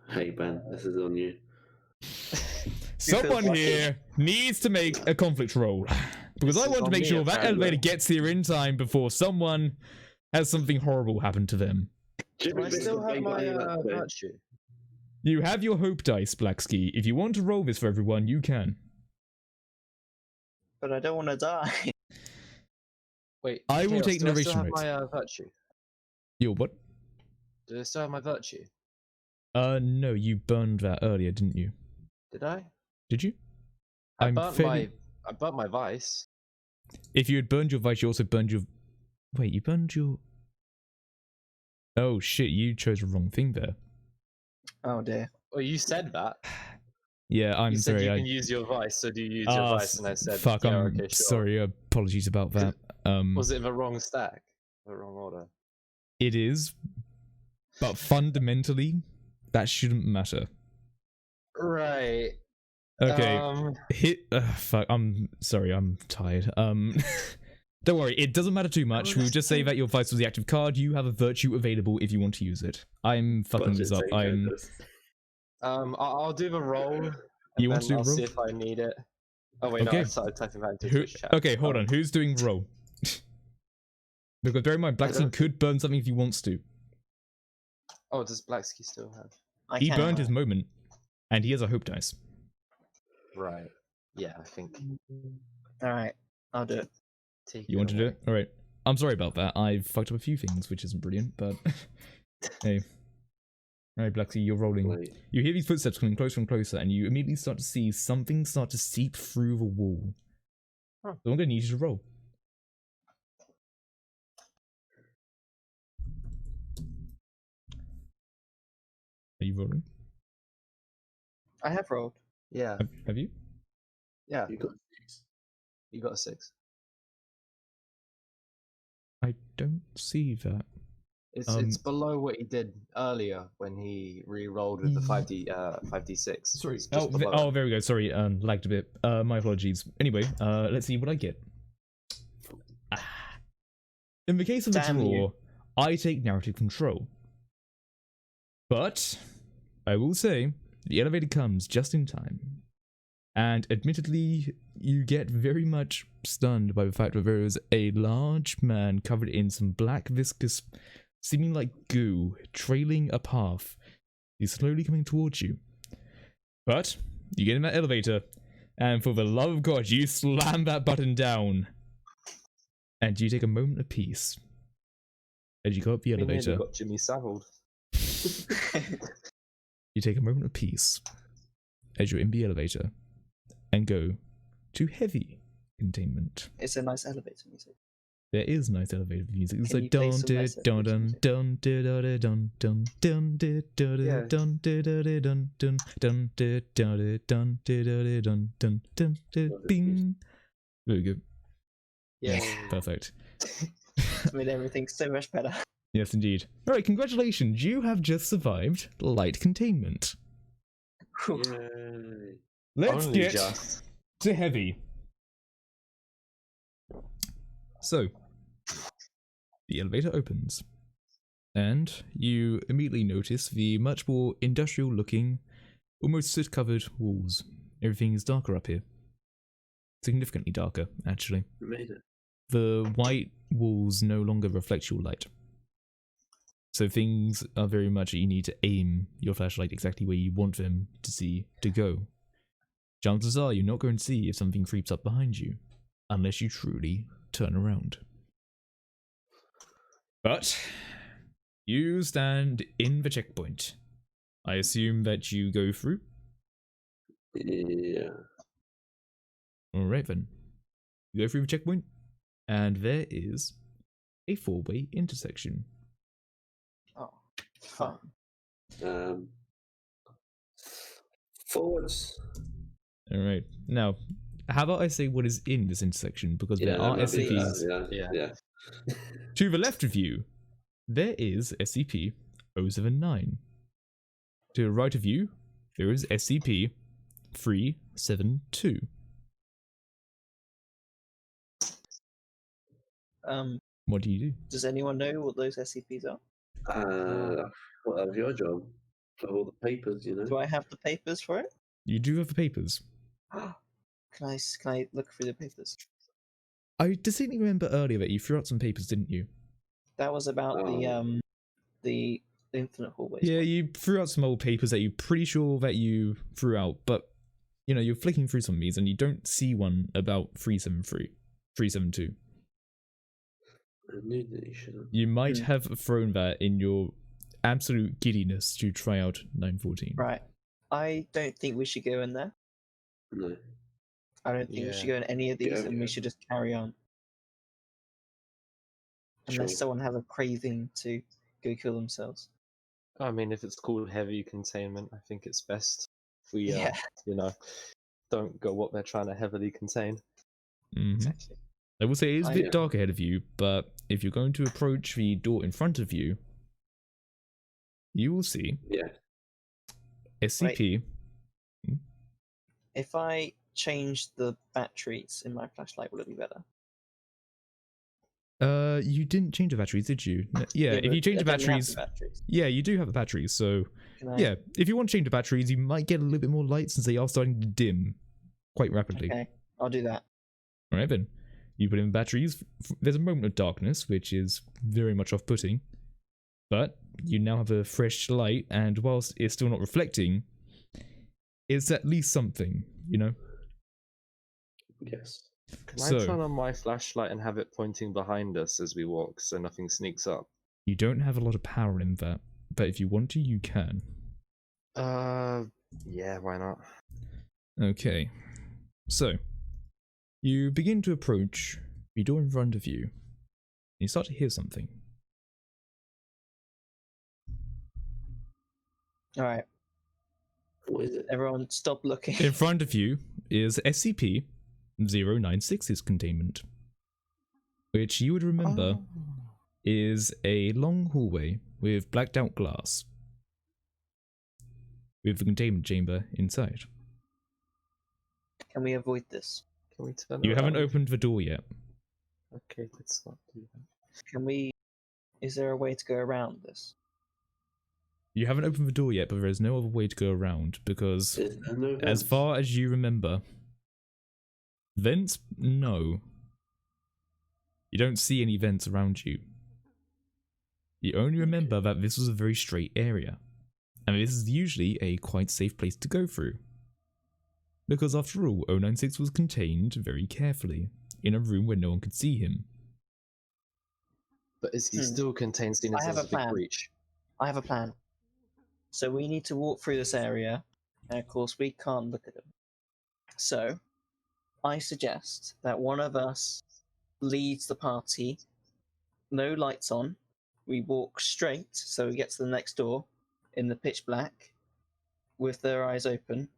Hey Ben, this is on you. Someone lucky. here needs to make a conflict roll. Because This I is want to on make me, sure that apparently. elevator gets here in time before someone has something horrible happen to them. Do I still have my virtue? You have your hope dice, Blackski. If you want to roll this for everyone, you can. But I don't want to die. Wait, I will Chaos, take do I narration still have notes. my virtue? Your what? Do I still have my virtue? No, you burned that earlier, didn't you? Did I? Did you? I I'm burnt fairly- I burnt my vice. If you had burned your vice, you also burned your... Wait, you burned your... Oh shit, you chose the wrong thing there. Oh dear. Well, you said that. Yeah, I'm You said sorry. you I... can use your vice, so do you use your Ah, vice? And I said, fuck, yeah, I'm okay, sure. sorry. Apologies about that. Was it the wrong stack? The wrong order? It is, but fundamentally, that shouldn't matter. Right. Okay, hit. Fuck. I'm sorry. I'm tired. Don't worry. It doesn't matter too much. We'll just say that your vice was the active card. You have a virtue available if you want to use it. I'm fucking this up. I'll do the roll. And You want to do I'll the roll? see if I need it. Oh wait, no, Okay. I started typing that into Who, Twitch chat. okay, hold on. Who's doing the roll? Because bear in mind, Blackson don't- could burn something if he wants to. Oh, does Blacksky still have? I He can. burned his moment, and he has a hope dice. Right. Yeah, I think. Alright, I'll do it. Take You want to do away. it? All right. I'm sorry about that. I've fucked up a few things, which isn't brilliant, but hey. All right, Blacksy, you're rolling. You hear these footsteps coming closer and closer, and you immediately start to see something start to seep through the wall. Huh. So I'm going to need you to roll. Are you rolling? I have rolled. Yeah, Have you? yeah. You got You got a 6. I don't see that. It's below what he did earlier when he re-rolled with the 5d6. Sorry. It's just below Oh, it. there we go. Sorry, lagged a bit. My apologies. Anyway, let's see what I get. In the case of the Damn draw, you. I take narrative control. But I will say the elevator comes just in time. And admittedly, you get very much stunned by the fact that there is a large man covered in some black viscous, seeming like goo, trailing a path. He's slowly coming towards you. But you get in that elevator, and for the love of God, you slam that button down. And you take a moment of peace as you go up the He nearly elevator. got Jimmy Savile. You take a moment of peace as you're in the elevator and go to heavy containment. It's a nice elevator music. There is nice elevator music. It's Can like you play dun some dun nice dun elevator dun music? dun dun dun dun dun dun Yeah. dun dun dun dun dun dun dun dun dun dun dun dun ding. Very good. Yeah. Perfect. It's made everything so much better. Yes, indeed. All right, congratulations. You have just survived light containment. Yay. Let's Only get just. to heavy. So, the elevator opens, and you immediately notice the much more industrial looking, almost soot covered walls. Everything is darker up here. Significantly darker, actually. Made it. The white walls no longer reflect your light. So things are very much you need to aim your flashlight exactly where you want them to go. Chances are you're not going to see if something creeps up behind you, unless you truly turn around. But you stand in the checkpoint. I assume that you go through? Yeah. Alright then. You go through the checkpoint, and there is a 4-way intersection. Oh, fun. Forwards. Alright. Now, how about I say what is in this intersection? Because there are that'd be SCPs. that, yeah. To the left of you, there is SCP-079. To the right of you, there is SCP-080. 372. What do you do? Does anyone know what those SCPs are? What was your job? Got all the papers, you know. Do I have the papers for it? You do have the papers. Can I look through the papers? I distinctly remember earlier that you threw out some papers, didn't you? That was about the infinite hallways. Yeah, you threw out some old papers that you're pretty sure that you threw out, but you know, you're flicking through some of these and you don't see one about 372. I knew that you should have. You might have thrown that in your absolute giddiness to try out 914. Right. I don't think we should go in there. No. I don't think we should go in any of these, and we should just carry on. Unless someone has a craving to go kill themselves. I mean, if it's called heavy containment, I think it's best if we, you know, don't go what they're trying to heavily contain. Mm-hmm. Exactly. I will say it is a bit dark ahead of you, but if you're going to approach the door in front of you, you will see SCP. Wait. If I change the batteries in my flashlight, will it be better? You didn't change the batteries, did you? Yeah, if you change the batteries, yeah, you do have the batteries. So, yeah, if you want to change the batteries, you might get a little bit more light since they are starting to dim quite rapidly. Okay, I'll do that. All right, then. You put in batteries. There's a moment of darkness, which is very much off-putting. But you now have a fresh light, and whilst it's still not reflecting, it's at least something, you know? Yes. Can I turn on my flashlight and have it pointing behind us as we walk so nothing sneaks up? You don't have a lot of power in that, but if you want to, you can. Yeah, why not? Okay. So, you begin to approach the door in front of you, and you start to hear something. Alright. What is it? Everyone stop looking. In front of you is SCP-096's containment, which you would remember is a long hallway with blacked out glass, with the containment chamber inside. Can we avoid this? Can we turn You haven't around? opened the door yet. Okay, let's not do that. Can we... Is there a way to go around this? You haven't opened the door yet, but there is no other way to go around, because as far as you remember, vents? No. You don't see any vents around you. You only remember that this was a very straight area, and this is usually a quite safe place to go through. Because after all, 096 was contained very carefully, in a room where no one could see him. But is he still contained seeing as there's a big breach? I have a plan. So we need to walk through this area, and of course we can't look at him. So, I suggest that one of us leads the party, no lights on, we walk straight, so we get to the next door, in the pitch black, with their eyes open,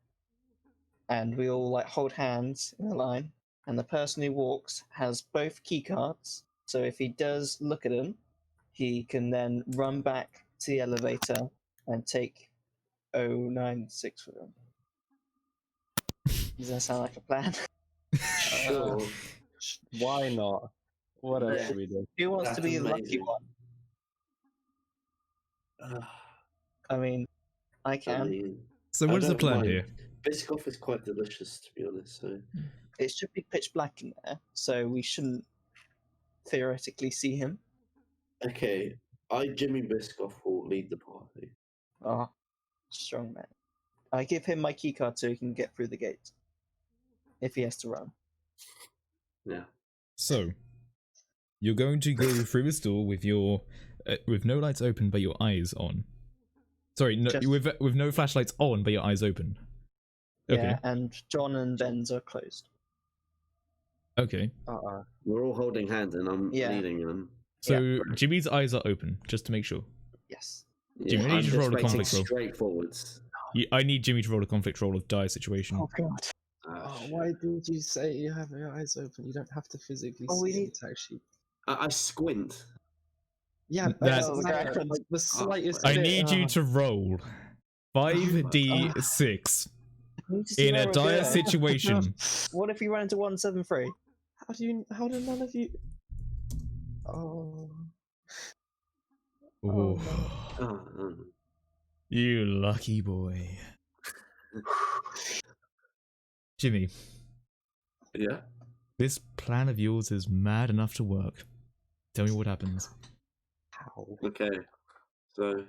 and we all like hold hands in a line, and the person who walks has both key cards, so if he does look at them, he can then run back to the elevator and take 096 for them. Does that sound like a plan? Sure. Why not? What else should we do? Who wants to be the lucky amazing. one? I mean, I can. So what is the plan mind. here? Biscoff is quite delicious, to be honest. So It should be pitch black in there, so we shouldn't theoretically see him. okay, Jimmy Biscoff will lead the party. Oh, strong man. I give him my keycard so he can get through the gate. If he has to run. Yeah. So, you're going to go through this door with your, with no lights open but your eyes on. Sorry, no, with no flashlights on but your eyes open. Okay. Yeah, and John and Ben's are closed. Okay. We're all holding hands and I'm leading them. So Jimmy's eyes are open, just to make sure. Yes. Jimmy, I need you to roll a conflict roll. Straight forwards. I need Jimmy to roll a conflict roll of dire situation. Oh god. Why didn't you say you have your eyes open? You don't have to physically see it, actually. I squint. Yeah, That's like the slightest I bit. need you to roll 5d6. You need to see In where a we're dire going. situation. What if you run into 173? How do none of you? Oh. Ooh. Oh, You lucky boy. Jimmy, yeah. this plan of yours is mad enough to work. Tell me what happens. How? Okay. So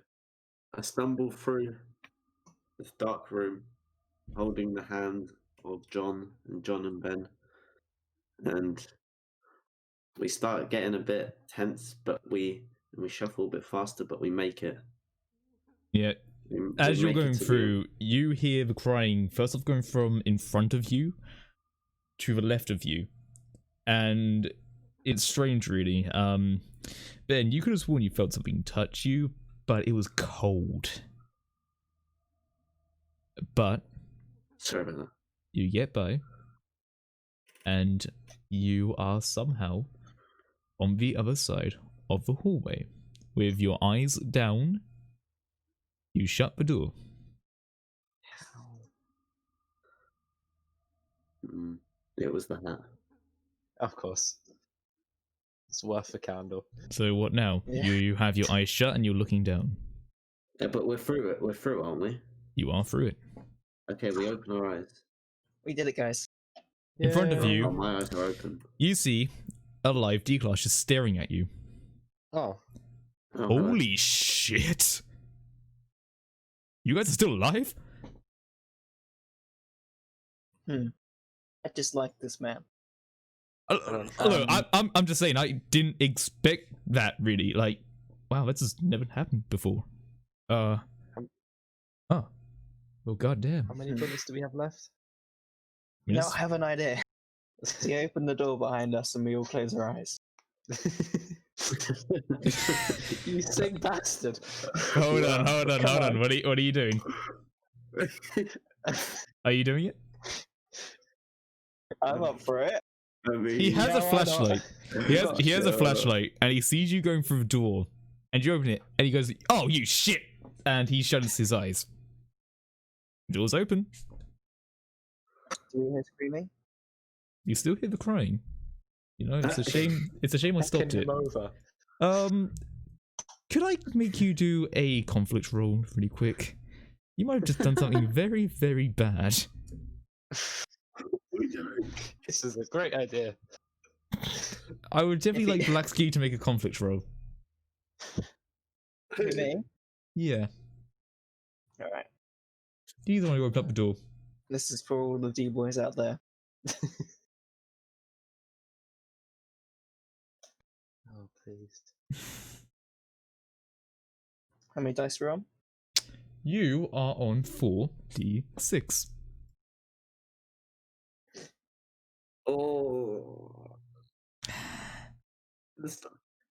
I stumble through this dark room, holding the hand of John and Ben, and we start getting a bit tense, but we shuffle a bit faster, but we make it. Yeah. We As you're make it going to the through, you hear the crying, first off going from in front of you to the left of you. And it's strange, really. Ben, you could have sworn you felt something touch you, but it was cold. But Sorry about that. you get by, and you are somehow on the other side of the hallway. With your eyes down, you shut the door. It was the hat. Of course. It's worth a candle. So what now? Yeah. You have your eyes shut and you're looking down. Yeah, but we're through it. We're through, aren't we? You are through it. Okay, we open our eyes. We did it, guys. In front of you, Oh, my eyes are open. you see a live D-Class just staring at you. Oh. Oh, hello. Holy shit! You guys are still alive? I dislike this man. Look, I'm just saying, I didn't expect that really. Like, wow, that's just never happened before. Oh, well, goddamn. How many bullets do we have left? Now I have an idea. He opened the door behind us and we all close our eyes. You sick bastard. Hold on. What are you doing? Are you doing it? I'm up for it. I mean, He has No, a I'm flashlight. He has a flashlight, and he sees you going through the door, and you open it, and he goes, "Oh, you shit!" And he shuts his eyes. Door's open. Do you hear screaming? You still hear the crying. You know, it's a shame. It's a shame I stopped it. Him over. Could I make you do a conflict roll really quick? You might have just done something very, very bad. This is a great idea. I would definitely like Black Ski to make a conflict roll. Me? Yeah. Alright. He's the one who opened up the door. This is for all the D-boys out there. Oh, please. How many dice are on? You are on 4d6. Oh. This time.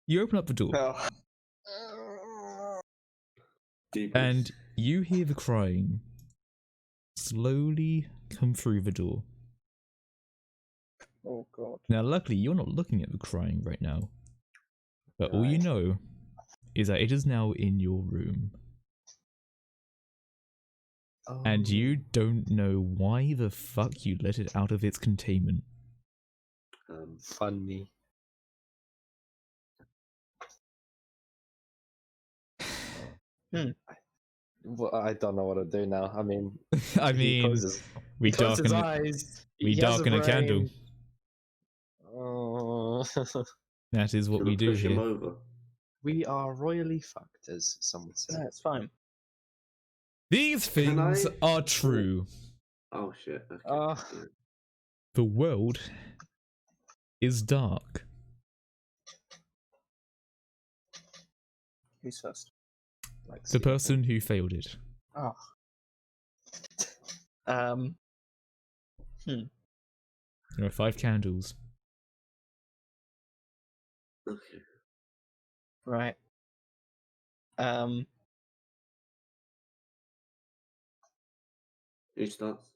You open up the door, Oh. and you hear the crying slowly come through the door. Oh god. Now, luckily, you're not looking at the crying right now. But all you know is that it is now in your room. Oh. And you don't know why the fuck you let it out of its containment. Funny. Well, I don't know what to do now. I mean, I mean, we closes his darken eyes. we he has darken a candle. brain. Oh. That is what we do push him here. over. We are royally fucked, as some would say. No, it's fine. These Can things I- are true. Oh shit. Okay. Uh, Yeah. The world is dark. Who's first? like The Stephen person who failed it. Oh. There are 5 candles. Okay. Right. Who starts?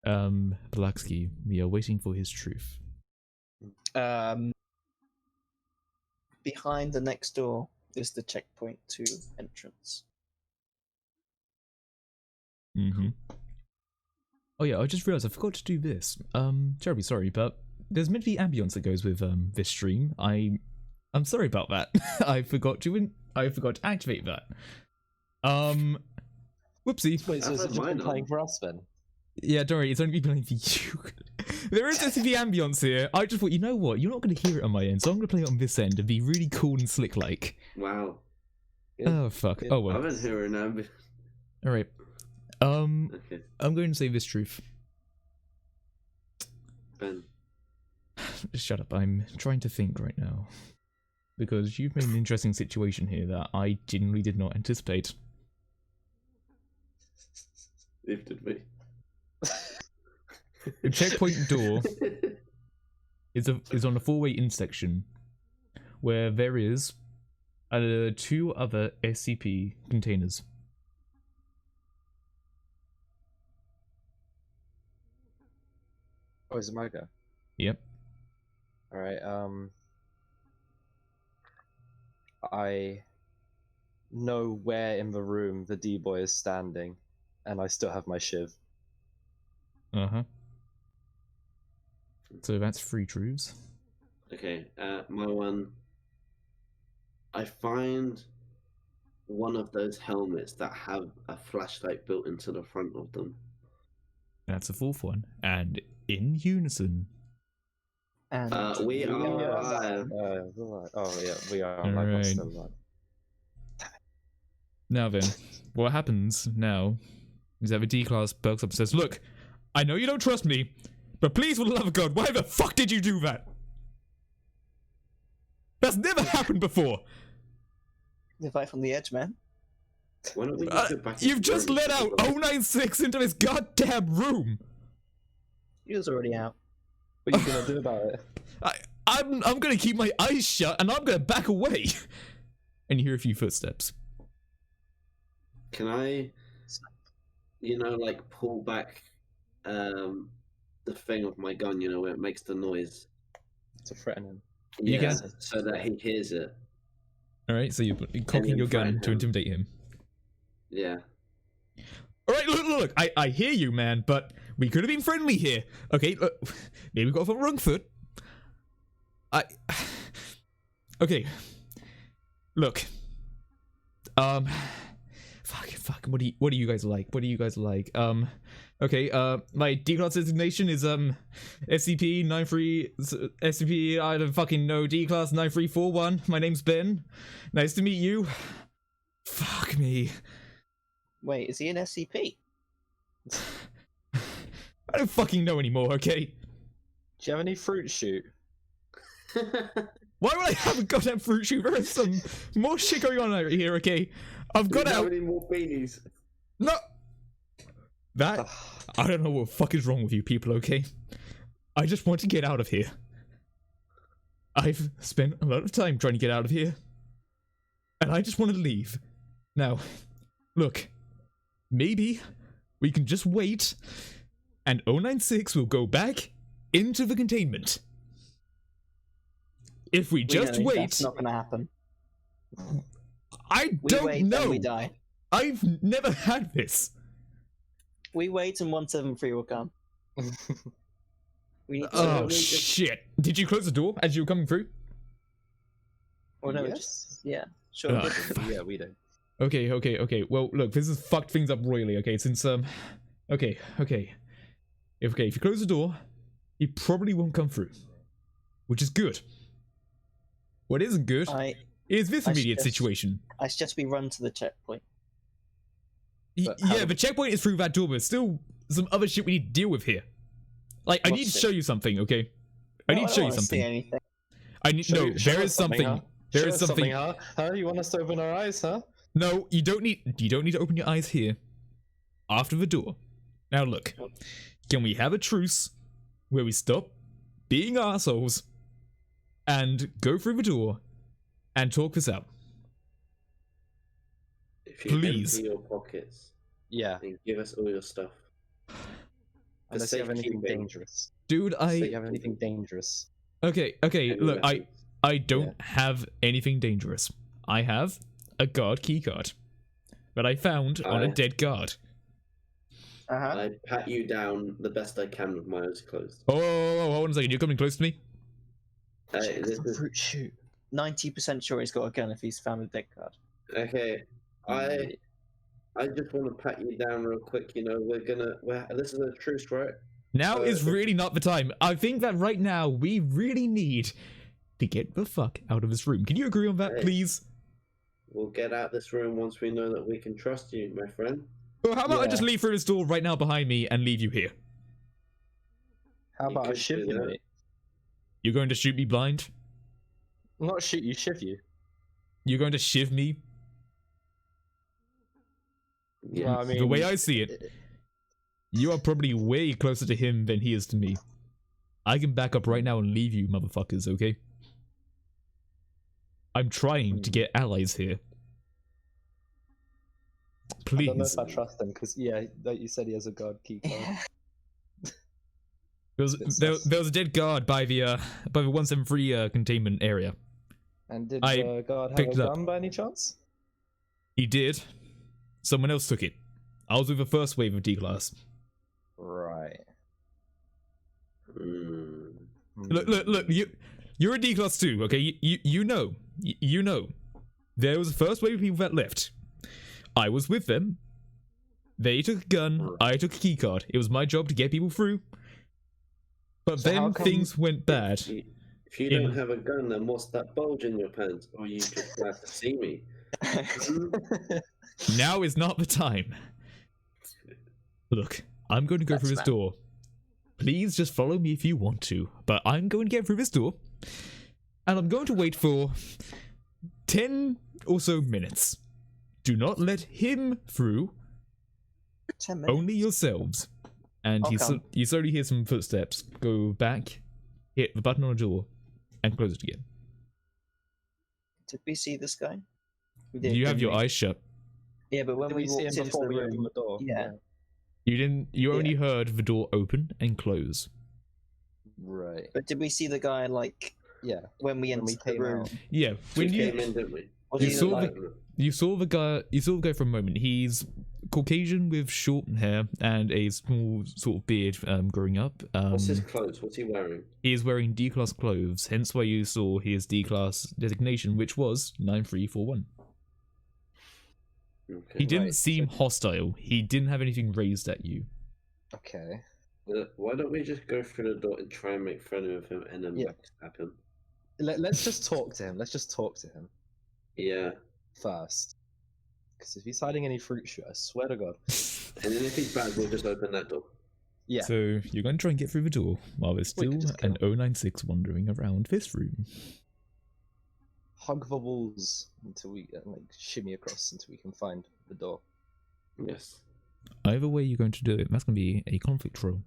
Blacksky, we are waiting for his truth. Behind the next door is the checkpoint to entrance. Mm-hmm. Oh yeah, I just realized I forgot to do this. Terribly sorry, but there's meant to be ambience that goes with this stream. I'm sorry about that. I forgot to activate that. Whoopsie. Wait, so I've is it had just been mine playing on. for us then? Yeah, don't worry, it's only been playing for you. There is SCP ambience here. I just thought, you know what? You're not going to hear it on my end, so I'm going to play it on this end and be really cool and slick-like. Wow. Good. Oh fuck. Good. Oh I well. haven't heard an ambi. All right. Okay, I'm going to say this truth. Ben. Shut up. I'm trying to think right now. Because you've made an interesting situation here that I genuinely did not anticipate. If did we? The checkpoint door is on a four-way intersection where there is 2 other SCP containers. Oh, is it my go? Yep. All right. I know where in the room the D-boy is standing, and I still have my shiv. Uh-huh. So that's 3 truths. Okay, my one. I find one of those helmets that have a flashlight built into the front of them. That's the 4th one. And in unison. And We are alive. alive. Oh yeah, we are. All Like, right. still alive. Now then, what happens now is that the D-class perks up and says, look, I know you don't trust me, but please, for the love of God, why the fuck did you do that? That's never happened before. the fight from the edge, man. Why don't we just go back You've into just the room let out and 096 into this goddamn room. He was already out. What are you gonna do about it? I'm gonna keep my eyes shut and I'm gonna back away. And you hear a few footsteps. Can I, like pull back the thing of my gun, where it makes the noise? To threaten him. You Yeah, can. so that he hears it. Alright, so you're cocking then your gun threaten to him. intimidate him. Yeah. Alright, look, I hear you, man, but we could have been friendly here. Okay, look, maybe we got off on the wrong foot. Okay. Look. Fuck, what do you guys like? Okay, my D-class designation is, SCP-93, SCP, I don't fucking know, D-class 9341. My name's Ben. Nice to meet you. Fuck me. Wait, is he an SCP? I don't fucking know anymore, okay? Do you have any fruit shoot? Why would I have a goddamn fruit shoot? There is some more shit going on over here, okay? I've got out. any more beanies? No! That... I don't know what the fuck is wrong with you people, okay? I just want to get out of here. I've spent a lot of time trying to get out of here. And I just want to leave. Now, look. Maybe we can just wait and 096 will go back into the containment. If we just know wait... That's not gonna happen. I We don't wait, know. then we die. I've never had this. We wait and 173 will come. We need to Oh shit! Did you close the door as you were coming through? Or no, Yes. just, yeah, sure. Oh, Yeah, we do. Okay. Well, look, this has fucked things up royally. Okay, since okay. If you close the door, he probably won't come through, which is good. What isn't good is this I immediate suggest- situation. I suggest we run to the checkpoint. But how Yeah, the checkpoint is through that door, but there's still some other shit we need to deal with here. Like, I What's need to it? show you something, okay? I need to show you don't wanna see something. anything. I need no. There is something. Huh? There Show is us something. huh? Huh? You want us to open our eyes, huh? No, you don't need to open your eyes here. After the door. Now look, can we have a truce where we stop being assholes and go through the door and talk this out? If you Please. empty your pockets Yeah. and give us all your stuff. Unless you have anything safekeeping. dangerous. Dude, So you have anything dangerous. Okay, Any look, weapons. I don't have anything dangerous. I have a guard keycard that I found on a Aye. dead guard. I pat you down the best I can with my eyes closed. Oh, hold on a second. You're coming close to me? Check This for is fruit shoot. 90% sure he's got a gun if he's found a dead card. okay. I just want to pat you down real quick. You know, this is a truce, right? Now is really not the time. I think that right now we really need to get the fuck out of this room. Can you agree on that, Hey. please? We'll get out this room once we know that we can trust you, my friend. Well, how about I Yeah. just leave through this door right now behind me and leave you here? How You about I could shiv do you, that. mate? You're going to shoot me blind? Not shoot you, shiv you. You're going to shiv me? Yeah. Well, I mean, The way I see it, you are probably way closer to him than he is to me. I can back up right now and leave you, motherfuckers, okay? I'm trying to get allies here. I don't know Please. if I trust him because, yeah, like you said, he has a god key card. There was a dead guard by the 173 containment area. And did I the guard have picked a it up. gun by any chance? He did. Someone else took it. I was with the first wave of D-Class. Right. Mm. Look, you're a D-Class too, okay? You know. You know. There was the first wave of people that left. I was with them. They took a gun, I took a keycard. It was my job to get people through. But So how then come- things went bad. If you don't have a gun, then what's that bulge in your pants? Or you just glad to see me? Now is not the time. Look, I'm going to go through this That's door. Please just follow me if you want to. But I'm going to get through this door. And I'm going to wait for 10 or so minutes. Do not let him through. 10 minutes. Only yourselves. And I'll come. you slowly hear some footsteps. Go back, hit the button on the door, and close it again. Did we see this guy? We did, You have didn't your we? eyes shut. Yeah, but when Did we we see him walked into before the we opened room, the door? yeah. You didn't. You only heard the door open and close. Right. but did we see the guy like Yeah. when we When entered we the came room? out. Yeah, when We you came in, didn't we? Was You he saw like, you saw the guy. You saw the guy for a moment. He's Caucasian with short hair and a small sort of beard growing up. What's his clothes? What's he wearing? He is wearing D-Class clothes, hence why you saw his D-Class designation, which was 9341. Okay. He didn't Right, seem hostile. He didn't have anything raised at you. Okay. Why don't we just go through the door and try and make friendly with him and then Yeah. backstab him? Let's just talk to him. Let's just talk to him Yeah. first. Because if he's hiding any fruit shoot, I swear to God. And then if he's bad, we'll just open that door. Yeah. So you're going to try and get through the door while there's We still could just kill an 096 wandering around this room. Hug the walls until we like shimmy across until we can find the door. Yes. Either way you're going to do it, that's going to be a conflict roll.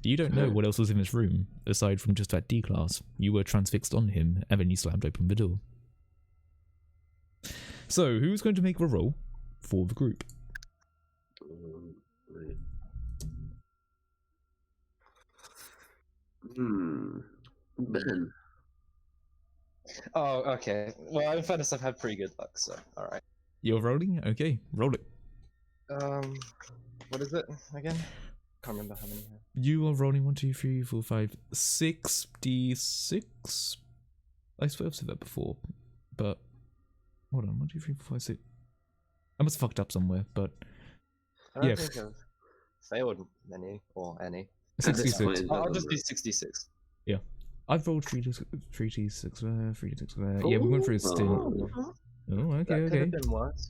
You don't know what else was in this room, aside from just that D-Class. You were transfixed on him, and then you slammed open the door. So, who's going to make the roll for the group? Right. Ben. Oh, okay. Well, in fairness, I've had pretty good luck, so alright. You're rolling? Okay, roll it. What is it again? Can't remember how many. You are rolling 1, 2, 3, 4, 5, 6 D6. I swear I've said that before, but hold on, 1, 2, 3, 4, 5, 6. I must have fucked up somewhere, but I don't Yeah. think I've failed many or any. At this 66. point, it I'll doesn't just do matter. 66. I've rolled 3d6 there, 3d6 there. Yeah, we went through it still. Oh, okay, That could okay. have been worse.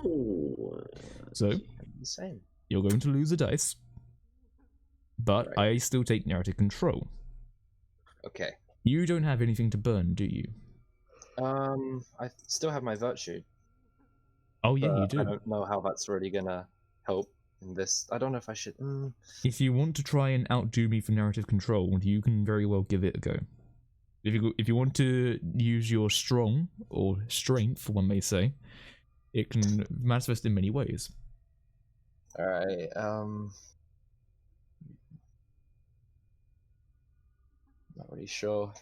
Oh, So, Insane. you're going to lose a dice, but Right. I still take narrative control. Okay. You don't have anything to burn, do you? I still have my virtue. Oh yeah, you but do. I don't know how that's really gonna help in this. I don't know if I should. If you want to try and outdo me for narrative control, you can very well give it a go. If you want to use your strong or strength, one may say, it can manifest in many ways. All right. Not really sure.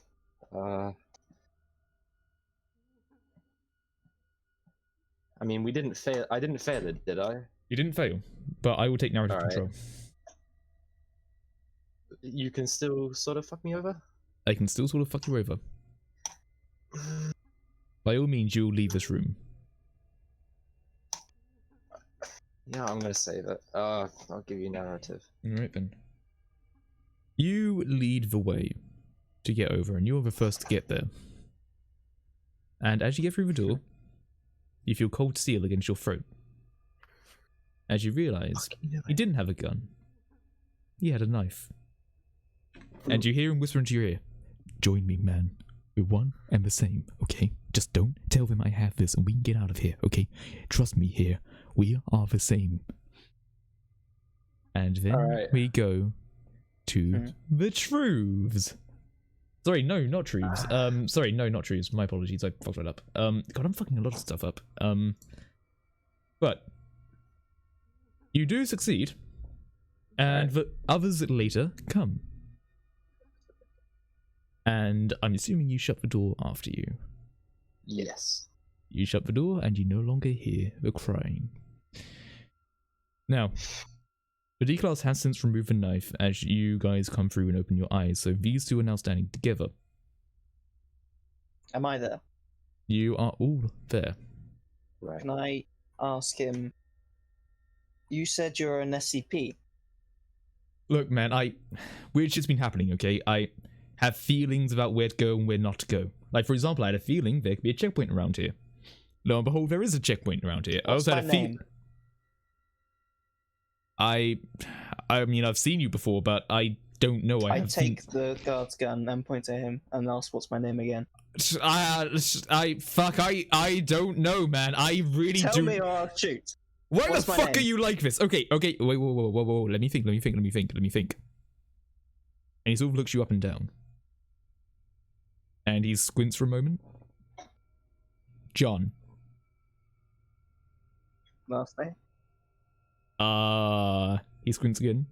I mean, we didn't fail. I didn't fail it, did I? You didn't fail, but I will take narrative Alright. control. You can still sort of fuck me over? I can still sort of fuck you over. By all means, you'll leave this room. Yeah, I'm gonna save it. I'll give you narrative. Alright then. You lead the way to get over, and you're the first to get there. And as you get through the door, you feel cold steel against your throat. As you realise, he didn't have a gun. He had a knife. And you hear him whisper into your ear, "Join me, man. We're one and the same, okay? Just don't tell them I have this and we can get out of here, okay? Trust me here. We are the same." And then we go to the truths. Sorry, no, not truths. Sorry, no, not truths. My apologies, I fucked that up. God, I'm fucking a lot of stuff up. But you do succeed, and the others later come. And I'm assuming you shut the door after you. Yes. You shut the door and you no longer hear the crying. Now, the D-Class has since removed the knife as you guys come through and open your eyes, so these two are now standing together. Am I there? You are all there. Right. Can I ask him? You said you're an SCP. Look, man, weird shit's been happening, okay? I have feelings about where to go and where not to go. Like, for example, I had a feeling there could be a checkpoint around here. Lo and behold, there is a checkpoint around here. What's I also my had a feeling. name? I mean, I've seen you before, but I don't know. I take the guard's gun and point at him and ask, "What's my name again?" I don't know, man. I really do. Tell me or I'll shoot. Why What's the my fuck are name? you like this? Okay, wait, whoa. Let me think. And he sort of looks you up and down. And he squints for a moment. John. Last name? He squints again.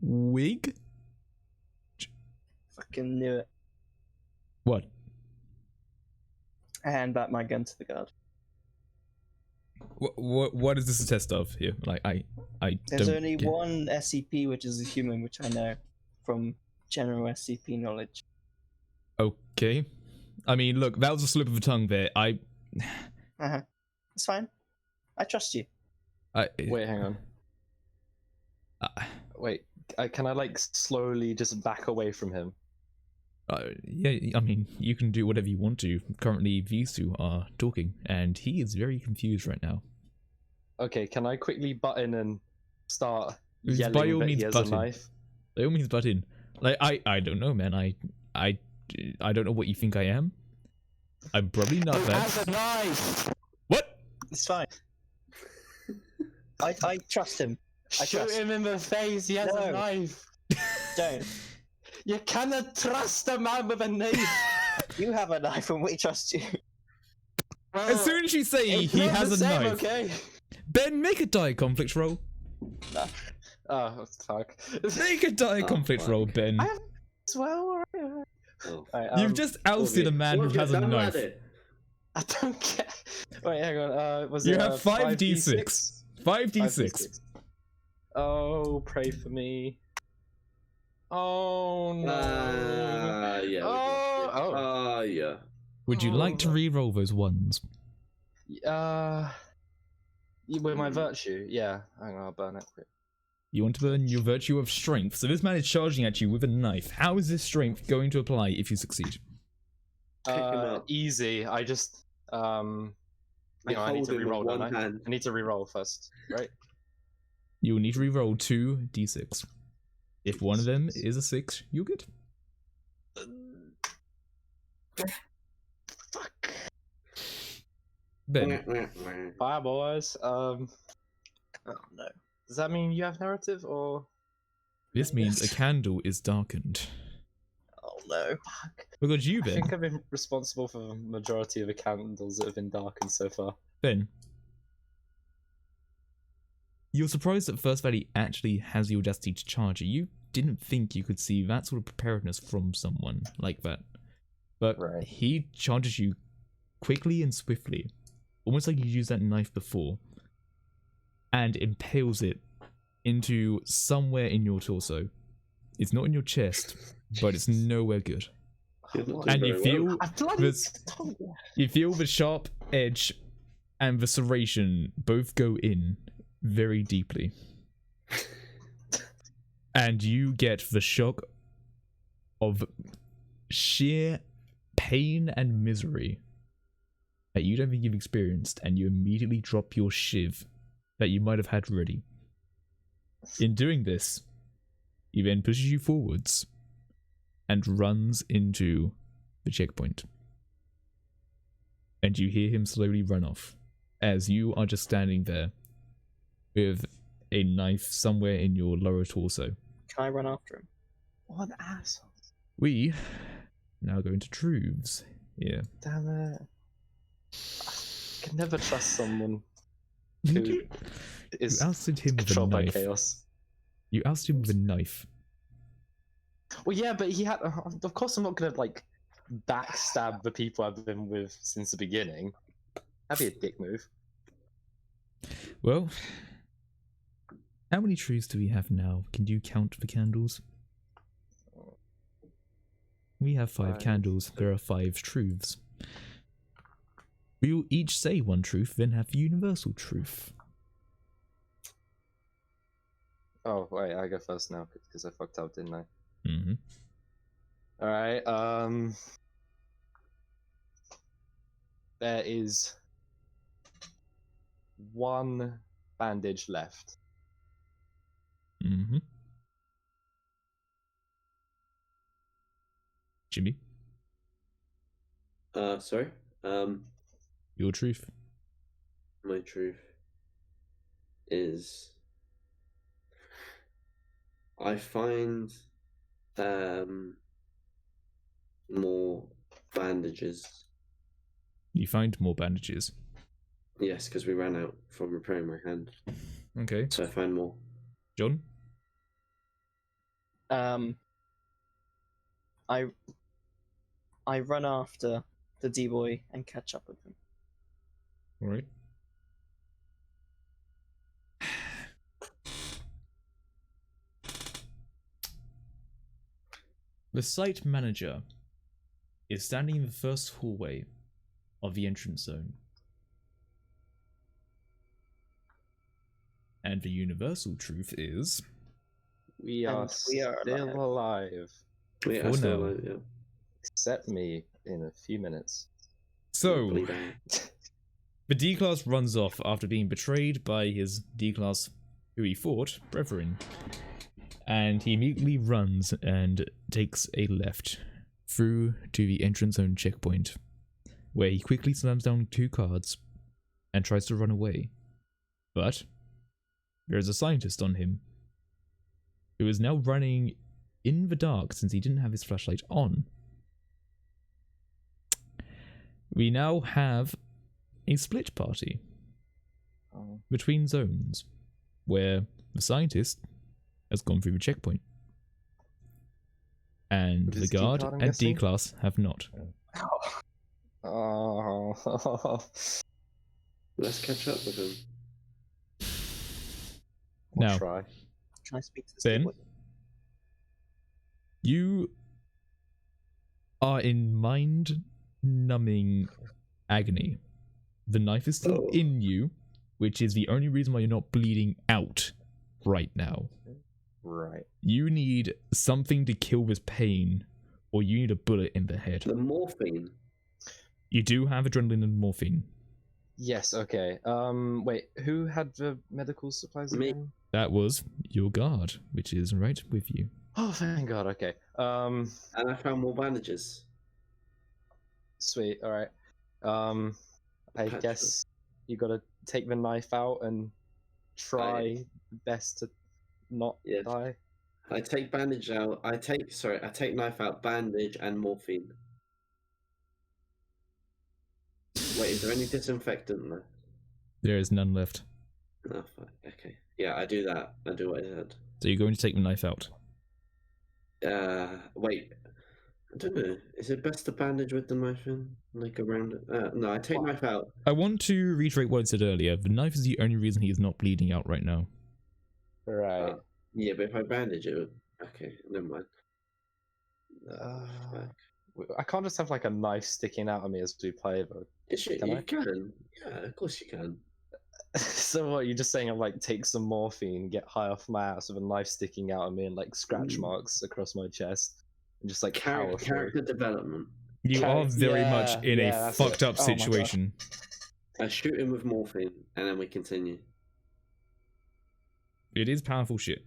Wig? Fucking knew it. What? I hand back my gun to the guard. What is this a test of here? Like, I There's don't only get- one SCP, which is a human, which I know from general SCP knowledge. Okay. I mean, look, that was a slip of the tongue there. It's fine. I trust you. Wait, hang on. Wait, can I like slowly just back away from him? Yeah, I mean, you can do whatever you want to. Currently, these two are talking, and he is very confused right now. Okay, can I quickly butt in and start By yelling all that means, he has butt a in. knife? By all means, butt in. Like, I don't know, man. I don't know what you think I am. I'm probably not Who that. has a knife? What? It's fine. I trust him. I Shoot trust. him in the face, he has a No. knife. Don't. You cannot trust a man with a knife. You have a knife and we trust you. As soon as you say It's he not has the a same, knife, okay? Ben, make a die conflict roll. Oh, fuck. Make a die Oh, conflict fuck. roll, Ben. I have as well, alright. Oh. Alright, You've just ousted a man who What have has you a done, knife. laddie? I don't care. Wait, hang on. Was You it have 5d6. 5d6. Oh, pray for me. Oh no. Yeah. Oh. Yeah. Would you like to re-roll those ones? With my virtue, yeah. Hang on, I'll burn it quick. You want to burn your virtue of strength. So this man is charging at you with a knife. How is this strength going to apply if you succeed? Pick him up. Easy. I just I need hold to him with re-roll, don't one I? hand. I need to re-roll first, right? You will need to re-roll 2d6. If one of them is a 6, you're good. Fuck. Ben, Bye, boys. Oh no. Does that mean you have narrative or? this means a candle is darkened. Oh no. Because you, I Ben, think I've been responsible for the majority of the candles that have been darkened so far. Ben, you're surprised that First Valley actually has the audacity to charge you. You didn't think you could see that sort of preparedness from someone like that. But Right. he charges you quickly and swiftly. Almost like you used that knife before. and impales it into somewhere in your torso. It's not in your chest, but it's nowhere good. You're not And doing you very feel well. I bloody this, you feel the sharp edge and the serration both go in very deeply. And you get the shock of sheer pain and misery that you don't think you've experienced, and you immediately drop your shiv that you might have had ready. In doing this, he then pushes you forwards and runs into the checkpoint. And you hear him slowly run off as you are just standing there with a knife somewhere in your lower torso. Can I run after him? What an asshole. We now go into truths here. Damn it. I can never trust someone who You is ousted him with a controlled by knife. chaos. You ousted him with a knife. Well, yeah, but he had. Of course, I'm not gonna like backstab the people I've been with since the beginning. That'd be a dick move. Well, how many truths do we have now? Can you count the candles? We have 5 Five. candles. There are 5 truths. We will each say one truth, then have the universal truth. Oh wait, I go first now because I fucked up, didn't I? Mm-hmm. All right. There is 1 bandage left. Mm-hmm. Jimmy, Sorry. your truth. My truth is I find more bandages. You find more bandages. Yes, because we ran out from repairing my hand, Okay. so I find more. John? I run after the D-boy and catch up with him. Alright. The site manager is standing in the first hallway of the entrance zone. And the universal truth is... We And are we are still alive. alive. Wait, For I still now. alive, yeah. Except me in a few minutes. So, Bleed out. the D-Class runs off after being betrayed by his D-Class, who he fought, brethren. And he immediately runs and takes a left through to the entrance zone checkpoint, where he quickly slams down 2 cards and tries to run away. But there is a scientist on him, who is now running in the dark since he didn't have his flashlight on. We now have a split party Oh. between zones, where the scientist has gone through the checkpoint, and With the his guard keycard, I'm and guessing? D-Class have not. Oh. Let's catch up with him. I'll Now, try. Can I speak to this Ben? D-boy? you are in mind-numbing agony. The knife is still in you, which is the only reason why you're not bleeding out right now. Right. You need something to kill this pain, or you need a bullet in the head. The morphine. You do have adrenaline and morphine. Yes, okay. Wait, who had the medical supplies Me. again? That was your guard, which is right with you. Oh, thank God, okay. And I found more bandages. Sweet, alright. I Patch guess you gotta take the knife out and try best to not Yes. die. I take bandage out. I take knife out, bandage, and morphine. Wait, is there any disinfectant left? There is none left. No, fuck. Okay. Yeah, I do that. I do what I said. So you're going to take the knife out. Wait. I don't know. Is it best to bandage with the knife in? Like around it? No, I take knife out. I want to reiterate what I said earlier. The knife is the only reason he is not bleeding out right now. Right. Yeah, but if I bandage it, okay, never mind. I can't just have like a knife sticking out of me as we play, though. Yes, you Can I? can. Yeah, of course you can. So what? You're just saying I'm like take some morphine, get high off my ass with a knife sticking out of me and like scratch marks across my chest, and just like power through. Character development. You are very much in a that's fucked it. up Oh my God. situation. I shoot him with morphine, and then we continue. It is powerful shit.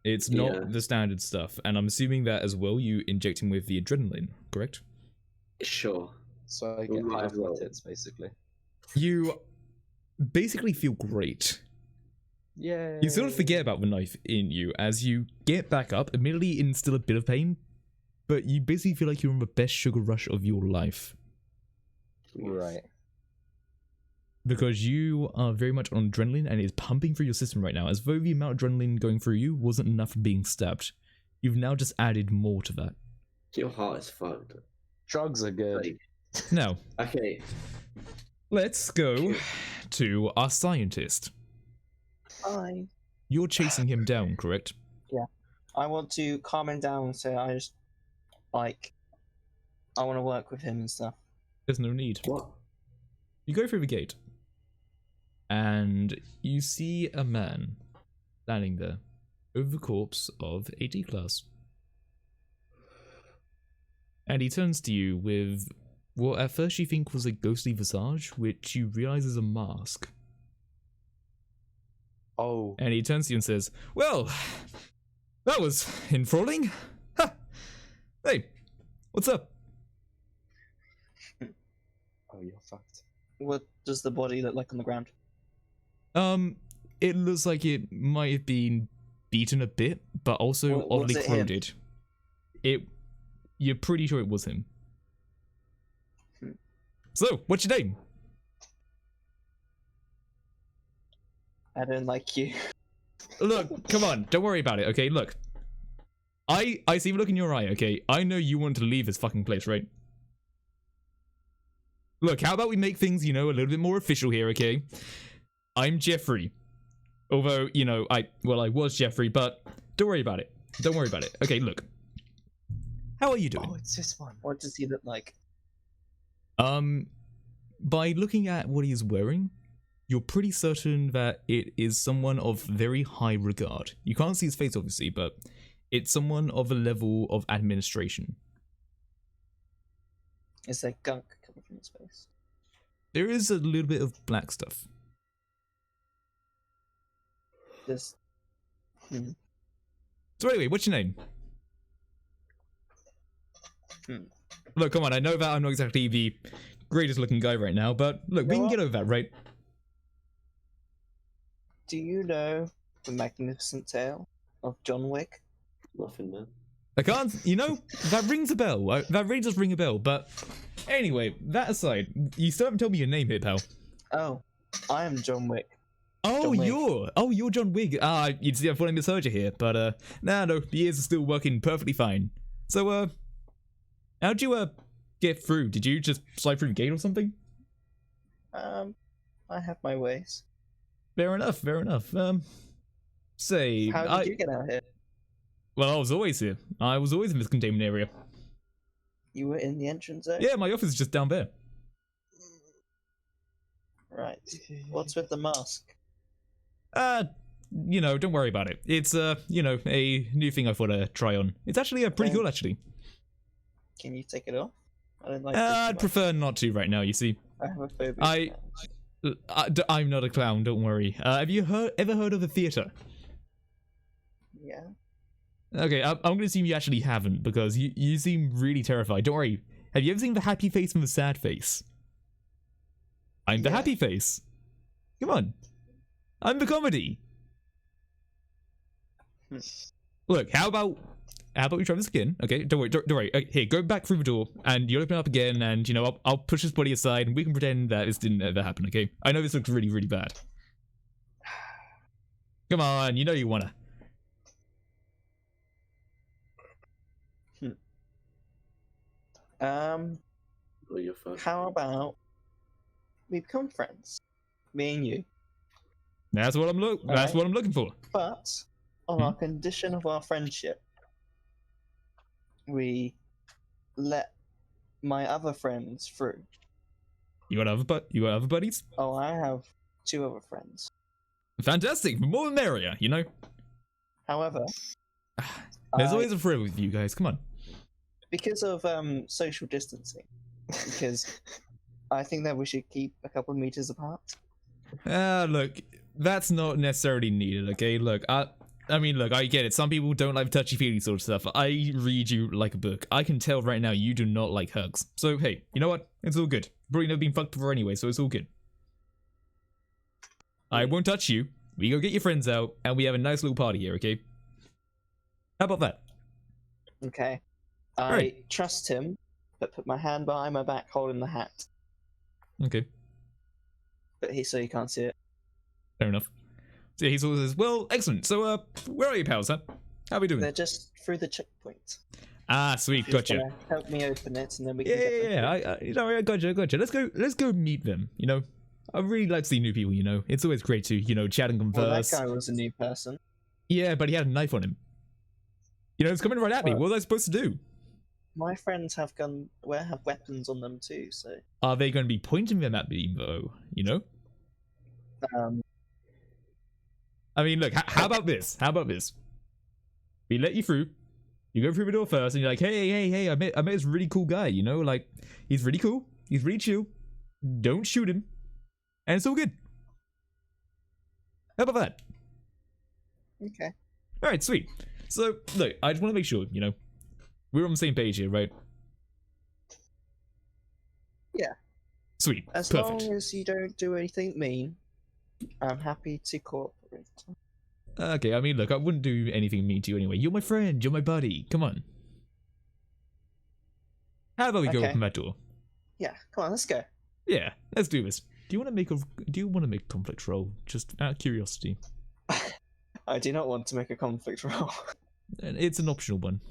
It's Yeah. not the standard stuff, and I'm assuming that as well you inject him with the adrenaline, correct? Sure. So I We get might high as off my well. tits, basically. You basically feel great. Yeah. You sort of forget about the knife in you as you get back up, admittedly in still a bit of pain, but you basically feel like you're on the best sugar rush of your life. Right. Because you are very much on adrenaline and it's pumping through your system right now, as though the amount of adrenaline going through you wasn't enough for being stabbed. You've now just added more to that. Your heart is fucked. Drugs are good. Like, Now, okay. let's go to our scientist. Hi. You're chasing him down, correct? I want to calm him down, so I just I want to work with him and stuff. There's no need. What? You go through the gate, and you see a man standing there over the corpse of a D-class. And he turns to you with what at first you think was a ghostly visage, which you realize is a mask. Oh. And he turns to you and says, "Well, that was enthralling. Ha! Hey, what's up?" Oh, you're fucked. What does the body look like on the ground? It looks like it might have been beaten a bit, but also Was oddly it him? corroded. You're pretty sure it was him. So, what's your name? I don't like you. Look, come on, don't worry about it, okay? Look. I see the look in your eye, okay? I know you want to leave this fucking place, right? Look, how about we make things, a little bit more official here, okay? I'm Jeffrey. Although, I was Jeffrey, but don't worry about it. Don't worry about it. Okay, look. How are you doing? Oh, it's this one. What does he look like? By looking at what he's wearing, you're pretty certain that it is someone of very high regard. You can't see his face, obviously, but it's someone of a level of administration. Is there gunk coming from his face? There is a little bit of black stuff. Just So anyway, what's your name? Look, come on, I know that I'm not exactly the greatest looking guy right now, but look, we can get over that, right? Do you know the magnificent tale of John Wick? Nothing, man. I can't, that rings a bell. That really does ring a bell, but anyway, that aside, you still haven't told me your name here, pal. Oh, I am John Wick. Oh, John Wick. you're John Wick. You'd see I thought I misheard you here, but no, the ears are still working perfectly fine. So, how'd you get through? Did you just slide through the gate or something? I have my ways. Fair enough, fair enough. Say, How did you get out here? Well, I was always here. I was always in this containment area. You were in the entrance zone? Yeah, my office is just down there. Right. What's with the mask? Don't worry about it. It's, a new thing I thought I'd try on. It's actually pretty cool, actually. Can you take it off? I don't like I'd prefer not to right now, you see. I have a phobia. I'm not a clown, don't worry. Have you ever heard of the theatre? Yeah. Okay, I'm going to assume you actually haven't, because you seem really terrified. Don't worry. Have you ever seen the happy face and the sad face? I'm the happy face. Come on. I'm the comedy. Look, how about we try this again? Okay, don't worry. Okay, here, go back through the door, and you open it up again, and I'll push this body aside, and we can pretend that this didn't ever happen. Okay? I know this looks really, really bad. Come on, you wanna. Or your first? How about we become friends, me and you, That's what I'm Alright. what I'm looking for. but on our condition of our friendship, we let my other friends through. You got other buddies? Oh, I have 2 other friends. Fantastic, more the merrier, you know? However, There's I- always a thrill with you guys, come on. because of social distancing, because I think that we should keep a couple of meters apart. Look, that's not necessarily needed, okay? Look, I mean, look, I get it. Some people don't like touchy-feely sort of stuff. I read you like a book. I can tell right now you do not like hugs. So, hey, you know what? It's all good. Probably never been fucked before anyway, so it's all good. I won't touch you. We go get your friends out, and we have a nice little party here, okay? How about that? Okay. I Right. trust him, but put my hand behind my back holding the hat. Okay, But so you can't see it. fair enough. So he sort of says, well, excellent. So, where are you, pals, huh? How are we doing? They're just through the checkpoint. Ah, sweet, She's gotcha. gonna help me open it, and then we can Yeah, get them yeah, through. yeah. I gotcha. Let's go meet them. You know, I really like to see new people. You know, it's always great to chat and Well, that converse. guy was a new person. Yeah, but he had a knife on him. You know, it's coming right at me. Well- What was I supposed to do? My friends have have weapons on them too, so Are they going to be pointing them at me though? You know. I mean, look. How about this? How about this? We let you through. You go through the door first, and you're like, hey, I met this really cool guy. You know, like he's really cool. He's really chill. Don't shoot him, and it's all good. How about that? okay. All right, sweet. So, look, I just want to make sure, we're on the same page here, right? Yeah. Sweet. As Perfect. long as you don't do anything mean, I'm happy to cooperate. Okay, I mean, look, I wouldn't do anything mean to you anyway. You're my friend. You're my buddy. Come on. How about we go Okay. open that door? Yeah, come on, let's go. Yeah, let's do this. Do you want to make a conflict roll? Just out of curiosity. I do not want to make a conflict roll. And it's an optional one.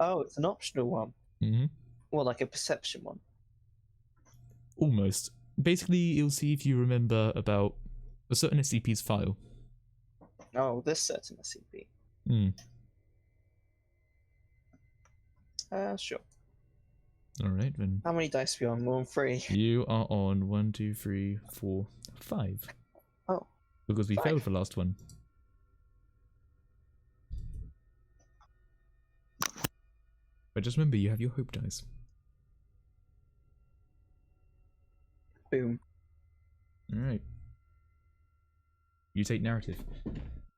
Oh, it's an optional one. Mm-hmm. Well, like a perception one. Almost. Basically, it'll see if you remember about a certain SCP's file. Oh, this certain SCP. Hmm. Sure. Alright, then. How many dice are we on? We're on 3. You are on 1, 2, 3, 4, 5. Oh. Because we 5. failed the last one. But just remember, you have your hope dice. Boom. Alright. You take narrative.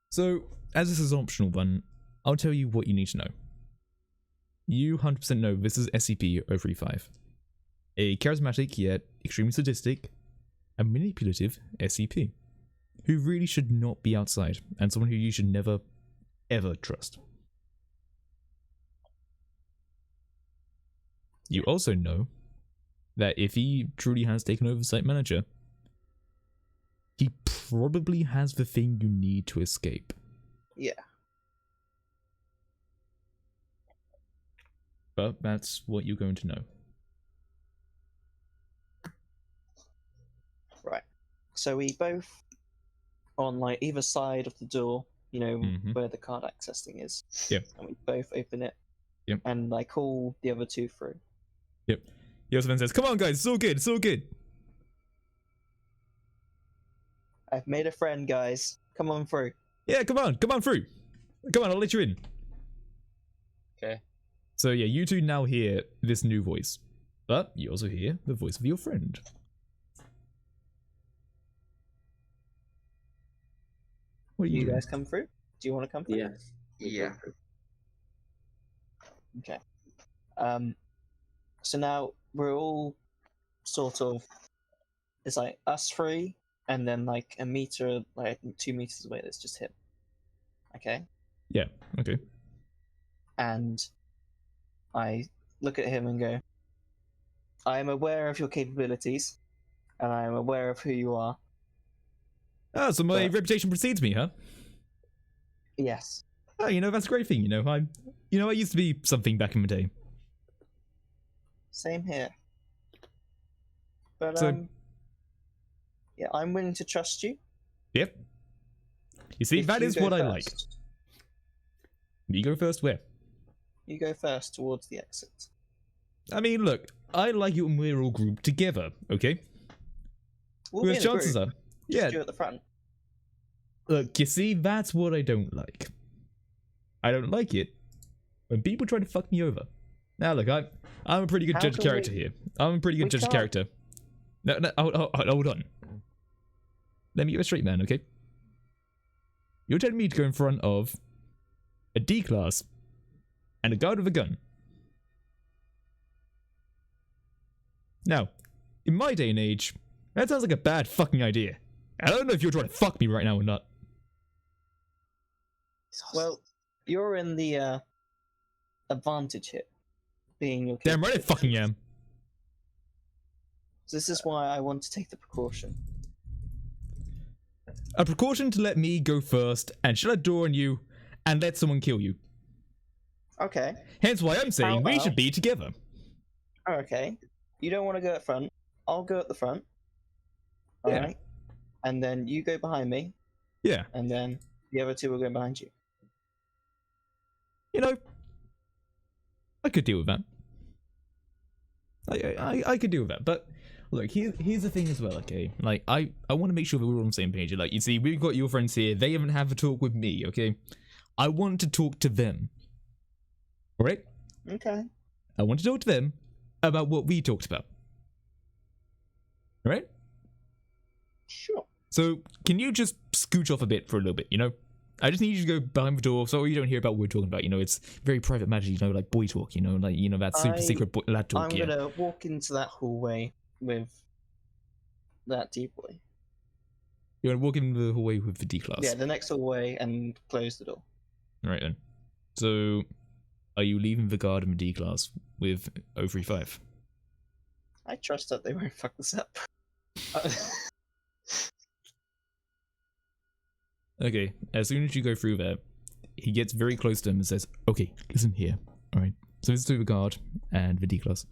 So, as this is an optional one, I'll tell you what you need to know. You 100% know this is SCP-035. A charismatic yet extremely sadistic and manipulative SCP. Who really should not be outside, and someone who you should never, ever trust. You also know that if he truly has taken over Site Manager, he probably has the thing you need to escape. Yeah. But that's what you're going to know. Right. So we both on like either side of the door, Mhm. where the card access thing is. Yep. And we both open it. Yep. And I call the other 2 through. Yep. He also then says, come on guys, it's all good, it's all good. I've made a friend, guys. Come on through. Yeah, come on through. Come on, I'll let you in. Okay. So yeah, you two now hear this new voice. But you also hear the voice of your friend. What are Do you you doing? guys come through? Do you want to come through? Yes. Yeah. Okay. So now we're all sort of, it's like us 3, and then like a meter, like 2 meters away, there's just him. Okay? Yeah, okay. And I look at him and go, I am aware of your capabilities, and I am aware of who you are. Ah, so my But- reputation precedes me, huh? Yes. Oh, that's a great thing, I used to be something back in the day. Same here. But So- yeah, I'm willing to trust you. Yep. You see, If that you is go what I like. first. You go first where? You go first towards the exit. I mean, look, I like it when we're all grouped together, okay? We'll be Because in a chances group. are, yeah, You at the front. look, you see, that's what I don't like. I don't like it when people try to fuck me over. Now, look, I'm a pretty good How judge of can character we- here. I'm a pretty good we judge of can't- character. No, hold on. Let me get it straight, man, okay? You're telling me to go in front of a D class and a guard with a gun. Now, in my day and age, that sounds like a bad fucking idea. I don't know if you're trying to fuck me right now or not. Well, you're in the advantage here, being your Damn right I capable fucking specialist. am. This is why I want to take the precaution. A precaution to let me go first and shut a door on you and let someone kill you. Okay. Hence why I'm saying we about- should be together. Okay. You don't want to go at front. I'll go at the front. Yeah. Alright. And then you go behind me, Yeah, and then the other two will go behind you. you know, I could deal with that. I could deal with that, but look, here's the thing as well, okay? Like, I want to make sure that we're all on the same page. Like, you see, we've got your friends here. They haven't had a talk with me, okay? I want to talk to them. Alright? Okay. I want to talk to them about what we talked about. Alright? Sure. So, can you just scooch off a bit for a little bit, you know? I just need you to go behind the door so you don't hear about what we're talking about, you know? It's very private matter, you know, like boy talk, you know? Like, you know, that super secret lad talk, I'm yeah. gonna walk into that hallway with that D-boy. You're gonna walk into the hallway with the D-class. Yeah, the next hallway and close the door. Right then. So, are you leaving the guard in the D-class with 035? I trust that they won't fuck this up. Okay, as soon as you go through there, he gets very close to him and says, okay, listen here, alright? So this is to the guard and the D-class.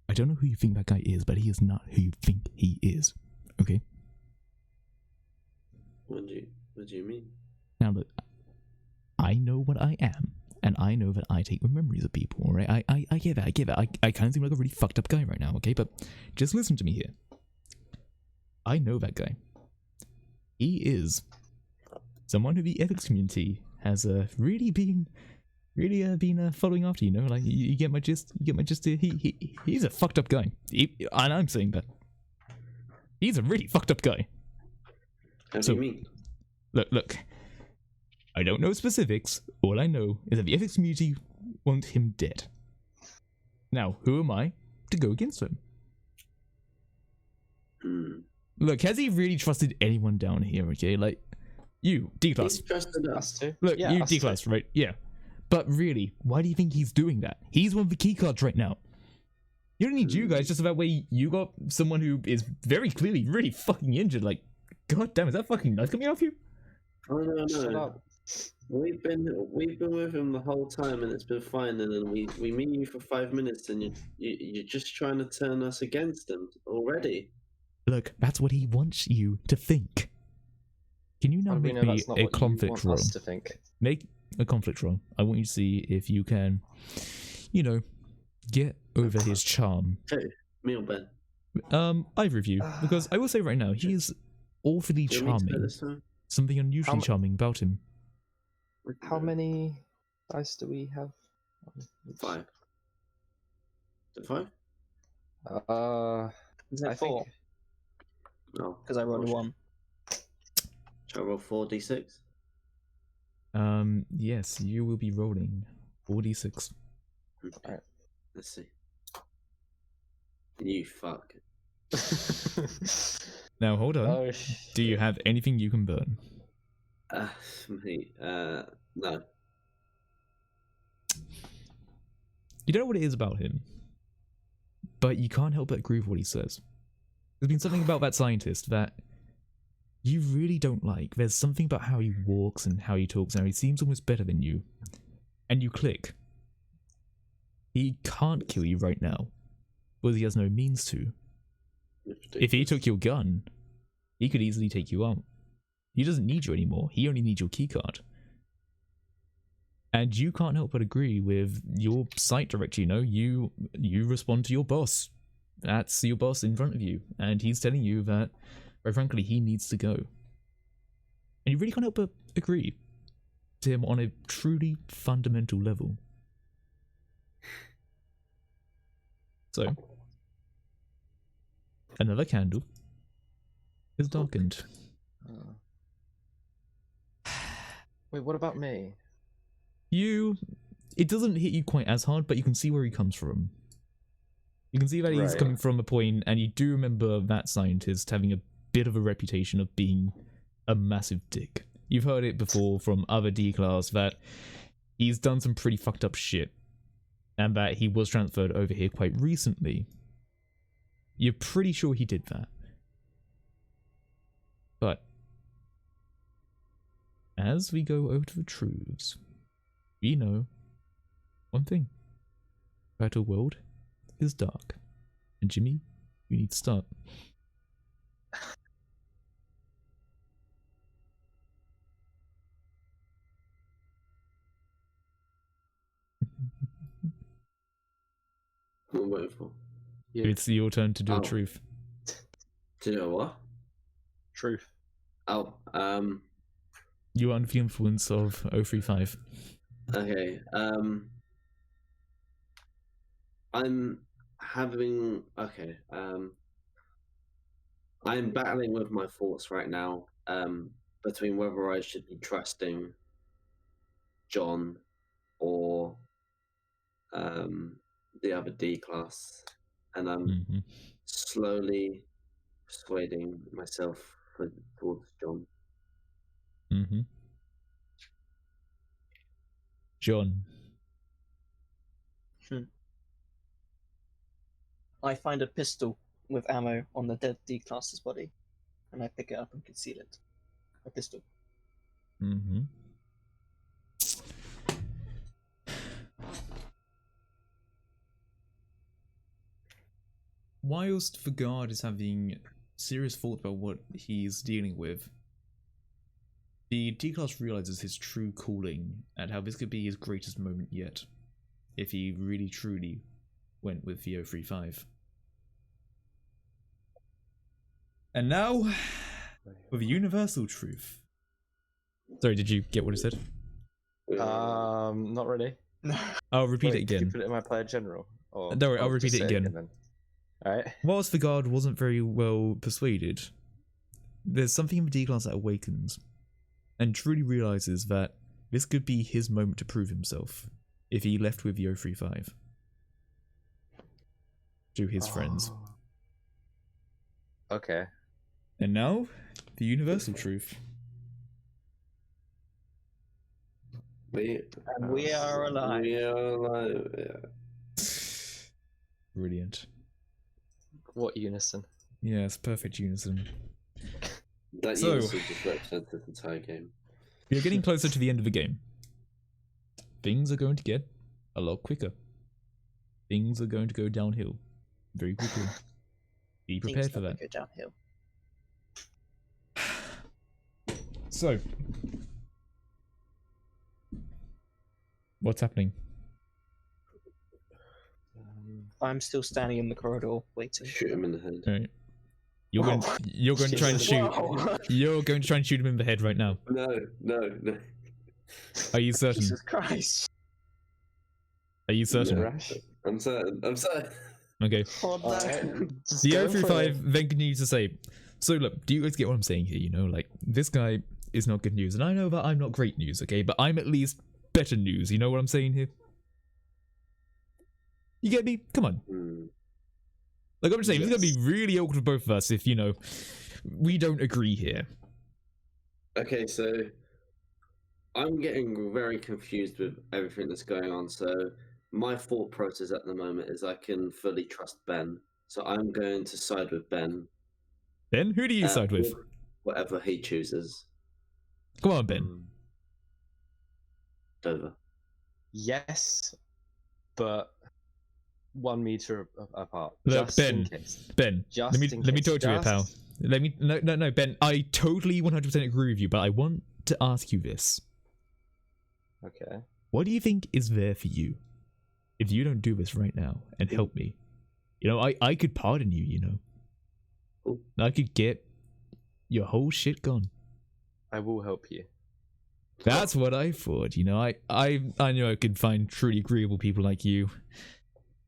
I don't know who you think that guy is, but he is not who you think he is, okay? What do you mean? Now look, I know what I am, and I know that I take the memories of people, alright? I get that, I get that. I kind of seem like a really fucked up guy right now, okay? But just listen to me here. I know that guy. He is someone who the ethics community has really been following after, you know? Like, you get my gist? You get my gist here? He's a fucked up guy. And I'm saying that. He's a really fucked up guy. How do So- you mean? Look. I don't know specifics. All I know is that the ethics community want him dead. Now, who am I to go against him? Hmm. Look, has he really trusted anyone down here, okay? Like, you, D-class. He's trusted us. Us too. Look, Yeah, you us too. D-class, right? Yeah. But really, why do you think he's doing that? He's one of the key cards right now. You don't need you guys just about where you got someone who is very clearly really fucking injured. Like, god damn, is that fucking knife coming off you? Oh no, Shut no. up. We've been with him the whole time, and it's been fine. And then we meet you for 5 minutes, and you're just trying to turn us against him already. Look, that's what he wants you to think. Can you now How do we make know me that's not a what you conflict want roll? us to think? Make a conflict roll. I want you to see if you can, you know, get over his charm. Me or Ben? Either of you, because I will say right now, he is awfully Do you want me to charming. this time? Something unusually How- charming about him. How many dice do we have? 5. Is it 5? Isn't it I 4? think No. Because I rolled a 1. Shall I roll 4d6? Yes, you will be rolling 46. Okay. Let's see. You fuck. Now hold on. Oh, Do you have anything you can burn? Mate, no. You don't know what it is about him, but you can't help but agree with what he says. There's been something about that scientist that you really don't like. There's something about how he walks and how he talks and how he seems almost better than you. And you click. He can't kill you right now. because he has no means to. If he took your gun, he could easily take you out. He doesn't need you anymore. He only needs your keycard. And you can't help but agree with your site director, you know, you respond to your boss. That's your boss in front of you. And he's telling you that, quite frankly, he needs to go. And you really can't help but agree to him on a truly fundamental level. So, another candle is darkened. Wait, what about me? It doesn't hit you quite as hard, but you can see where he comes from. You can see that he's Right. coming from a point, and you do remember that scientist having a bit of a reputation of being a massive dick. You've heard it before from other D-class that he's done some pretty fucked up shit, and that he was transferred over here quite recently. You're pretty sure he did that. But as we go over to the truths, we know one thing. That our world is dark. And Jimmy, you need to start. What am I waiting for? You. It's your turn to do a Oh. truth. Do you know what? Truth. Oh, You are under the influence of 035. okay. I'm having okay. I'm battling with my thoughts right now. Between whether I should be trusting John or the other D class, and I'm Mm-hmm. slowly persuading myself towards John. Mm-hmm. John. I find a pistol with ammo on the dead D-class's body, and I pick it up and conceal it. A pistol. Mm-hmm. Whilst the guard is having serious thoughts about what he's dealing with, the D-Class realizes his true calling and how this could be his greatest moment yet, if he really truly went with the 035. And now, for the universal truth. Sorry, did you get what I said? Not really. I'll repeat Wait, it Did you again. put it in my player general? Or, Don't worry, I'll just repeat it say again. then. Alright. Whilst the guard wasn't very well persuaded, there's something in the D-Class that awakens, and truly realizes that this could be his moment to prove himself, if he left with the 035. To his friends. Okay. And now, the universal truth. And we are alive. We are alive. Yeah. Brilliant. What unison? Yes, perfect unison. That So- unison just represents this entire game. We are getting closer to the end of the game. Things are going to get a lot quicker. Things are going to go downhill very quickly. Be prepared Things for never that. go downhill. So, what's happening? I'm still standing in the corridor waiting. Shoot him in the head. Alright. You're going to try and Jesus. shoot. Whoa. You're going to try and shoot him in the head right now. No. Are you certain? Jesus Christ. Are you certain? No. I'm certain. Okay. Hold that. Alright. Just The go for it. 035 then continues to say, so look, do you guys get what I'm saying here? You know, like, this guy is not good news, and I know that I'm not great news, okay? But I'm at least better news, you know what I'm saying here? You get me? Come on. Like, I'm just saying, it's gonna be really awkward for both of us if, you know, we don't agree here. Okay, so I'm getting very confused with everything that's going on. So my thought process at the moment is I can fully trust Ben. So I'm going to side with Ben. Ben, who do you side with? Whatever he chooses. Come on, Ben. Dover. Yes, but 1 meter apart. Look, just Ben. in case. Ben, Just let in me case. talk to you, pal. No, Ben. I totally 100% agree with you, but I want to ask you this. Okay. What do you think is there for you if you don't do this right now and help me? You know, I could pardon you, you know. Cool. I could get your whole shit gone. I will help you. That's what I thought, you know. I know I could find truly agreeable people like you.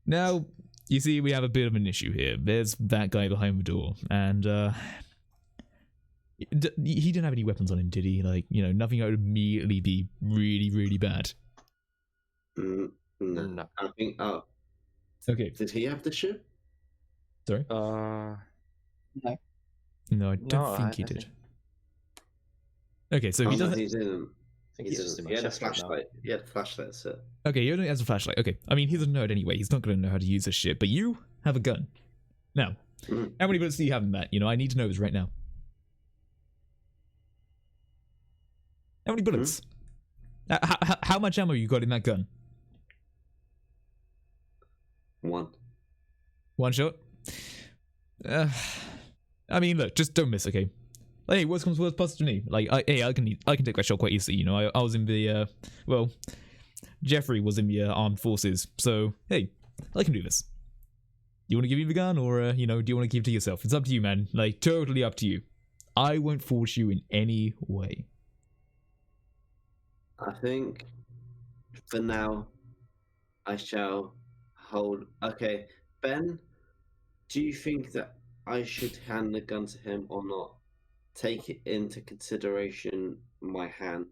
Now, you see, we have a bit of an issue here. There's that guy behind the door, and he didn't have any weapons on him, did he? Like, you know, nothing that would immediately be really, really bad. No. I think. Okay. Did he have the ship? Sorry? No. No, I don't think he did. Okay, so he doesn't. He didn't. I think it's just in my He had a chest right now. flashlight. He had a flashlight, so. Okay, he only has a flashlight. Okay, I mean, he's a nerd anyway. He's not going to know how to use this shit. But you have a gun. Now, how many bullets do you have in that? You know, I need to know this right now. How many bullets? How much ammo you got in that gun? 1. One shot? I mean, look, just don't miss, okay? Hey, worst comes worst, pass it to me. Like, I can take that shot quite easily, you know. I was in the, well, Jeffrey was in the armed forces, so, hey, I can do this. You want to give me the gun, or, you know, do you want to keep it to yourself? It's up to you, man. Like, totally up to you. I won't force you in any way. I think, for now, I shall hold. Okay, Ben, do you think that I should hand the gun to him or not? Take it into consideration, my hand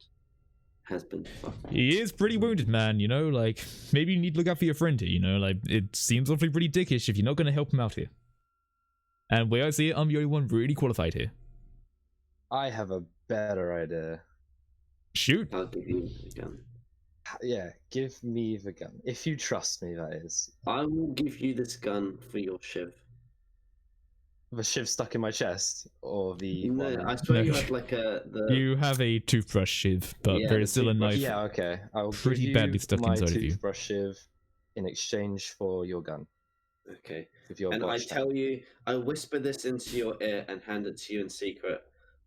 has been fucked. He is pretty wounded, man, you know, like, maybe you need to look out for your friend here, you know, like, it seems awfully pretty dickish if you're not going to help him out here. And where I see it, I'm the only one really qualified here. I have a better idea. Shoot. I'll give you the gun. Yeah, give me the gun. If you trust me, that is. I will give you this gun for your shiv. The shiv stuck in my chest, or the. No, I swear No. you had like the. You have a toothbrush shiv, but Yeah, there the is still a toothbrush. knife. Yeah, okay. I'll Pretty give you badly stuck my inside of you. toothbrush shiv in exchange for your gun. Okay. If you're And I botched tell you, I whisper this into your ear and hand it to you in secret.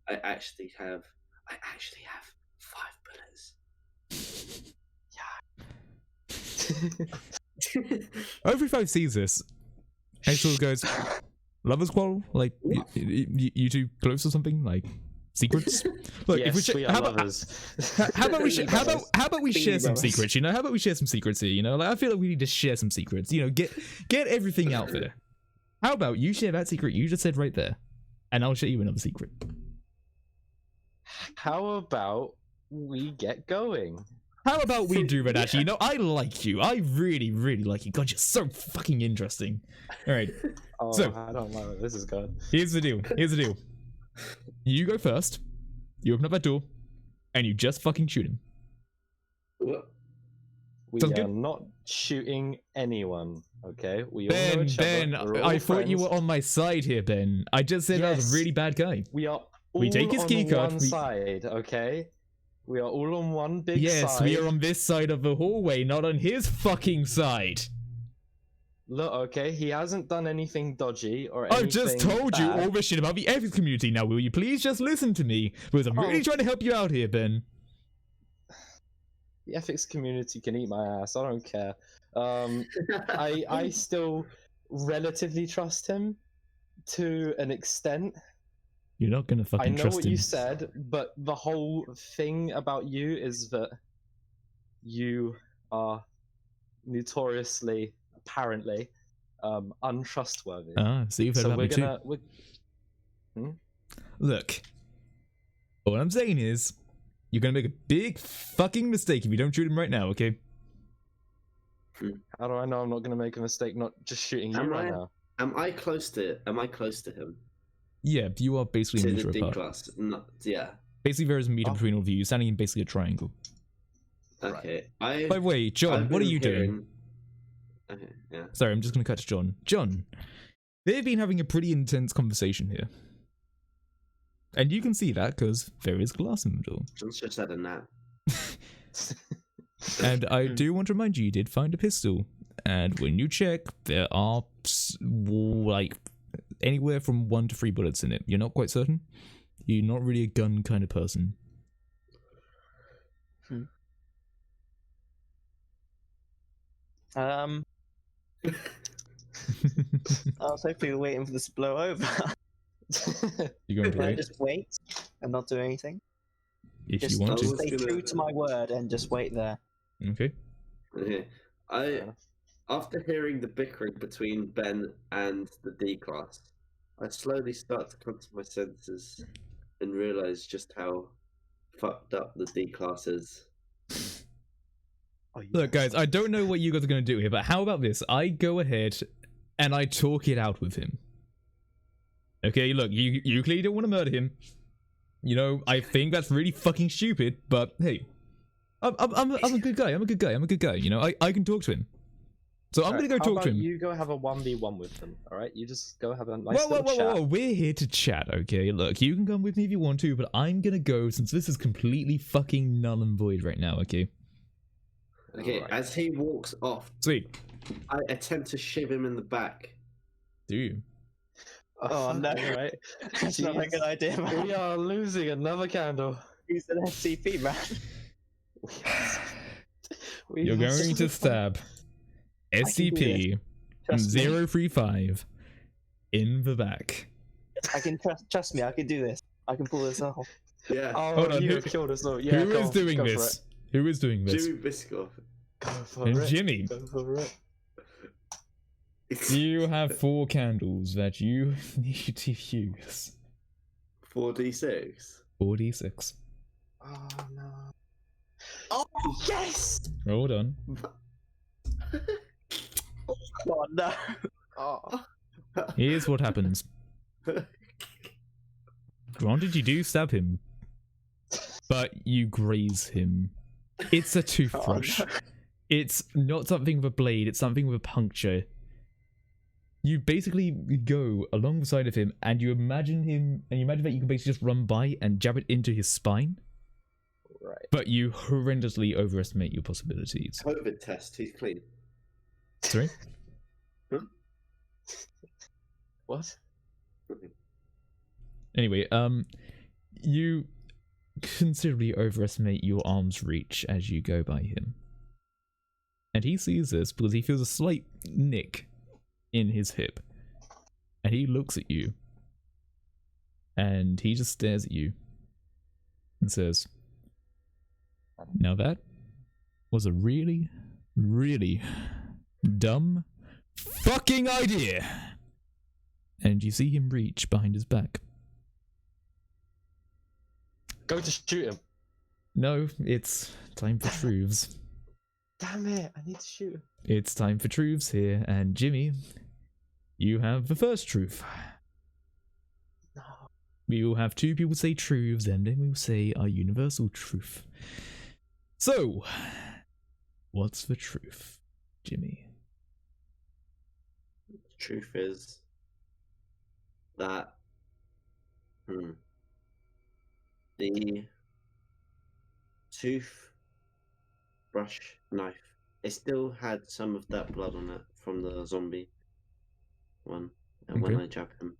I actually have 5 bullets. Every 5 sees this, and sort of goes, lovers quarrel? Like, you two close or something? Like, secrets? Look, yes, if we are how lovers. about we how about we share some Brothers. secrets? You know, how about we share some secrets here? You know, like I feel like we need to share some secrets. You know, get everything out there. How about you share that secret you just said right there, and I'll share you another secret. How about we get going? How about we do that? Actually, you know, I like you. I really, really like you. God, you're so fucking interesting. All right. Oh, So- I don't know where this is going. Here's the deal. You go first. You open up that door, and you just fucking shoot him. What? We Sounds are good. not shooting anyone, okay? We all know Ben, each Ben, other. We're all I thought you friends. were on my side here, Ben. I just said I was Yes. a really bad guy. We are all We take his on key card, one we- side, okay? We are all on one big Yes, side. we are on this side of the hallway, not on his fucking side. Look, okay, he hasn't done anything dodgy or anything I've just told you bad. all this shit about the ethics community. Now, will you please just listen to me? Because I'm really Oh. trying to help you out here, Ben. The ethics community can eat my ass. I don't care. I still relatively trust him to an extent. You're not gonna fucking I know trust what him. you said, but the whole thing about you is that you are notoriously, apparently, untrustworthy. Ah, so you've heard So about we're me too. gonna. Look, all I'm saying is, you're gonna make a big fucking mistake if you don't shoot him right now, okay? How do I know I'm not gonna make a mistake not just shooting you Am right I? now? Am I close to him? Yeah, you are basically a To the meter D apart. class? No, yeah. Basically, there is a meter Oh. between all of you. You're standing in basically a triangle. Okay. By the way, John, what are you doing? Okay, yeah. Sorry, I'm just gonna cut to John. John, they've been having a pretty intense conversation here. And you can see that because there is glass in the door. John's just had a nap. And I do want to remind you, you did find a pistol. and when you check, there are like anywhere from 1 to 3 bullets in it. You're not quite certain. You're not really a gun kind of person. I was hopefully waiting for this to blow over. You're going to Can I wait just wait and not do anything? if Just you want to. stay true to my word and just wait there. Okay. Okay. After hearing the bickering between Ben and the D class, I slowly start to come to my senses and realize just how fucked up the D class is. Look, guys, I don't know what you guys are going to do here, but how about this? I go ahead and I talk it out with him. Okay, look, you clearly don't want to murder him. You know, I think that's really fucking stupid, but hey, I'm a good guy. I'm a good guy. You know, I can talk to him. So I'm gonna go talk to him. You go have a 1v1 with them, alright? You just go have a nice little chat. Whoa, we're here to chat, okay? Look, you can come with me if you want to, but I'm gonna go since this is completely fucking null and void right now, okay? Okay, Right. as he walks off, Sweet. I attempt to shiv him in the back. Do you? Oh, no. Right? That's not a good idea, man. We are losing another candle. He's an SCP, man. You're going to stab SCP Trust me. 035 in the back. I can trust me. I can do this. I can pull this off. Yeah. Oh, Hold on, you who- killed us all. Yeah, Who go is on, doing go for this? it. Who is doing this? Jimmy Biscoff. Go for And it. Jimmy. Go for it. You have 4 candles that you need to use. 4d6. 4d6. Oh no. Oh yes! Hold on. Oh no! Oh. Here's what happens. Granted, you do stab him, but you graze him. It's a toothbrush. Oh, no. It's not something with a blade, it's something with a puncture. You basically go alongside of him and you imagine that you can basically just run by and jab it into his spine, Right. but you horrendously overestimate your possibilities. COVID test, he's clean. Sorry? What? Anyway, you considerably overestimate your arm's reach as you go by him. And he sees this because he feels a slight nick in his hip. And he looks at you. And he just stares at you. And says, "Now that was a really, really dumb fucking idea." And you see him reach behind his back. Go to shoot him. No, it's time for truths. Damn it! I need to shoot him. It's time for truths here, and Jimmy, you have the first truth. No. We will have 2 people say truths, and then we will say our universal truth. So, what's the truth, Jimmy? The truth is that the toothbrush knife, it still had some of that blood on it from the zombie one, and when Okay. I jab him,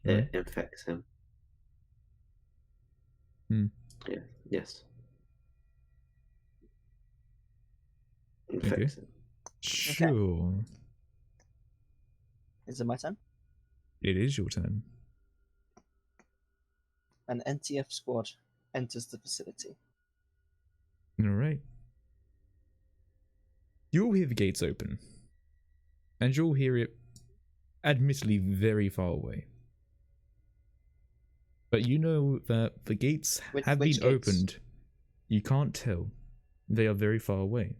Right. it infects him. Hmm. Yeah. Yes. Infects him. Sure. Is it my turn? It is your turn. An NTF squad enters the facility. Alright. You'll hear the gates open. And you'll hear it, admittedly, very far away. But you know that the gates have Which been gates? opened. You can't tell. They are very far away.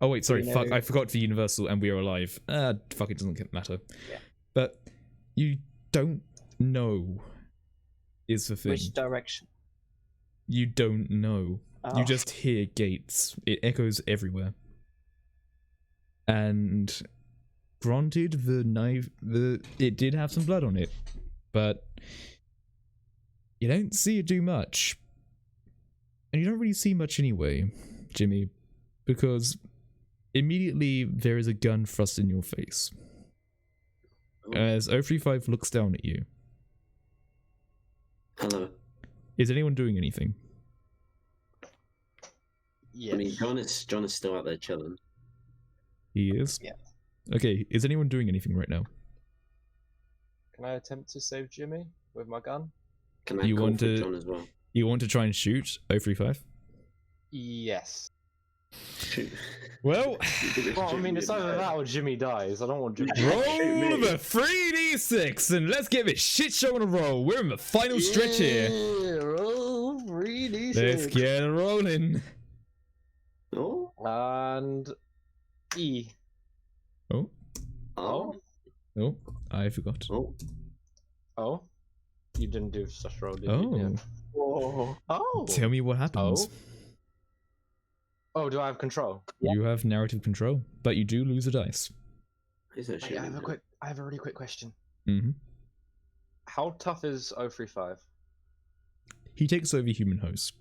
Oh wait, sorry, you fuck, know- I forgot the universal and we are alive. Fuck, it doesn't matter. Yeah. But you don't know is the thing. Which direction? You don't know. You Oh. just hear gates. It echoes everywhere. And granted, the knife, it did have some blood on it, but you don't see it do much. And you don't really see much anyway, Jimmy, because Immediately, there is a gun thrust in your face. As 035 looks down at you. Hello. Is anyone doing anything? Yes. I mean, John is still out there chilling. He is? Yeah. Okay, is anyone doing anything right now? Can I attempt to save Jimmy with my gun? Can I You call want for to- John as well? You want to try and shoot 035? Yes. Well, Well, I mean, it's either that or Jimmy dies. I don't want Jimmy. roll the 3d6 and let's get this shit show on a roll. We're in the final stretch here. Roll 3d6. Let's get it rolling. Oh, And E. Oh, oh, oh, I forgot. oh. Oh. You didn't do such roll, did Oh, you? Yeah. Whoa. Oh. tell me what happens. Oh, do I have control? You have narrative control, but you do lose a dice. He's not Wait, shooting him. I have a really quick question. Mm-hmm. How tough is 035? He takes over human host.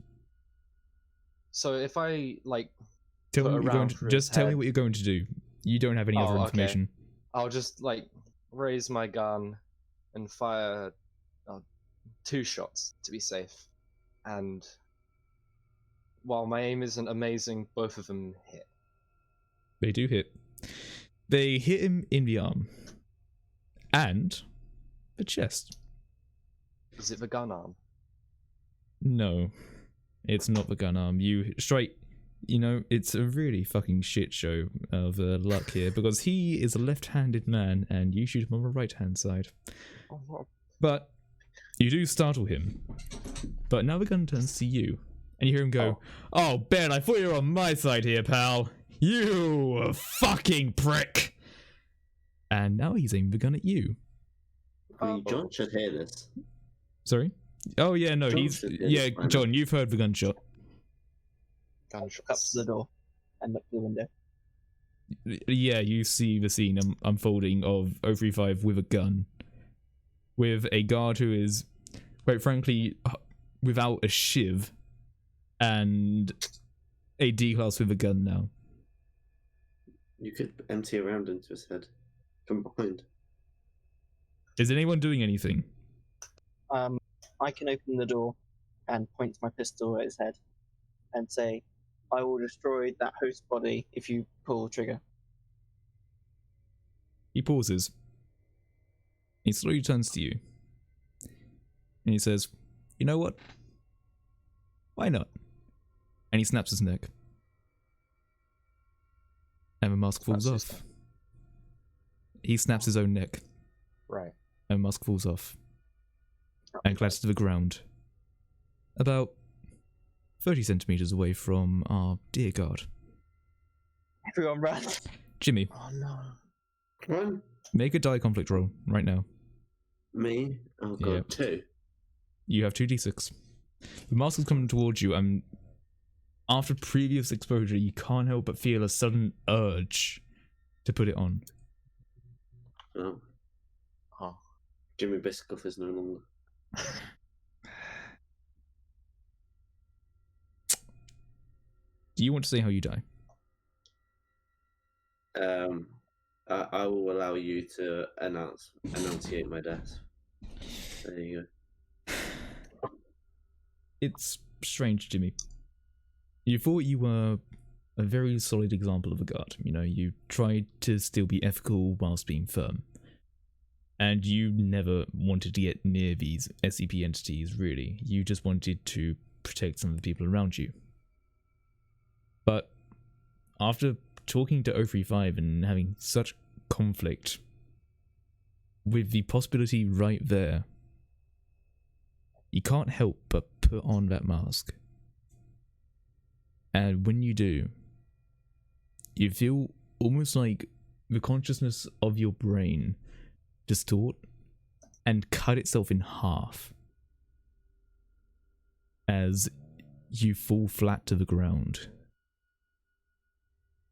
So if I like, Tell me Put what you're around going to, for his just tell me head. what you're going to do. You don't have any Oh, other okay. information. I'll just like raise my gun and fire 2 shots to be safe. And while my aim isn't amazing, both of them hit. They do hit. They hit him in the arm. And the chest. Is it the gun arm? No. It's not the gun arm. You straight... You know, it's a really fucking shit show of luck here, because he is a left-handed man, and you shoot him on the right-hand side. Oh, what? But you do startle him. But now the gun turns to you, and you hear him go, "Oh, Ben, I thought you were on my side here, pal. You fucking prick!" And now he's aiming the gun at you. I mean, John should hear this. Sorry? Oh, yeah, no, John he's... should hear Yeah, this by now. John, you've heard the gunshot. Up Gunshots. to the door and up the window. Yeah, you see the scene unfolding of 035 with a gun. With a guard who is, quite frankly, without a shiv. And a D-class with a gun now. You could empty a round into his head from behind. Is anyone doing anything? I can open the door and point my pistol at his head and say, "I will destroy that host body if you pull the trigger." He pauses. He slowly turns to you. And he says, "You know what? Why not?" And he snaps his neck. And the mask falls Snaps his off. He snaps his own neck. Right. And the mask falls off. And clatters to the ground. About 30 centimeters away from our dear guard. Everyone run! Jimmy, Oh no. One, make a die conflict roll right now. me, oh god, Yep. 2. You have 2d6. The mask is coming towards you, and after previous exposure, you can't help but feel a sudden urge to put it on. Oh, Oh. Jimmy Biscoff is no longer. Do you want to say how you die? I will allow you to enunciate my death. There you go. It's strange, Jimmy. You thought you were a very solid example of a guard. You know, you tried to still be ethical whilst being firm. And you never wanted to get near these SCP entities, really. You just wanted to protect some of the people around you. But after talking to 035 and having such conflict, with the possibility right there, you can't help but put on that mask. And when you do, you feel almost like the consciousness of your brain distort and cut itself in half as you fall flat to the ground.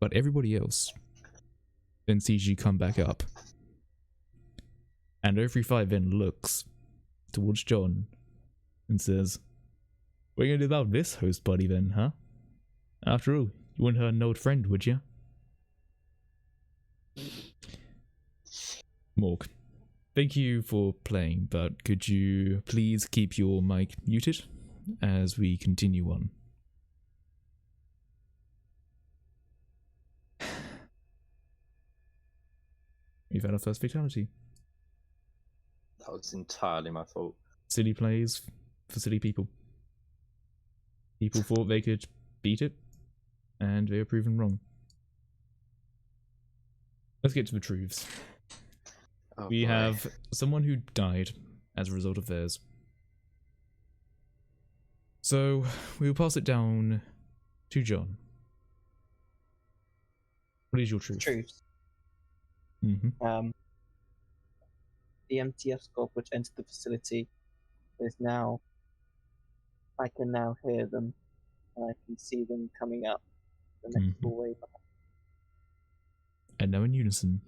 But everybody else then sees you come back up. And 035 then looks towards John and says, "What are you going to do about this host body then, huh? After all, you wouldn't hurt an old friend, would you?" Morg, thank you for playing, but could you please keep your mic muted as we continue on? We've had our first fatality. That was entirely my fault. Silly plays for silly people. People thought they could beat it, and they were proven wrong. Let's get to the truths. Oh, We boy. have someone who died as a result of theirs. So, we'll pass it down to John. What is your truth? Truth. Mm-hmm. The MTF squad which entered the facility is now. I can now hear them, and I can see them coming up the next hallway. And now in unison.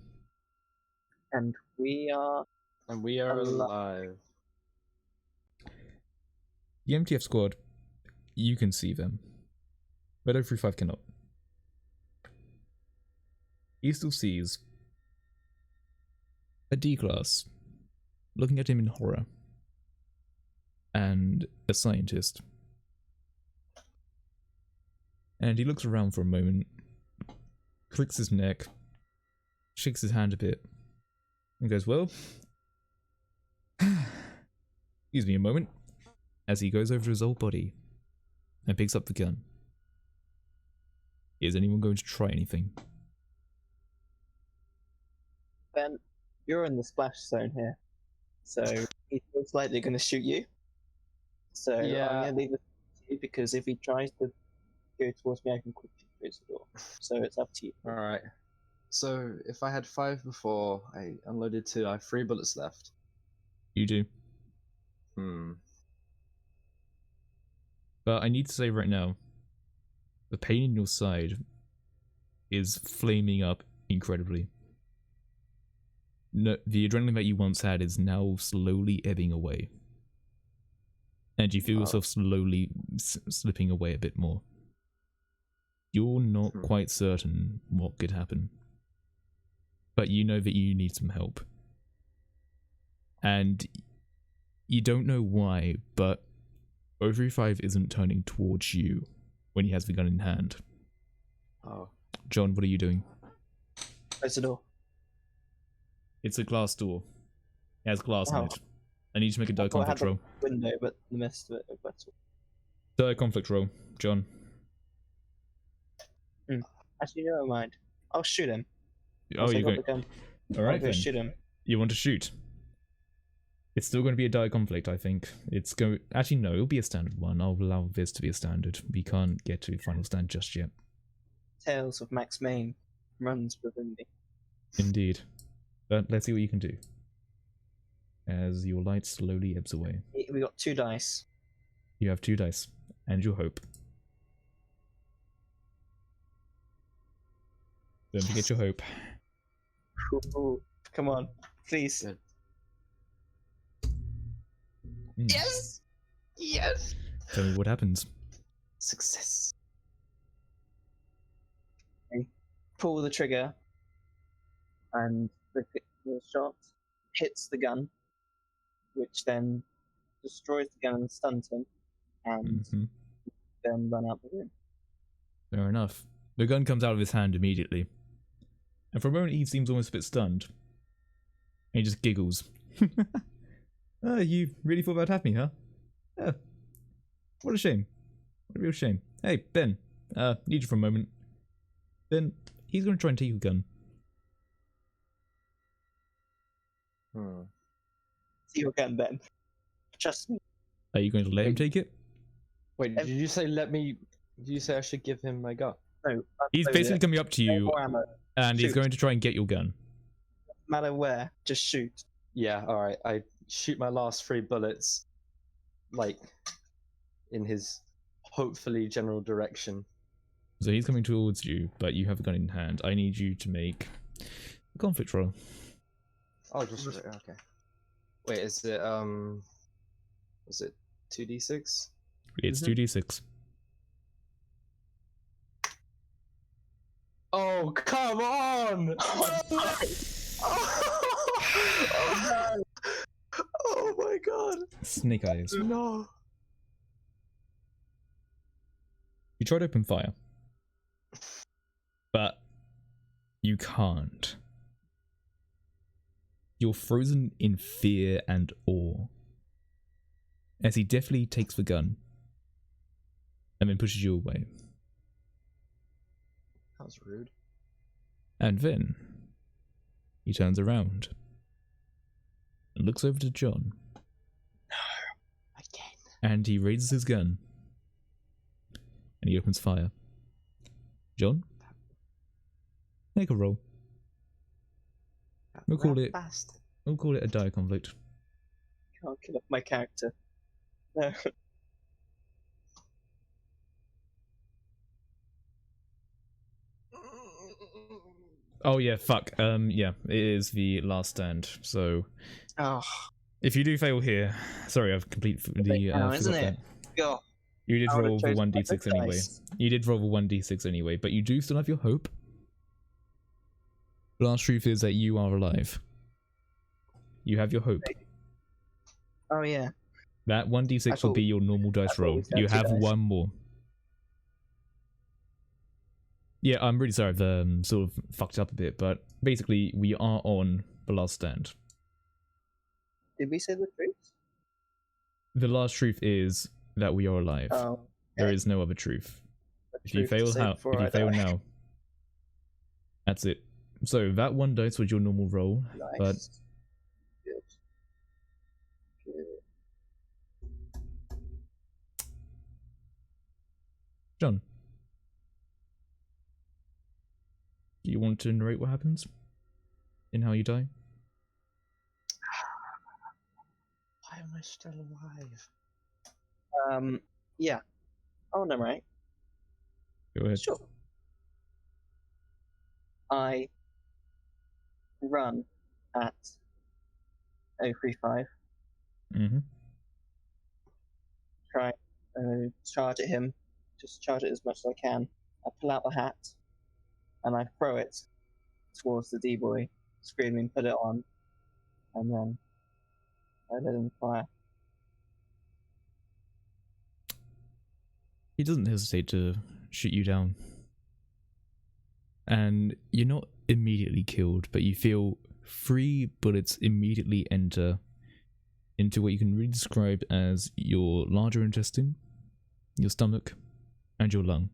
And we are. And we are alive. The MTF squad, you can see them. But 035 cannot. He still sees a D-class looking at him in horror. And a scientist. And he looks around for a moment, cricks his neck, shakes his hand a bit, and goes, well, excuse me a moment, as he goes over to his old body and picks up the gun. Is anyone going to try anything? Ben, you're in the splash zone here, so he's most likely going to shoot you. So Yeah. I'm going to leave it to you, because if he tries to go towards me, I can quickly close the door. So it's up to you. Alright. So, if I had 5 before, I unloaded 2, I have 3 bullets left. You do. But I need to say right now, the pain in your side is flaming up incredibly. No, the adrenaline that you once had is now slowly ebbing away. And you feel yourself slowly slipping away a bit more. You're not quite certain what could happen. But you know that you need some help. And you don't know why, but 035 isn't turning towards you when he has the gun in hand. Oh. John, what are you doing? Close the door. It's a glass door. It has glass in Oh. it. I need you to make a die Well, I had conflict the roll. window, but the rest of it was metal. Die conflict roll, John. Actually, never mind. I'll shoot him. Oh, Once I you're got going. the gun, All right I'll go then. shoot him. You want to shoot? It's still going to be a die conflict, I think. It's going. Actually, no. It'll be a standard one. I'll allow this to be a standard. We can't get to final stand just yet. Tales of Max Main runs within me. Indeed. But let's see what you can do. As your light slowly ebbs away. We got 2 dice. You have 2 dice. And your hope. Don't forget your hope. Ooh, come on, please. Good. Yes! Yes! Tell me what happens. Success. Pull the trigger, and the shot hits the gun, which then destroys the gun and stuns him, and then run out the room. Fair enough. The gun comes out of his hand immediately. And for a moment he seems almost a bit stunned. And he just giggles. Oh, you really thought that'd have me, huh? Oh. What a shame. What a real shame. Hey, Ben. Need you for a moment. Ben, he's going to try and take your gun. See your gun, Ben. Trust me. Are you going to let him take it? Wait, did you say let me... Did you say I should give him my gun? No. He's basically coming up to you, More ammo. and he's Shoot. going to try and get your gun. No matter where, just shoot. Yeah, alright. I shoot my last 3 bullets, like, in his, hopefully, general direction. So he's coming towards you, but you have a gun in hand. I need you to make a conflict roll. Oh, just... Okay. Wait, is it 2d6? It's 2d6. Oh, come on! Oh no! Oh my god! Snake eyes. No! You try to open fire, but you can't. You're frozen in fear and awe as he deftly takes the gun and then pushes you away. That was rude. And then he turns around and looks over to John. No, again. And he raises his gun and he opens fire. John, make a roll. We'll call it. Bastard. We'll call it a dire conflict. Can't kill off my character. No. Oh yeah, fuck. Yeah, it is the last stand. So Oh, if you do fail here, sorry, I've completely now, isn't forgot it? that. God. You did I would've roll the chosen 1d6 my anyway. dice. You did roll the 1d6 anyway, but you do still have your hope. The last truth is that you are alive. You have your hope. Oh yeah. That 1d6 will thought- be your normal dice thought roll. we said You two have dice. one more. Yeah, I'm really sorry I've sort of fucked up a bit, but basically we are on the last stand. Did we say the truth? The last truth is that we are alive. Oh. There okay. is no other truth. The If you truth to fail say how? before If you I fail die. now, that's it. So that one dice was your normal roll, but Nice. Good. Good. John, do you want to narrate what happens in how you die? Why am I still alive? Yeah. Oh no, right. Go ahead. Sure. I run at 035. Mm-hmm. Try charge at him. Just charge it as much as I can. I pull out the hat and I throw it towards the D-boy, screaming, "Put it on!" And then I let him fire. He doesn't hesitate to shoot you down. And you're not immediately killed, but you feel 3 bullets immediately enter into what you can really describe as your larger intestine, your stomach, and your lung.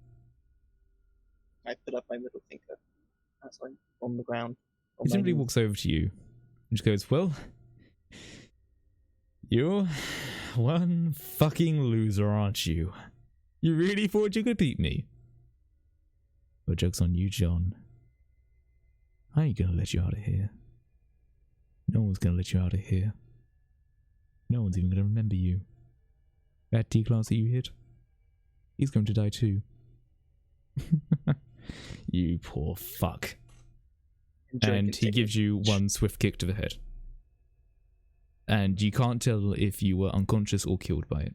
I put up my middle finger as I'm on the ground. on He my simply knees. walks over to you and just goes, "Well, you're one fucking loser, aren't you? You really thought you could beat me? But joke's on you, John. I ain't gonna let you out of here. No one's gonna let you out of here. No one's even gonna remember you. That D-class that you hit, he's going to die too." You poor fuck. And he gives you one swift kick to the head. And you can't tell if you were unconscious or killed by it.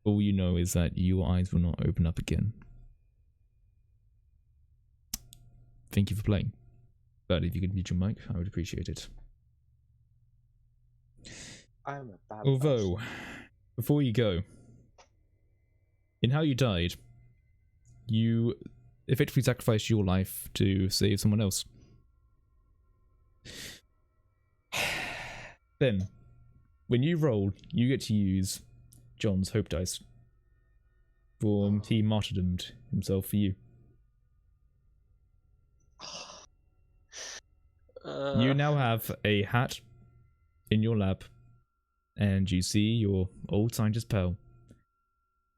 All you know is that your eyes will not open up again. Thank you for playing. But if you could mute your mic, I would appreciate it. I'm a bad Although, person. before you go, in how you died, you effectively sacrificed your life to save someone else. Then, when you roll, you get to use John's hope dice. For he martyrdomed himself for you. You now have a hat in your lab, and you see your old scientist pal,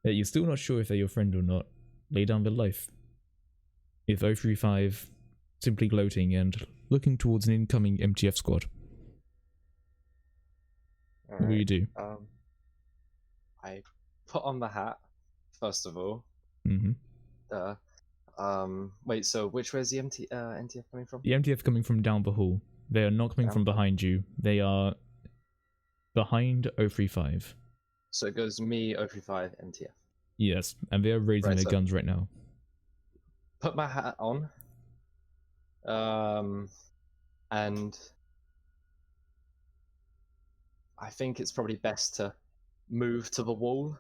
that you're still not sure if they're your friend or not, lay down their life. With 035 simply gloating and looking towards an incoming MTF squad. What will you do? I put on the hat, first of all. Mm-hmm. Wait, so which way is the NTF coming from? The MTF coming from down the hall. They are not coming Down. from behind you. They are behind 035. So it goes me, 035, NTF. Yes, and they are raising Right, their so- guns right now. Put my hat on. And I think it's probably best to move to the wall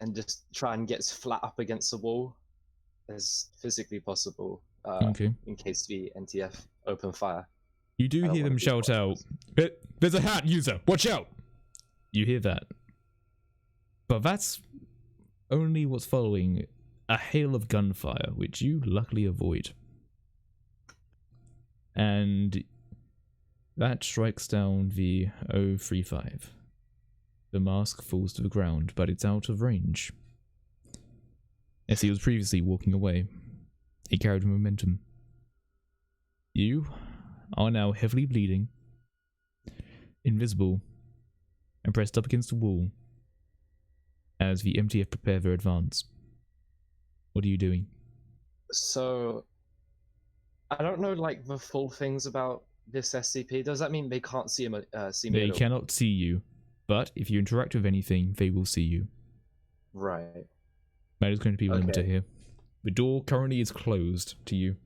and just try and get as flat up against the wall as physically possible Okay. in case the NTF open fire. You do I don't hear wanna them be shout out, "There's a hat user, watch out!" You hear that. But that's only what's following a hail of gunfire, which you luckily avoid. And that strikes down the 035. The mask falls to the ground, but it's out of range. As he was previously walking away, he carried momentum. You are now heavily bleeding, invisible, and pressed up against the wall as the MTF prepare their advance. What are you doing? So, I don't know like the full things about this SCP. Does that mean they can't see me They at all? cannot see you, but if you interact with anything, they will see you. Right. That is going to be the limiter Okay. here. The door currently is closed to you.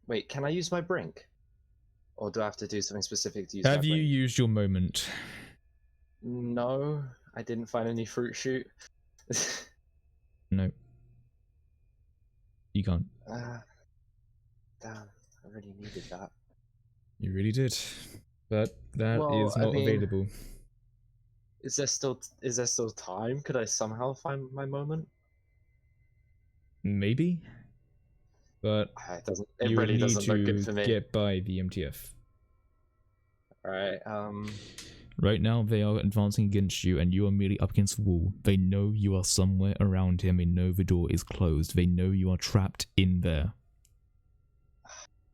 Wait, can I use my brink? Or do I have to do something specific to use Have my you brink? used your moment? No, I didn't find any fruit shoot. No. You can't. Damn, I really needed that. You really did. But that is Well, I not mean- available. Is there still time? Could I somehow find my moment? Maybe? But It you would really need doesn't look good to for me. get by the MTF. Alright, Right now, they are advancing against you, and you are merely up against the wall. They know you are somewhere around him. They know the door is closed. They know you are trapped in there.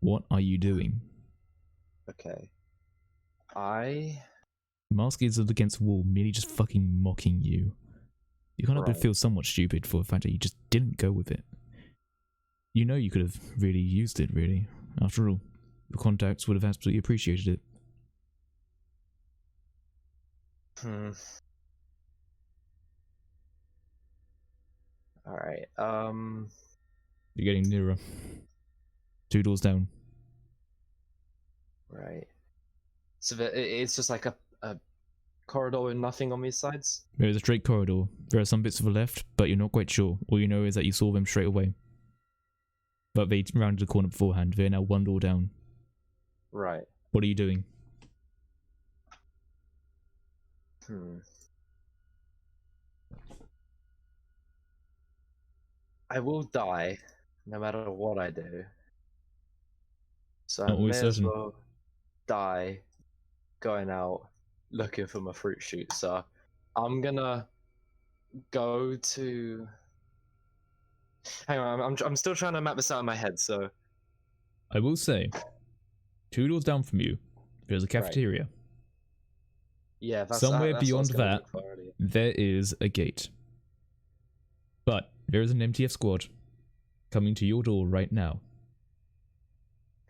What are you doing? okay. Mask is up against the wall, merely just fucking mocking you. You can't help but Right. feel somewhat stupid for the fact that you just didn't go with it. You know you could have really used it, really. After all, the contacts would have absolutely appreciated it. Alright, You're getting nearer. 2 doors down. right. So it's just like a corridor with nothing on these sides? There is a straight corridor. There are some bits to the left, but you're not quite sure. All you know is that you saw them straight away. But they rounded the corner beforehand. They're now 1 door down. Right. What are you doing? I will die, no matter what I do. So I Not always may as certain. well die going out looking for my fruit shoot. So I'm gonna go to. Hang on, I'm still trying to map this out in my head. So I will say, 2 doors down from you, there's a cafeteria. yeah, that's Somewhere that's what I was beyond gonna that, look for earlier. there is a gate. But there is an MTF squad coming to your door right now.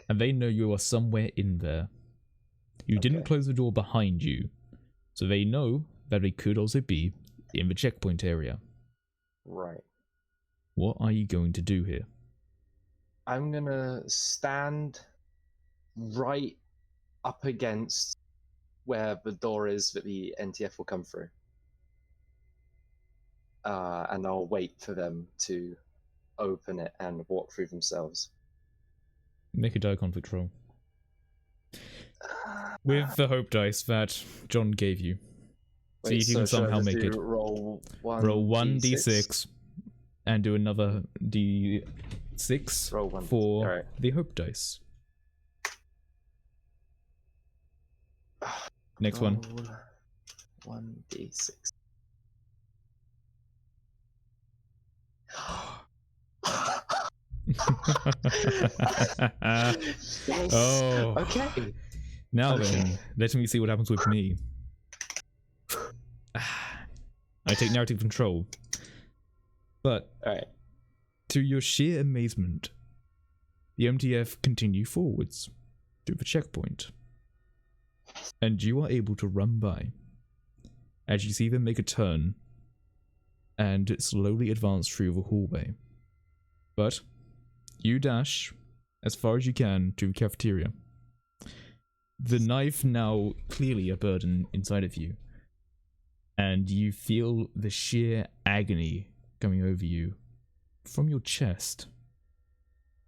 And they know you are somewhere in there. You didn't Okay. close the door behind you, so they know that they could also be in the checkpoint area. Right. What are you going to do here? I'm gonna stand right up against where the door is that the NTF will come through. And I'll wait for them to open it and walk through themselves. Make a die conflict roll. With the hope dice that John gave you. See if you can should I somehow just make do it. Roll Roll 1d6 and do another d6 Roll one. for Alright. the hope dice. Next one. 1d6. Yes. Oh. Okay. Now Okay. then, let me see what happens with me. I take narrative control. But, Alright. to your sheer amazement, the MTF continue forwards to the checkpoint. And you are able to run by as you see them make a turn and slowly advance through the hallway. But you dash as far as you can to the cafeteria. The knife now clearly a burden inside of you. And you feel the sheer agony coming over you from your chest.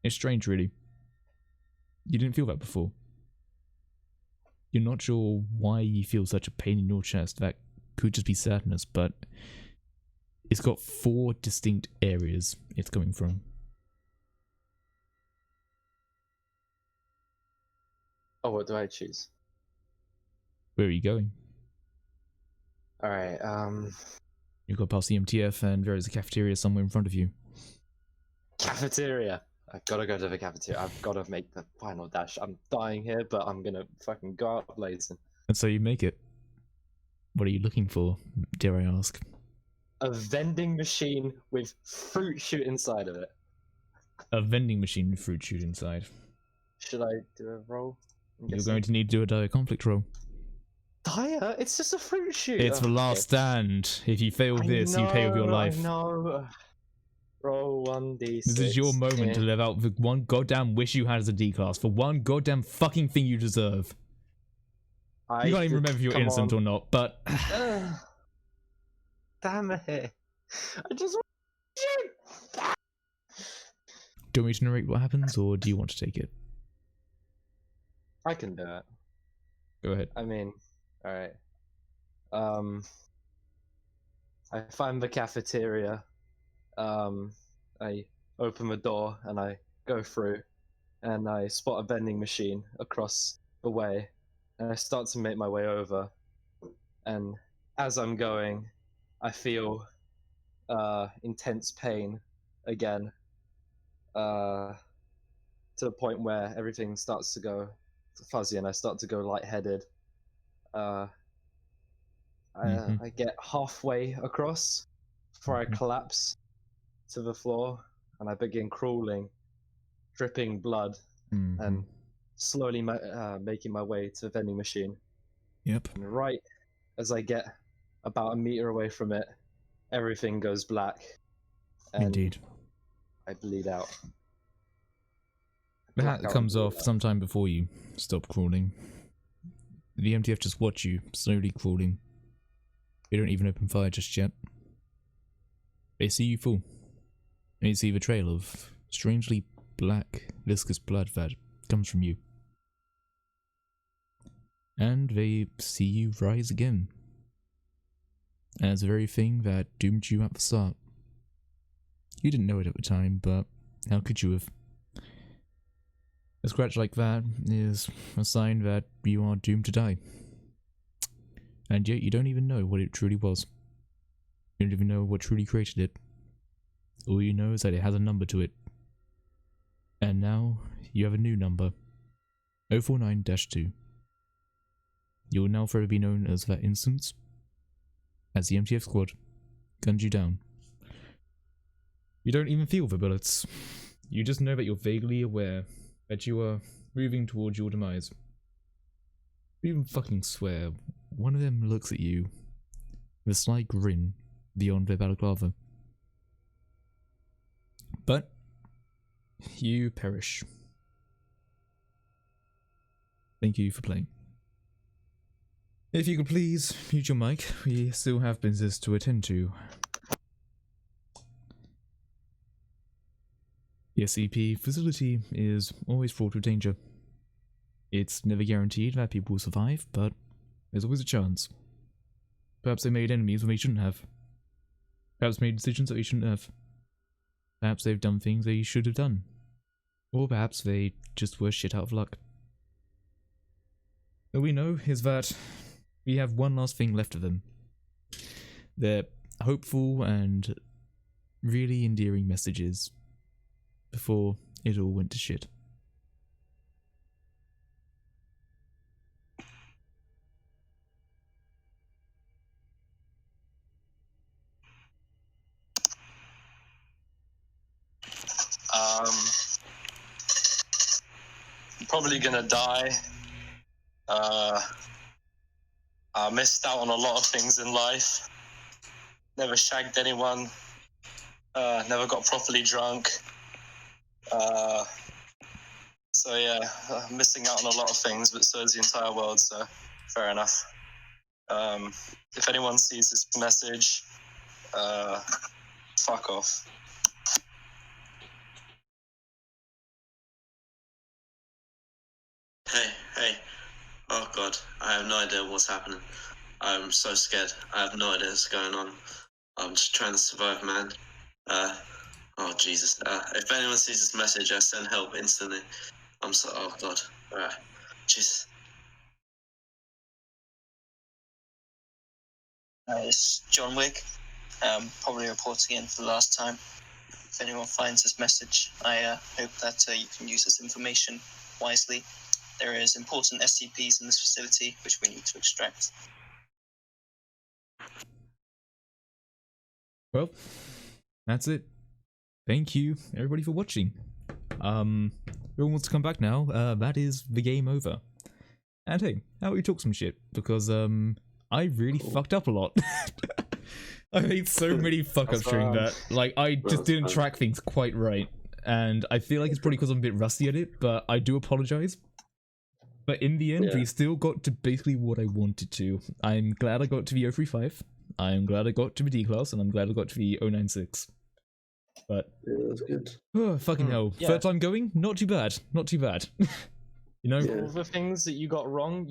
It's strange, really. You didn't feel that before. You're not sure why you feel such a pain in your chest. That could just be sadness, but it's got 4 distinct areas it's coming from. Oh, what do I choose? Where are you going? All right. You've got past the MTF and there is a cafeteria somewhere in front of you. Cafeteria. I've got to go to the cafeteria. I've got to make the final dash. I'm dying here, but I'm gonna fucking go out blazing. And so you make it. What are you looking for, dare I ask? A vending machine with fruit shoot inside of it. A vending machine with fruit shoot inside. Should I do a roll? You're going to need to do a dire conflict roll. Dire? It's just a fruit shoot. It's the last stand. If you fail this, you pay with your life. I know. Roll 1d6. This is your moment to live out the one goddamn wish you had as a D-class for one goddamn fucking thing you deserve. You can't even remember if you're innocent or not, but... Damn it. I just want to shoot! Do you want me to narrate what happens, or do you want to take it? I can do it. Go ahead. I mean, alright. I find the cafeteria. I open the door and I go through and I spot a vending machine across the way and I start to make my way over, and as I'm going I feel intense pain again, to the point where everything starts to go fuzzy and I start to go lightheaded. I get halfway across before I collapse to the floor and I begin crawling, dripping blood, and slowly making my way to the vending machine. Yep. And right as I get about a meter away from it, everything goes black. And indeed. I bleed out. The hat comes off sometime before you stop crawling. The MTF just watch you slowly crawling. They don't even open fire just yet. They see you fall. And you see the trail of strangely black, viscous blood that comes from you. And they see you rise again. And it's the very thing that doomed you at the start. You didn't know it at the time, but how could you have? A scratch like that is a sign that you are doomed to die. And yet you don't even know what it truly was. You don't even know what truly created it. All you know is that it has a number to it. And now, you have a new number. 049-2. You will now forever be known as that instance, as the MTF squad gunned you down. You don't even feel the bullets. You just know that you're vaguely aware that you are moving towards your demise. You even fucking swear, one of them looks at you with a slight grin beyond their balaclava. But you perish. Thank you for playing. If you could please mute your mic, we still have business to attend to. The SCP facility is always fraught with danger. It's never guaranteed that people will survive, but there's always a chance. Perhaps they made enemies when they shouldn't have. Perhaps made decisions that they shouldn't have. Perhaps they've done things they should have done. Or perhaps they just were shit out of luck. All we know is that we have one last thing left of them. Their hopeful and really endearing messages before it all went to shit. I'm probably gonna die. I missed out on a lot of things in life. Never shagged anyone. Never got properly drunk. So yeah, I'm missing out on a lot of things, but so is the entire world. So fair enough. If anyone sees this message, fuck off. Hey. Oh god, I have no idea what's happening. I'm so scared. I have no idea what's going on. I'm just trying to survive, man. Oh Jesus. If anyone sees this message, I send help instantly. I'm so. Oh god. Jesus. It's John Wick, probably reporting in for the last time. If anyone finds this message, I hope that you can use this information wisely. There is important SCPs in this facility which we need to extract. Well, that's it. Thank you, everybody, for watching. Everyone wants to come back now. That is the game over. And hey, how about we talk some shit? Because, I really fucked up a lot. I made so many fuck-ups during that. Like, I just didn't track things quite right. And I feel like it's probably because I'm a bit rusty at it, but I do apologize. But in the end, we still got to basically what I wanted to. I'm glad I got to the 035. I'm glad I got to the D class, and I'm glad I got to the 096. But Yeah, that's good. oh, fucking hell. Yeah. Third time going? Not too bad. Not too bad. You know? Yeah. All the things that you got wrong,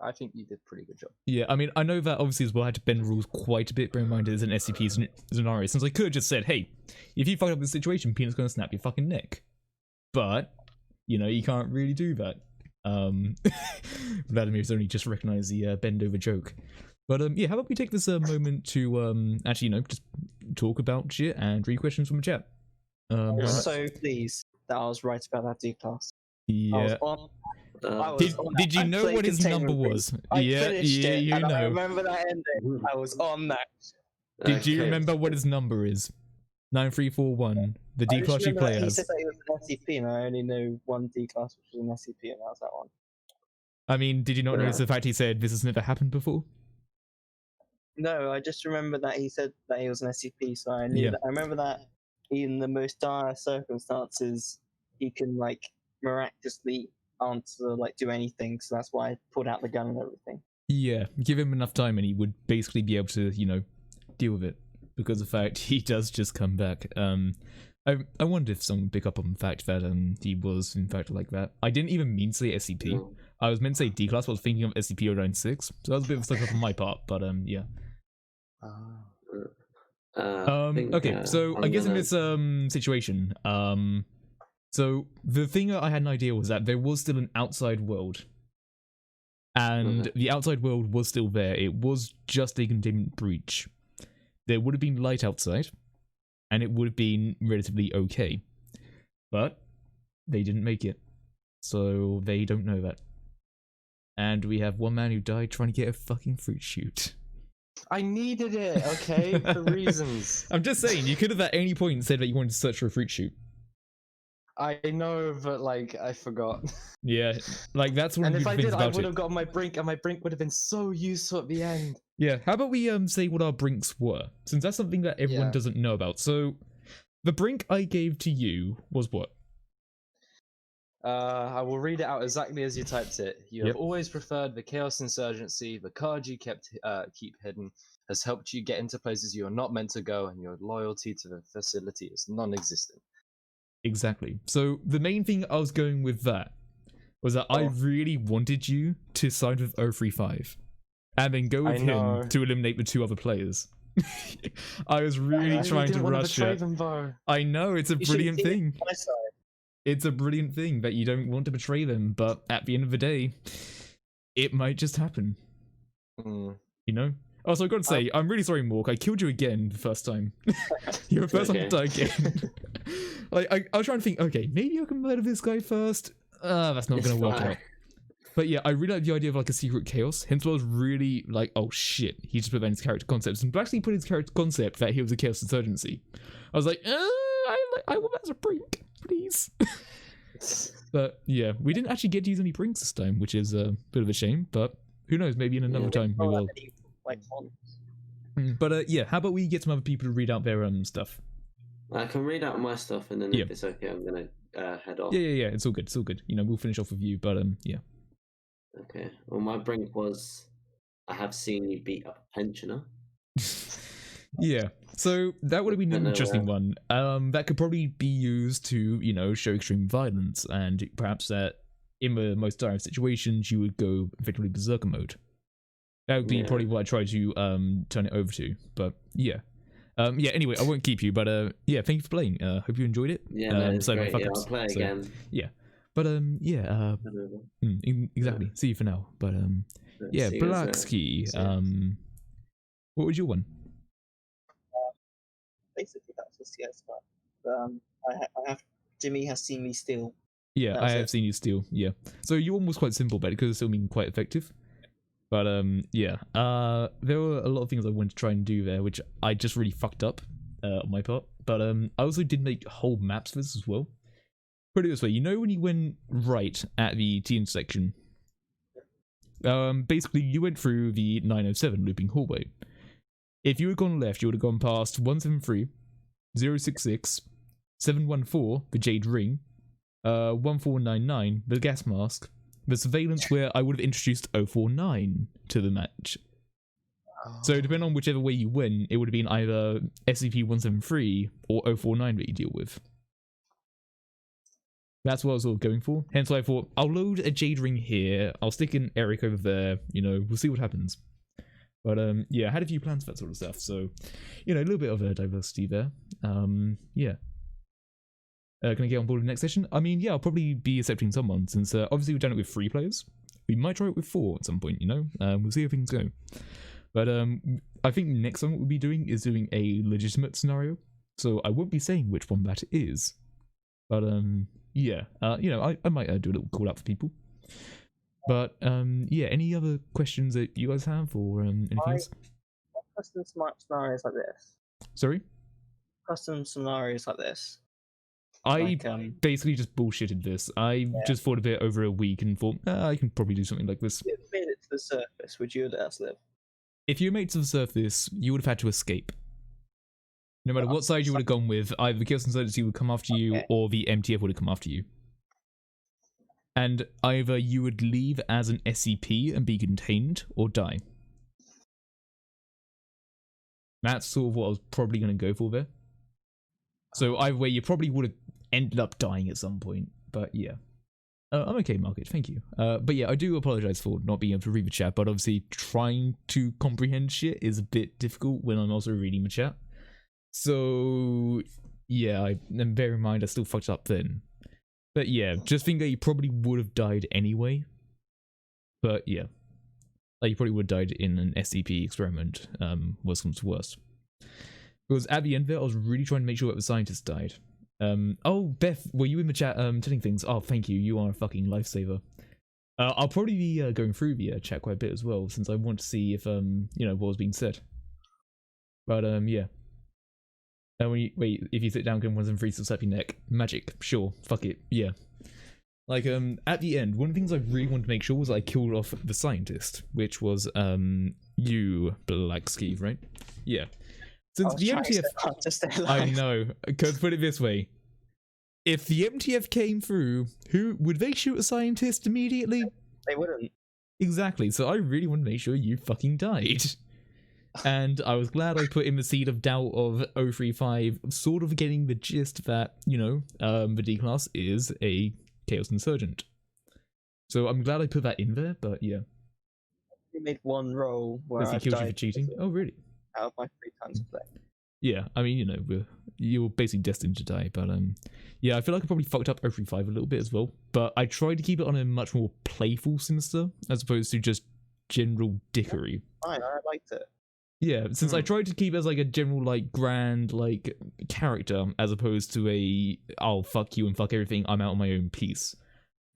I think you did a pretty good job. Yeah, I mean, I know that obviously as well I had to bend rules quite a bit, bear in mind it is an SCP scenario, since I could have just said, hey, if you fuck up this situation, Peanut's gonna snap your fucking neck. But, you know, you can't really do that. Vladimir's only just recognized the bend over joke. But yeah, how about we take this moment to actually, you know, just talk about shit and read questions from the chat. I'm so pleased that I was right about that D class. Yeah. Did you know what his number was? Yeah, you and know. I remember that ending. I was on that. Did you remember what his number is? 9341. The D class you play He as. said that it was an SCP, and I only know one D class, which was an SCP, and that was that one. I mean, did you not notice the fact he said this has never happened before? No, I just remember that he said that he was an SCP, so I knew that. I remember that in the most dire circumstances, he can like miraculously answer, like do anything. So that's why I pulled out the gun and everything. Yeah, give him enough time and he would basically be able to, you know, deal with it. Because of the fact he does just come back. I wonder if someone would pick up on the fact that he was in fact like that. I didn't even mean to say SCP. No. I was meant to say D class, but I was thinking of SCP-096. So that was a bit of a slip up on my part, but yeah. Okay, so I guess in this situation, so the thing I had an idea was that there was still an outside world. And the outside world was still there. It was just a containment breach. There would have been light outside, and it would have been relatively okay. But they didn't make it. So they don't know that. And we have one man who died trying to get a fucking fruit shoot. I needed it, okay, for reasons. I'm just saying, you could have at any point said that you wanted to search for a fruit shoot. I know, but like, I forgot. Yeah, like that's one And of if the I things did, I about would it. have got my brink, and my brink would have been so useful at the end. Yeah, how about we say what our brinks were, since that's something that everyone doesn't know about. So, the brink I gave to you was what? I will read it out exactly as you typed it. You have always preferred the Chaos Insurgency. The card you keep hidden has helped you get into places you are not meant to go, and your loyalty to the facility is non-existent. Exactly. So the main thing I was going with that was that I really wanted you to side with 035 and then go with him to eliminate the two other players. I was really trying to rush it. I know, it's a brilliant thing. It's a brilliant thing that you don't want to betray them, but at the end of the day, it might just happen. You know? Also, I've got to say, I'm really sorry, Mork. I killed you again the first time. You're the first one to die again. Like, I was trying to think, okay, maybe I can murder this guy first. That's not going to work out. But yeah, I really like the idea of like a secret chaos. Hence why I was really like, oh shit, he just put that in his character concepts. And actually put his character concept that he was a chaos insurgency. I was like, I want that as a brink, please. But yeah, we didn't actually get to use any brinks this time, which is a bit of a shame. But who knows, maybe in another time we will. But yeah, how about we get some other people to read out their stuff? I can read out my stuff, and then if it's okay, I'm gonna head off. Yeah. It's all good. It's all good. You know, we'll finish off with you, but yeah. Okay. Well, my brink was, I have seen you beat up a pensioner. Yeah. So that would have been an interesting one. That could probably be used to, you know, show extreme violence, and perhaps that in the most dire situations you would go effectively berserker mode. That would be probably what I try to turn it over to. But yeah. Anyway, I won't keep you, but yeah, thank you for playing. Hope you enjoyed it. Yeah, no, it's great. Yeah, I'll play again. Yeah. But yeah, exactly. See you for now. But yeah, Blacksky. What was your one? Basically, that's a CS one. I have Jimmy has seen me steal. Yeah, I have seen you steal. Yeah. So your one was quite simple, but it could have still been quite effective. But yeah, there were a lot of things I wanted to try and do there, which I just really fucked up on my part. But I also did make whole maps for this as well. Put it this way, you know when you went right at the T intersection, basically you went through the 907 looping hallway. If you had gone left, you would have gone past 173, 066, 714, the Jade Ring, 1499, the gas mask, the surveillance where I would have introduced 049 to the match. So depending on whichever way you went, it would have been either SCP-173 or 049 that you deal with. That's what I was sort of going for. Hence why I thought, I'll load a Jade Ring here, I'll stick in Eric over there, you know, we'll see what happens. But yeah, I had a few plans for that sort of stuff, so, you know, a little bit of a diversity there. Yeah. Can I get on board with the next session? I mean, yeah, I'll probably be accepting someone, since obviously we've done it with 3 players. We might try it with 4 at some point, you know? We'll see how things go. But I think next one what we'll be doing is doing a legitimate scenario. So I won't be saying which one that is. But yeah, you know, I might do a little call out for people. But yeah, any other questions that you guys have, or anything else? Custom scenarios like this. Sorry? Custom scenarios like this. I basically just bullshitted this. I just thought of it over a week and thought, I can probably do something like this. If you made it to the surface, would you let us live? If you made it to the surface, you would have had to escape. No matter what side you would have gone with, either the Chaos Insurgency would come after you, or the MTF would have come after you. And either you would leave as an SCP and be contained, or die. That's sort of what I was probably going to go for there. So either way, you probably would have ended up dying at some point. But yeah. I'm okay, Market, thank you. But yeah, I do apologise for not being able to read the chat, but obviously trying to comprehend shit is a bit difficult when I'm also reading the chat. So yeah, and bear in mind I still fucked up then. But yeah, just think that you probably would have died anyway. But yeah, like you probably would have died in an SCP experiment, worst comes to worst. Because at the end there, I was really trying to make sure that the scientist died. Oh, Beth, were you in the chat telling things? Oh, thank you, you are a fucking lifesaver. I'll probably be going through the chat quite a bit as well, since I want to see if, you know, what was being said. But yeah. When you, wait, if you sit down, get 1 and 3 to slap your neck. Magic, sure, fuck it, yeah. Like, at the end, one of the things I really wanted to make sure was I killed off the scientist, which was, you, Blacksky, right? Yeah. Since the MTF... I know, because put it this way. If the MTF came through, would they shoot a scientist immediately? They wouldn't. Exactly, so I really want to make sure you fucking died. And I was glad I put in the seed of doubt of 035, sort of getting the gist that, you know, the D class is a Chaos Insurgent. So I'm glad I put that in there, but yeah. We made one roll where I killed you for cheating. Oh, really? Out of my 3 times play. Yeah, I mean, you know, you're basically destined to die, but yeah, I feel like I probably fucked up 035 a little bit as well, but I tried to keep it on a much more playful sinister, as opposed to just general dickery. Yeah, fine, I liked it. Yeah, since I tried to keep it as like a general, like, grand, like, character, as opposed to a, oh, fuck you and fuck everything, I'm out on my own piece.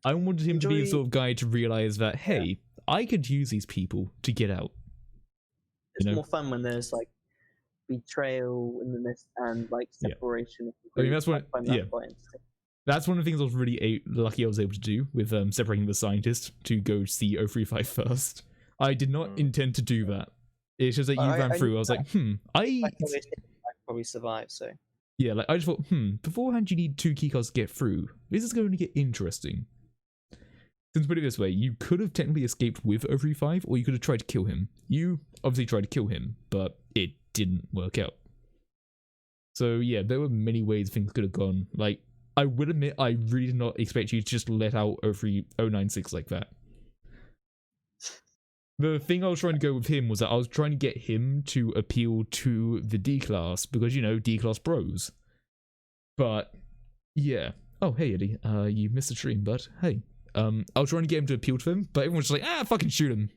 I wanted him to be the sort of guy to realise that, hey, I could use these people to get out. It's more fun when there's, like, betrayal in the mist and, like, separation. I mean, that's what, that's one of the things I was really lucky I was able to do with separating the scientist to go see 035 first. I did not intend to do that. It's just that you ran through. I was like, I probably survive. So Yeah, like I just thought, beforehand you need 2 keycards to get through. This is going to get interesting. Since put it this way, you could have technically escaped with 035, or you could have tried to kill him. You obviously tried to kill him, but it didn't work out. So yeah, there were many ways things could have gone. Like, I will admit, I really did not expect you to just let out 096 like that. The thing I was trying to go with him was that I was trying to get him to appeal to the D-class, because, you know, D-class bros. But, yeah. Oh, hey, Eddie. You missed the stream, but hey. I was trying to get him to appeal to him, but everyone's just like, fucking shoot him.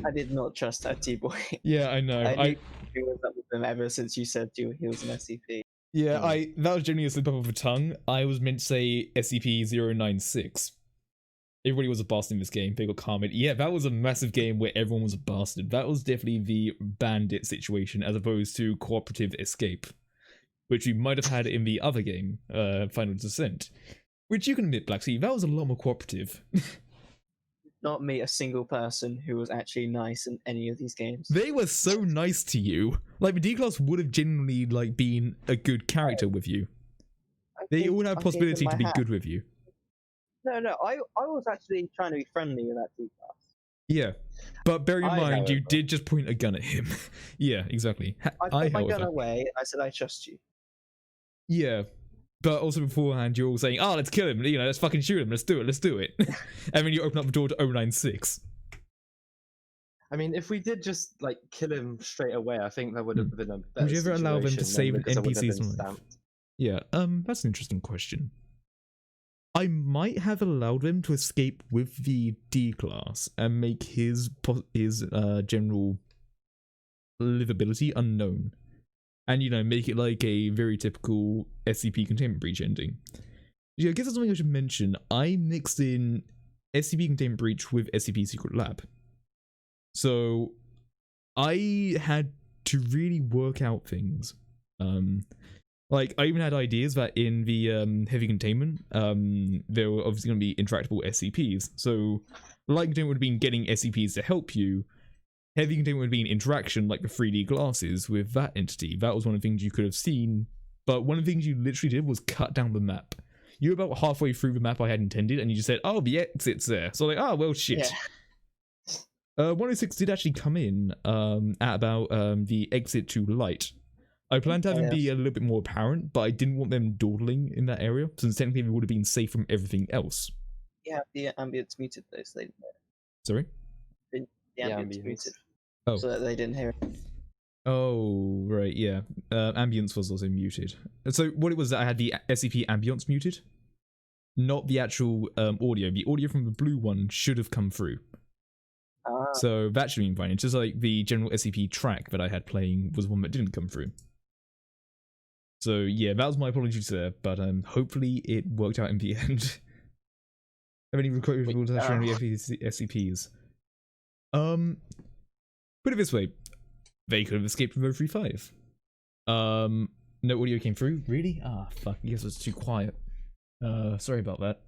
I did not trust that T-boy. Yeah, I know. I was up with him ever since you said he was an SCP. Yeah, that was genuinely a slip up of the tongue. I was meant to say SCP-096. Everybody was a bastard in this game. They got comment. Yeah, that was a massive game where everyone was a bastard. That was definitely the bandit situation as opposed to cooperative escape, which we might have had in the other game, Final Descent. Which you can admit, Black Sea, that was a lot more cooperative. Not meet a single person who was actually nice in any of these games. They were so nice to you. Like, the D-Class would have genuinely, like, been a good character with you. They all have possibility to be good with you. No, I was actually trying to be friendly with that D-Class. Yeah, but bear in mind, you did just point a gun at him. Yeah, exactly. I put my gun away, I said I trust you. Yeah. But also beforehand, you're all saying, let's kill him, you know, let's fucking shoot him, let's do it. And then you open up the door to 096. I mean, if we did just, like, kill him straight away, I think that would have been a better Would you ever allow them to save an NPC's life? Stamped. Yeah, that's an interesting question. I might have allowed them to escape with the D-Class and make his general livability unknown. And, you know, make it like a very typical SCP Containment Breach ending. Yeah, I guess that's something I should mention. I mixed in SCP Containment Breach with SCP Secret Lab. So, I had to really work out things. Like, I even had ideas that in the heavy containment, there were obviously going to be interactable SCPs. So, light containment would have been getting SCPs to help you. Heavy containment would be an interaction like the 3D glasses with that entity. That was one of the things you could have seen. But one of the things you literally did was cut down the map. You were about halfway through the map I had intended, and you just said, the exit's there. So like, well, shit. Yeah. 106 did actually come in at about the exit to light. I planned to have them be a little bit more apparent, but I didn't want them dawdling in that area, since technically they would have been safe from everything else. Yeah, the ambience muted though, so they didn't hear it. Sorry? The ambience muted. Oh. So that they didn't hear it. Oh, right, yeah. Ambience was also muted. So what it was that I had the SCP ambience muted, not the actual audio. The audio from the blue one should have come through. So that should have been fine. It's just like the general SCP track that I had playing was one that didn't come through. So yeah, that was my apologies there, but hopefully it worked out in the end. Have any recruiters able to show any SCPs? Put it this way, they could have escaped from 035. No audio came through? Really? Fuck, I guess it was too quiet. Sorry about that.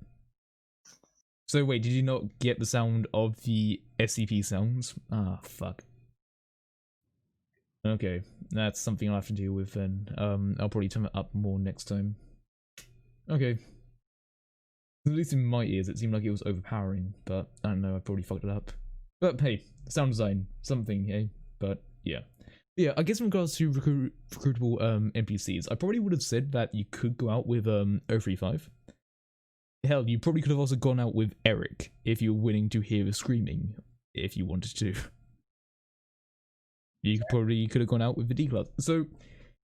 So wait, did you not get the sound of the SCP sounds? Fuck. Okay, that's something I'll have to deal with then. I'll probably turn it up more next time. Okay. At least in my ears, it seemed like it was overpowering, but I don't know, I probably fucked it up. But hey, sound design, something, eh? But yeah. Yeah, I guess in regards to recruitable NPCs, I probably would have said that you could go out with 035. Hell, you probably could have also gone out with Eric if you were willing to hear the screaming, if you wanted to. You could have gone out with the D-Class. So,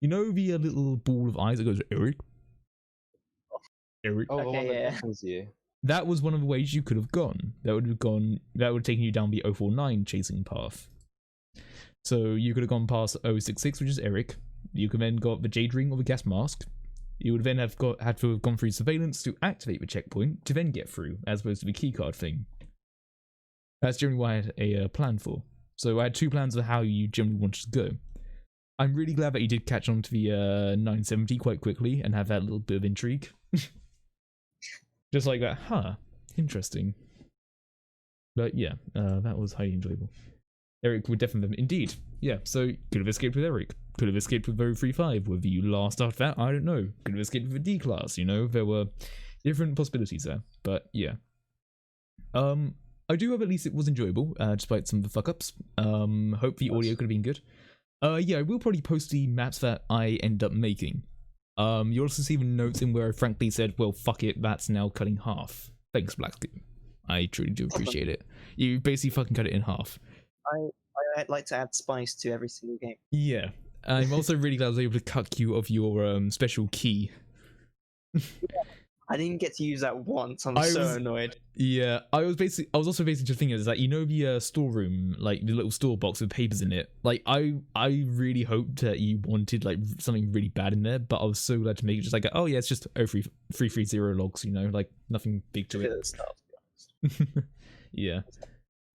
you know the little ball of eyes that goes, Eric? Eric? Oh, okay, yeah. You. That was one of the ways you could have gone. That would have taken you down the 049 chasing path. So you could have gone past 066, which is Eric. You could then got the Jade Ring or the gas mask. You would then had to have gone through surveillance to activate the checkpoint to then get through, as opposed to the keycard thing. That's generally what I had a plan for. So I had two plans of how you generally wanted to go. I'm really glad that you did catch on to the 970 quite quickly and have that little bit of intrigue. Just like that, interesting. But yeah, that was highly enjoyable. Eric would definitely, indeed. Yeah, so could have escaped with Eric. could have escaped with 035. Whether you last after that, I don't know. Could have escaped with a D class, you know? There were different possibilities there. But yeah. I do hope at least it was enjoyable, despite some of the fuck-ups. Hope the audio could have been good. Yeah, I will probably post the maps that I end up making. You'll also see the notes in where I frankly said, well, fuck it, that's now cutting half. Thanks, Black Scoop. I truly do appreciate it. You basically fucking cut it in half. I'd like to add spice to every single game. Yeah. I'm also really glad I was able to cut you of your special key. I didn't get to use that once. I'm so annoyed. Yeah, I was also basically just thinking is that, you know, the storeroom, like the little store box with papers in it. Like I really hoped that you wanted like something really bad in there, but I was so glad to make it just like, oh yeah, it's just 0330 logs, you know, like nothing big to it. Yeah,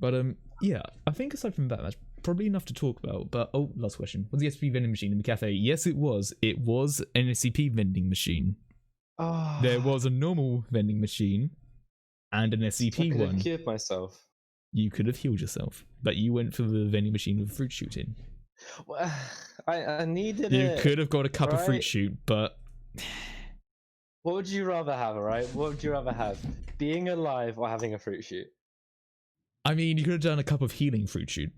but yeah, I think aside from that, that's probably enough to talk about. But oh, last question: was the SCP vending machine in the cafe? Yes, it was. It was an SCP vending machine. Oh, There was a normal vending machine and an SCP I could one. have cured myself. You could have healed yourself, but you went for the vending machine with fruit shoot in. Well, I needed You it. could have got a cup of fruit right? shoot, but What would you rather have, alright? What would you rather have? Being alive or having a fruit shoot? I mean, you could have done a cup of healing fruit shoot,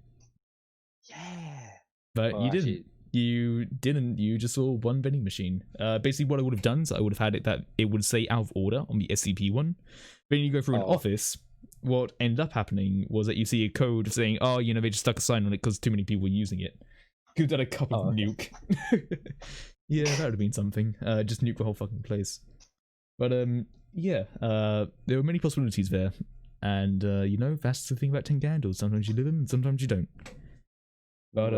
Yeah. but Well, you didn't. actually- You didn't. You just saw one vending machine. Basically, what I would have done is I would have had it that it would say out of order on the SCP one. Then you go through an office. What ended up happening was that you see a code saying, "Oh, you know, they just stuck a sign on it because too many people were using it." Could have done a cup of nuke. Yeah, that would have been something. Just nuke the whole fucking place. But yeah, there were many possibilities there, and you know, that's the thing about 10 candles. Sometimes you live them, and sometimes you don't. But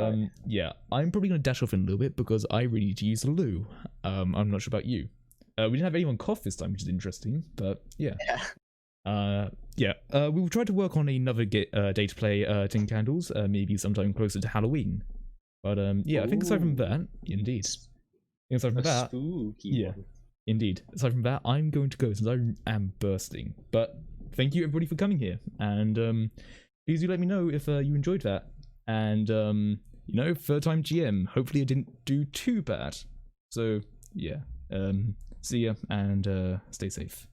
yeah, I'm probably gonna dash off in a little bit because I really need to use the loo. I'm not sure about you. We didn't have anyone cough this time, which is interesting. But yeah, yeah. We will try to work on another day to play 10 candles, maybe sometime closer to Halloween. But yeah, I think aside from that, indeed. Aside from that, spooky yeah, one. indeed. Aside from that, I'm going to go since I am bursting. But thank you everybody for coming here, and please do let me know if you enjoyed that. And you know, third time GM. Hopefully, I didn't do too bad. So yeah, see ya and stay safe.